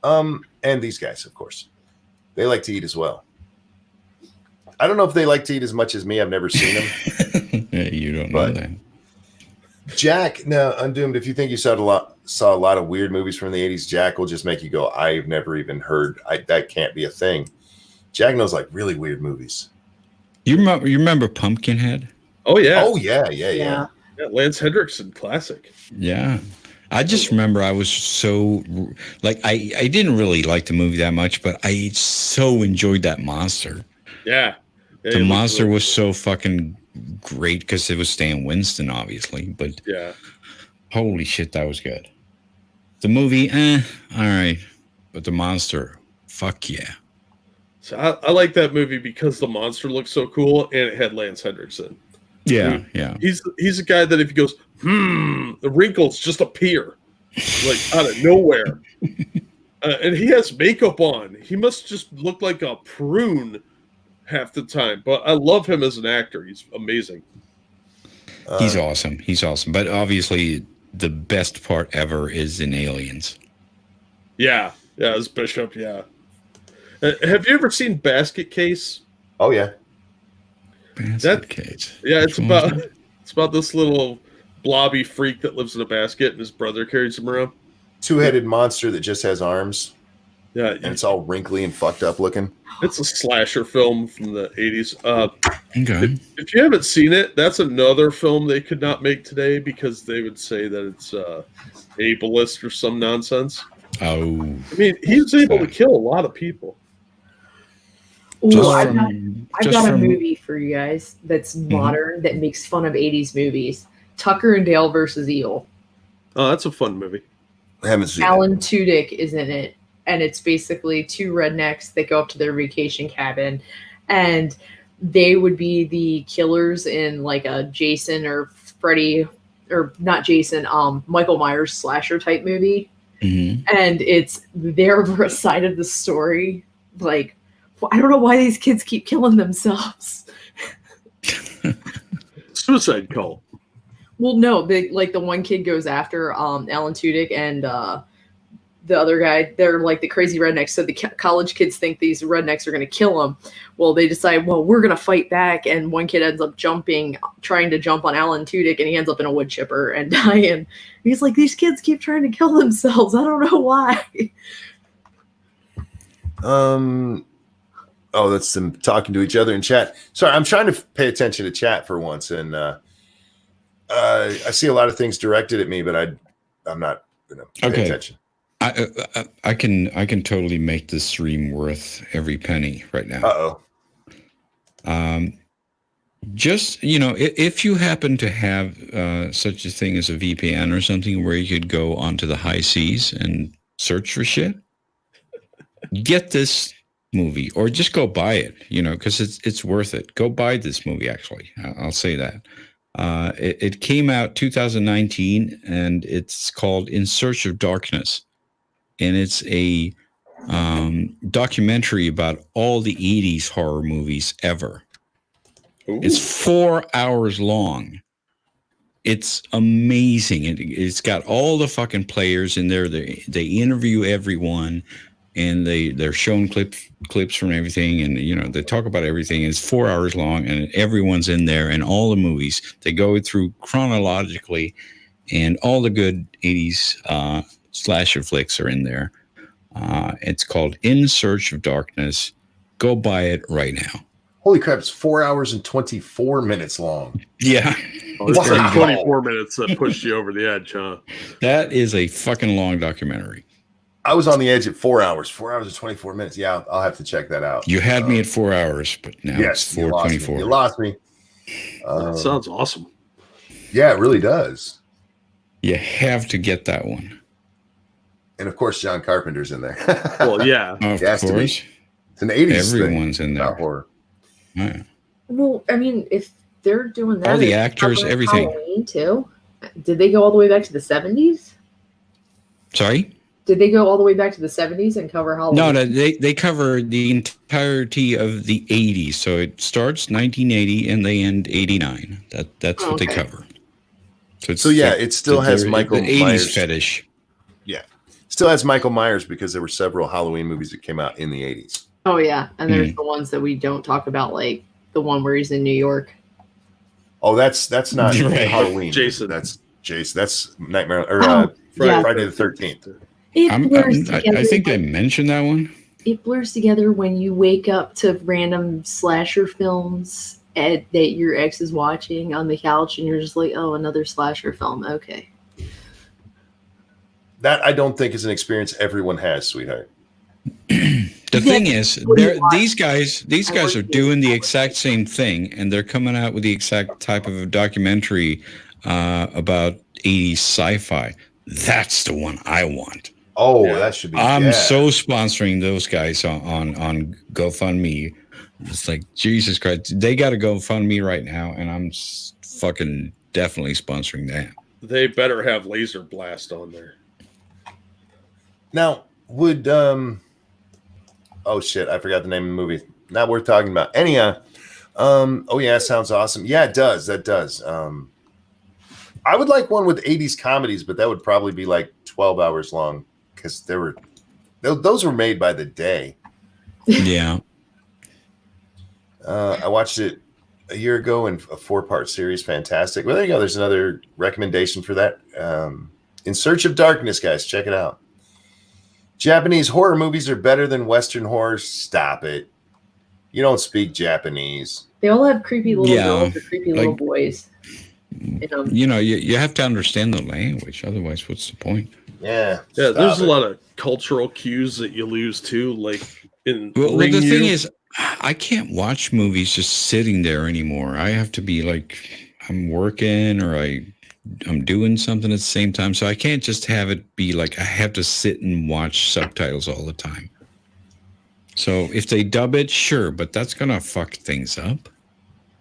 S1: And these guys, of course, they like to eat as well. I don't know if they like to eat as much as me. I've never seen them.
S4: Yeah, you don't know that.
S1: Jack, now Undoomed, if you think you saw a lot of weird movies from the 80s, Jack will just make you go, I've never even heard. That can't be a thing. Jack knows like really weird movies.
S4: You remember Pumpkinhead?
S2: Oh yeah.
S1: Oh yeah.
S2: Lance Henriksen classic.
S4: Yeah. I just remember I was so like I didn't really like the movie that much, but I so enjoyed that monster.
S2: Yeah.
S4: The monster was so fucking great because it was Stan Winston, obviously. But
S2: yeah,
S4: holy shit, that was good. The movie, all right, but the monster, fuck yeah.
S2: So I like that movie because the monster looked so cool and it had Lance Henriksen.
S4: Yeah, yeah.
S2: He's a guy that if he goes, the wrinkles just appear like out of nowhere. And he has makeup on. He must just look like a prune half the time. But I love him as an actor. He's amazing.
S4: He's awesome. He's awesome. But obviously, the best part ever is in Aliens.
S2: Yeah, as Bishop. Yeah. Have you ever seen Basket Case?
S1: Oh yeah.
S4: Basket Case.
S2: Yeah, it's about this little blobby freak that lives in a basket, and his brother carries him around.
S1: Two-headed monster that just has arms.
S2: Yeah,
S1: and it's all wrinkly and fucked up looking.
S2: It's a slasher film from the 80s.
S4: Okay.
S2: If you haven't seen it, that's another film they could not make today because they would say that it's ableist or some nonsense.
S4: Oh.
S2: I mean, he was able to kill a lot of people.
S3: Ooh, I've got a movie for you guys that's modern that makes fun of 80s movies. Tucker and Dale versus Eel.
S2: Oh, that's a fun movie.
S1: I haven't seen
S3: Alan Tudyk is in it. And it's basically two rednecks that go up to their vacation cabin. And they would be the killers in like a Jason or Freddy, or not Jason, Michael Myers slasher type movie.
S4: Mm-hmm.
S3: And it's their side of the story. Like, I don't know why these kids keep killing themselves.
S2: Suicide cult.
S3: Well, no, the one kid goes after Alan Tudyk and the other guy. They're like the crazy rednecks. So the college kids think these rednecks are going to kill them. Well, they decide, well, we're going to fight back. And one kid ends up trying to jump on Alan Tudyk, and he ends up in a wood chipper and dying. He's like, these kids keep trying to kill themselves. I don't know why.
S1: Oh, that's them talking to each other in chat. Sorry, I'm trying to pay attention to chat for once, and I see a lot of things directed at me, but I'm not paying attention.
S4: I can totally make this stream worth every penny right now. Just if you happen to have such a thing as a VPN or something where you could go onto the high seas and search for shit, get this movie or just go buy it. Because it's worth it. Go buy this movie. Actually, I'll say that. It came out 2019, and it's called In Search of Darkness. And it's a documentary about all the 80s horror movies ever. Ooh. It's 4 hours long. It's amazing. It's got all the fucking players in there. They interview everyone, and they're showing clips from everything, and they talk about everything. It's 4 hours long, and everyone's in there, and all the movies. They go through chronologically, and all the good 80s slasher flicks are in there. It's called In Search of Darkness. Go buy it right now.
S1: Holy crap, it's 4 hours and 24 minutes long.
S4: Yeah.
S2: Oh, it's like 24 minutes that pushed you over the edge, huh?
S4: That is a fucking long documentary.
S1: I was on the edge at 4 hours. 4 hours and 24 minutes. Yeah, I'll have to check that out.
S4: You had me at 4 hours, but now it's 4:24.
S1: You lost me.
S2: That sounds awesome.
S1: Yeah, it really does.
S4: You have to get that one.
S1: And of course, John Carpenter's in there.
S2: Well, yeah.
S4: Of course.
S1: It's an 80s
S4: Everyone's
S1: thing,
S4: in there.
S1: not horror.
S4: Yeah.
S3: Well, I mean, if they're doing that,
S4: all the actors, everything.
S3: Halloween too. Did they go all the way back to the 70s?
S4: Sorry?
S3: Did they go all the way back to the 70s and cover Halloween?
S4: No, they cover the entirety of the 80s. So it starts 1980 and they end 89. That's what they cover. So
S1: it still has Michael
S4: the 80s
S1: Myers
S4: fetish.
S1: Yeah. Still has Michael Myers because there were several Halloween movies that came out in the 80s.
S3: Oh, yeah. And there's the ones that we don't talk about, like the one where he's in New York.
S1: Oh, that's not Halloween.
S2: Jason.
S1: That's Jason. That's Nightmare or Friday the 13th.
S4: I think I mentioned that one.
S3: It blurs together when you wake up to random slasher films that your ex is watching on the couch, and you're just like, oh, another slasher film. Okay.
S1: That I don't think is an experience everyone has, sweetheart.
S4: The thing is, these guys are doing the exact same thing, and they're coming out with the exact type of a documentary about 80s sci-fi. That's the one I want.
S1: Oh,
S2: Yeah.
S1: that should be.
S4: I'm so sponsoring those guys on GoFundMe. It's like, Jesus Christ, they got to GoFundMe right now, and I'm fucking definitely sponsoring that.
S2: They better have Laser Blast on there.
S1: Now, would oh shit, I forgot the name of the movie. Not worth talking about. Oh yeah, sounds awesome. Yeah, it does. That does. I would like one with 80s comedies, but that would probably be like 12 hours long because those were made by the day.
S4: Yeah.
S1: I watched it a year ago in a 4-part series. Fantastic. Well, there you go. There's another recommendation for that. In Search of Darkness, guys, check it out. Japanese horror movies are better than Western horror. Stop it. You don't speak Japanese.
S3: They all have creepy little girls or creepy little
S4: like-
S3: boys.
S4: You know, you have to understand the language. Otherwise, what's the point?
S1: Yeah.
S2: Yeah,
S1: stop
S2: there's
S1: it.
S2: a lot of cultural cues that you lose too. Like in
S4: Well,
S2: Ring
S4: the thing
S2: You.
S4: is, I can't watch movies just sitting there anymore. I have to be like, I'm working or I'm doing something at the same time. So I can't just have it be like I have to sit and watch subtitles all the time. So if they dub it, sure, but that's gonna fuck things up.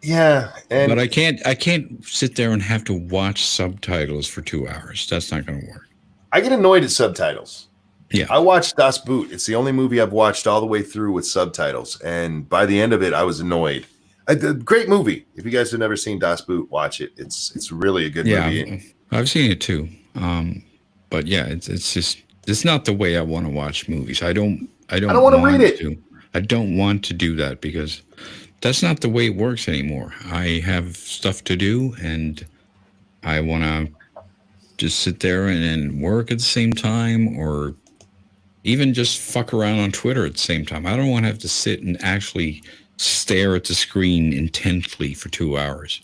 S1: Yeah, and
S4: But I can't sit there and have to watch subtitles for 2 hours. That's not gonna work.
S1: I get annoyed at subtitles.
S4: Yeah.
S1: I watched Das Boot. It's the only movie I've watched all the way through with subtitles, and by the end of it, I was annoyed. A great movie. If you guys have never seen Das Boot, watch it. It's really a good movie.
S4: Yeah, I've seen it too. But yeah, it's just it's not the way I want to watch movies. I don't
S1: want to read it.
S4: I don't want to do that because that's not the way it works anymore. I have stuff to do and I want to just sit there and work at the same time or even just fuck around on Twitter at the same time. I don't want to have to sit and actually stare at the screen intently for 2 hours.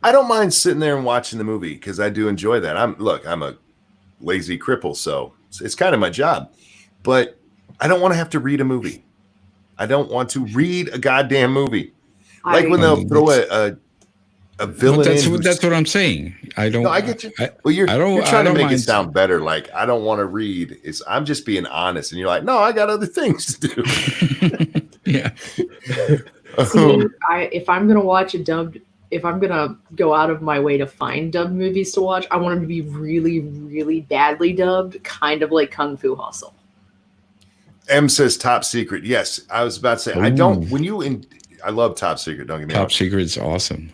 S1: I don't mind sitting there and watching the movie because I do enjoy that. I'm a lazy cripple, so it's kind of my job. But I don't want to have to read a movie. I don't want to read a goddamn movie. Like when they'll throw a villain in.
S4: That's what I'm saying. I don't.
S1: No, I get you.
S4: Well,
S1: you're trying to make it
S4: mind.
S1: sound better. Like I don't want to read. I'm just being honest, and you're like, no, I got other things to do.
S4: Yeah.
S3: See, if I'm gonna watch a dubbed, if I'm gonna go out of my way to find dubbed movies to watch, I want them to be really, really badly dubbed, kind of like Kung Fu Hustle.
S1: M says Top Secret. Yes, I was about to say. I don't. I love Top Secret. Don't get me wrong.
S4: Top Secret's awesome.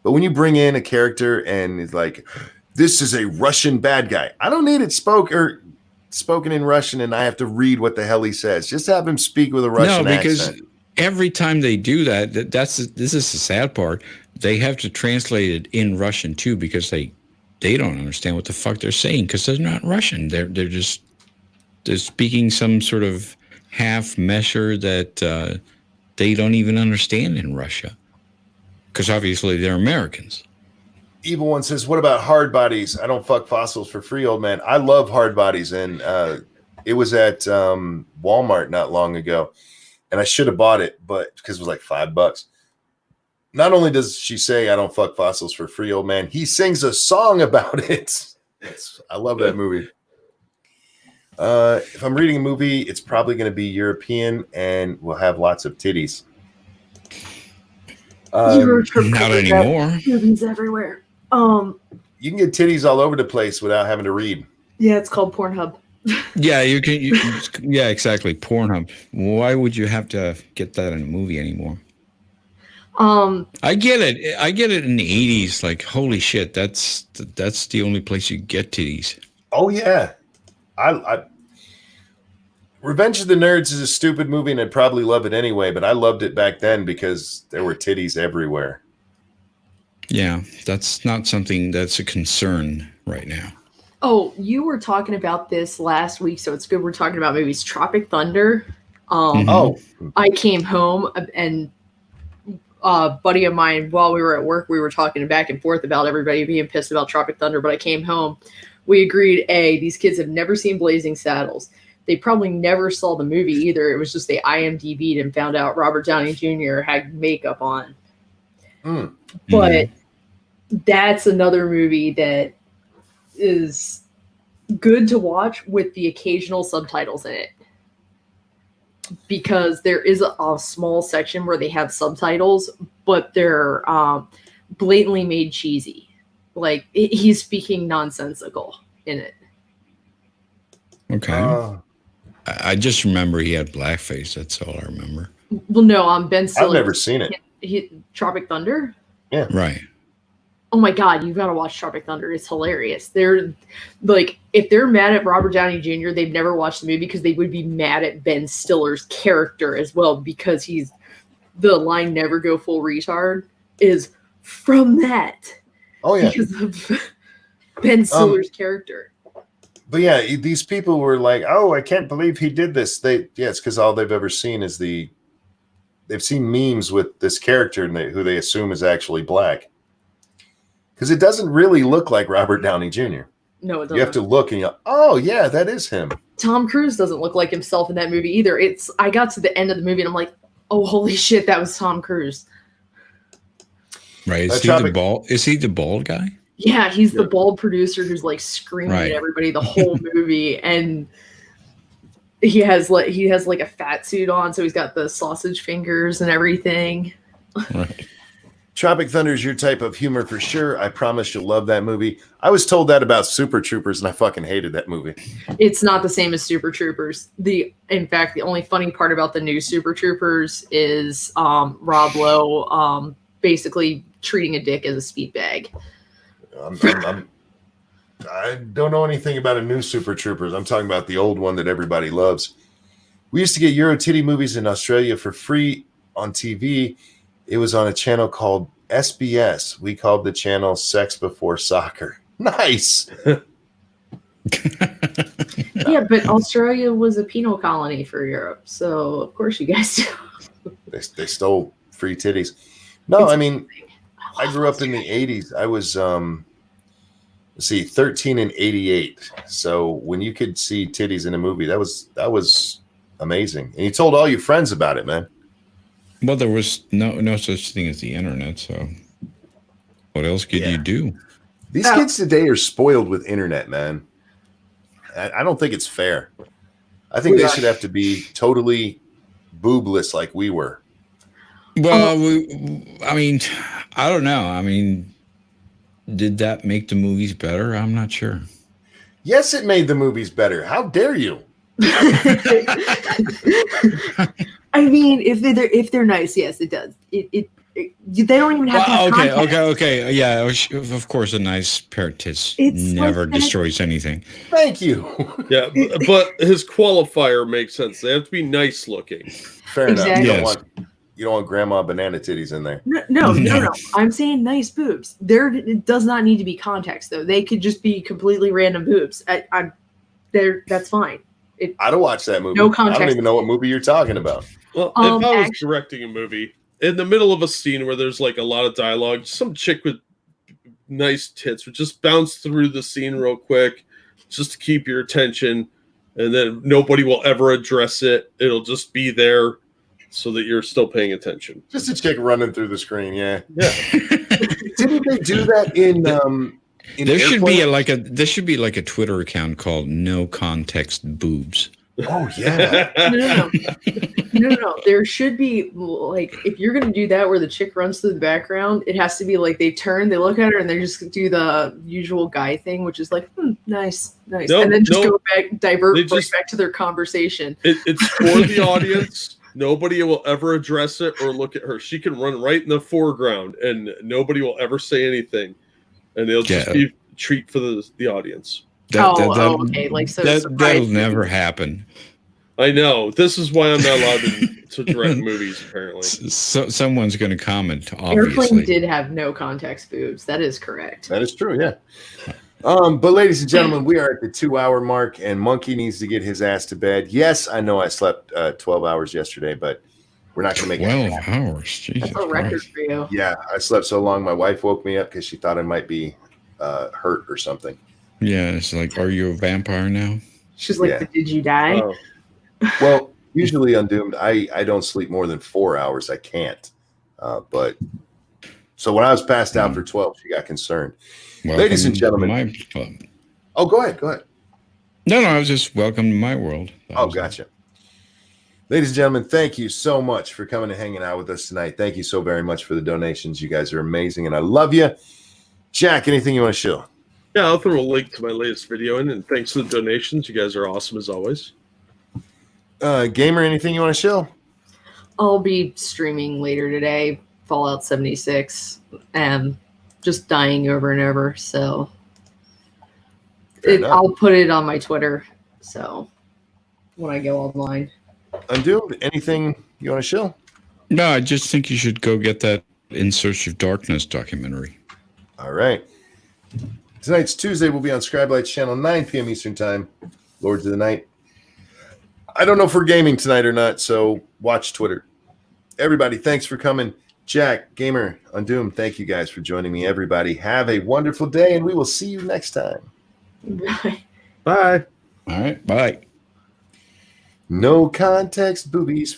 S1: But when you bring in a character and it's like, this is a Russian bad guy, I don't need it spoken in Russian and I have to read what the hell he says. Just have him speak with a Russian accent.
S4: Every time they do that, this is the sad part. They have to translate it in Russian too because they don't understand what the fuck they're saying because they're not Russian. They're speaking some sort of half measure that they don't even understand in Russia because obviously they're Americans.
S1: Evil One says, what about hard bodies? I don't fuck fossils for free, old man. I love hard bodies. And it was at Walmart not long ago. And I should have bought it, but because it was like $5. Not only does she say, I don't fuck fossils for free, old man, he sings a song about it. I love that movie. If I'm reading a movie, it's probably going to be European and we'll have lots of titties.
S4: Not anymore.
S3: Movies everywhere.
S1: You can get titties all over the place without having to read.
S3: Yeah, it's called Pornhub.
S4: Yeah, you can. Yeah, exactly. Pornhub. Why would you have to get that in a movie anymore? I get it. I get it in the 80s. Like, holy shit, that's the only place you get titties.
S1: Oh yeah, I Revenge of the Nerds is a stupid movie, and I'd probably love it anyway. But I loved it back then because there were titties everywhere.
S4: Yeah, that's not something that's a concern right now.
S3: Oh, you were talking about this last week, so it's good we're talking about movies. Tropic Thunder.
S1: Oh,
S3: I came home and a buddy of mine, while we were at work, we were talking back and forth about everybody being pissed about Tropic Thunder, but I came home. We agreed, these kids have never seen Blazing Saddles. They probably never saw the movie either. It was just they IMDb'd and found out Robert Downey Jr. had makeup on. But that's another movie that is good to watch with the occasional subtitles in it. Because there is a small section where they have subtitles, but they're blatantly made cheesy. Like, he's speaking nonsensical in it.
S4: Okay. I just remember he had blackface. That's all I remember.
S3: Well, no, Ben Stiller.
S1: I've never seen it.
S3: Tropic Thunder?
S1: Yeah.
S4: Right.
S3: Oh my God, you've got to watch Tropic Thunder. It's hilarious. They're like, if they're mad at Robert Downey Jr., they've never watched the movie because they would be mad at Ben Stiller's character as well, because the line "never go full retard" is from that.
S1: Oh yeah.
S3: Because of Ben Stiller's character.
S1: But yeah, these people were like, "Oh, I can't believe he did this." It's because all they've ever seen is they've seen memes with this character and who they assume is actually black. Because it doesn't really look like Robert Downey Jr.
S3: No, it doesn't.
S1: You have to look and oh yeah, that is him.
S3: Tom Cruise doesn't look like himself in that movie either. I got to the end of the movie and I'm like, oh, holy shit, that was Tom Cruise.
S4: Right. Is he the bald guy?
S3: Yeah, he's the bald producer who's like screaming at everybody the whole movie, and he has like a fat suit on, so he's got the sausage fingers and everything.
S1: Right. Tropic Thunder is your type of humor for sure. I promise you'll love that movie. I was told that about Super Troopers, and I fucking hated that movie.
S3: It's not the same as Super Troopers. In fact, the only funny part about the new Super Troopers is Rob Lowe basically treating a dick as a speed bag.
S1: I don't know anything about a new Super Troopers. I'm talking about the old one that everybody loves. We used to get Euro titty movies in Australia for free on TV. It was on a channel called SBS. We called the channel Sex Before Soccer. Nice.
S3: Yeah, but Australia was a penal colony for Europe, so of course you guys do.
S1: They stole free titties. No, I mean, I grew up in the 80s. I was 13 and 88. So when you could see titties in a movie, that was amazing. And you told all your friends about it, man.
S4: Well, there was no such thing as the internet, so what else could you do?
S1: These kids today are spoiled with internet, man. I don't think it's fair. I think they should have to be totally boobless like we were.
S4: Well, I mean, I don't know. I mean, did that make the movies better? I'm not sure.
S1: Yes, it made the movies better. How dare you?
S3: I mean, if they're nice, yes, it does. They don't even have to have context.
S4: Okay. Yeah, of course, a nice pair of tits never destroys anything.
S1: Thank you.
S2: Yeah, but his qualifier makes sense. They have to be nice looking.
S1: Fair enough. You don't want grandma banana titties in there.
S3: No. I'm saying nice boobs. It does not need to be context, though. They could just be completely random boobs. That's fine.
S1: I'd have watched that movie.
S3: No context.
S1: I don't even know what movie you're talking about.
S2: Well, if I was directing a movie, in the middle of a scene where there's like a lot of dialogue, some chick with nice tits would just bounce through the scene real quick just to keep your attention, and then nobody will ever address it. It'll just be there so that you're still paying attention.
S1: Just a chick running through the screen, yeah. Didn't they do that in
S4: there should be like a Twitter account called No Context Boobs.
S1: Oh yeah.
S3: No. There should be, like, if you're gonna do that where the chick runs through the background, it has to be like they turn, they look at her, and they just do the usual guy thing, which is like, nice, and then just go back, divert back to their conversation.
S2: It's for the audience. Nobody will ever address it or look at her. She can run right in the foreground, and nobody will ever say anything, and it'll just be a treat for the audience.
S3: Okay. Like, so
S4: that'll never happen.
S2: I know. This is why I'm not allowed to direct movies, apparently.
S4: So someone's going to comment, obviously.
S3: Airplane did have no context boobs. That is correct.
S1: That is true, yeah. But ladies and gentlemen, we are at the 2-hour mark, and Monkey needs to get his ass to bed. Yes, I know I slept 12 hours yesterday, but we're not going to make it
S4: 12 hours. Jesus
S3: That's a record for you.
S1: Yeah, I slept so long, my wife woke me up because she thought I might be hurt or something.
S4: Yeah, it's like, are you a vampire now?
S3: She's like, but did you die?
S1: Oh. Well, usually on Doomed, I don't sleep more than 4 hours. I can't. But so when I was passed out for 12, she got concerned.
S4: Welcome
S1: Ladies and gentlemen.
S4: to my club.
S1: Oh, go ahead.
S4: No, I was just welcome to my world.
S1: Oh, gotcha. Ladies and gentlemen, thank you so much for coming and hanging out with us tonight. Thank you so very much for the donations. You guys are amazing, and I love you. Jack, anything you want to show?
S2: Yeah, I'll throw a link to my latest video in, and thanks for the donations. You guys are awesome as always.
S1: Gamer, anything you want to show?
S3: I'll be streaming later today, Fallout 76, just dying over and over. So I'll put it on my Twitter. So when I go online.
S1: Undo, anything you want to show?
S4: No, I just think you should go get that In Search of Darkness documentary.
S1: All right. Tonight's Tuesday. We'll be on Scribe Lights channel, 9 p.m. Eastern Time. Lords of the Night. I don't know if we're gaming tonight or not, so watch Twitter. Everybody, thanks for coming. Jack, Gamer, Undoom, thank you guys for joining me. Everybody, have a wonderful day, and we will see you next time.
S3: Bye.
S2: Bye.
S4: All right, bye.
S1: No context, boobies.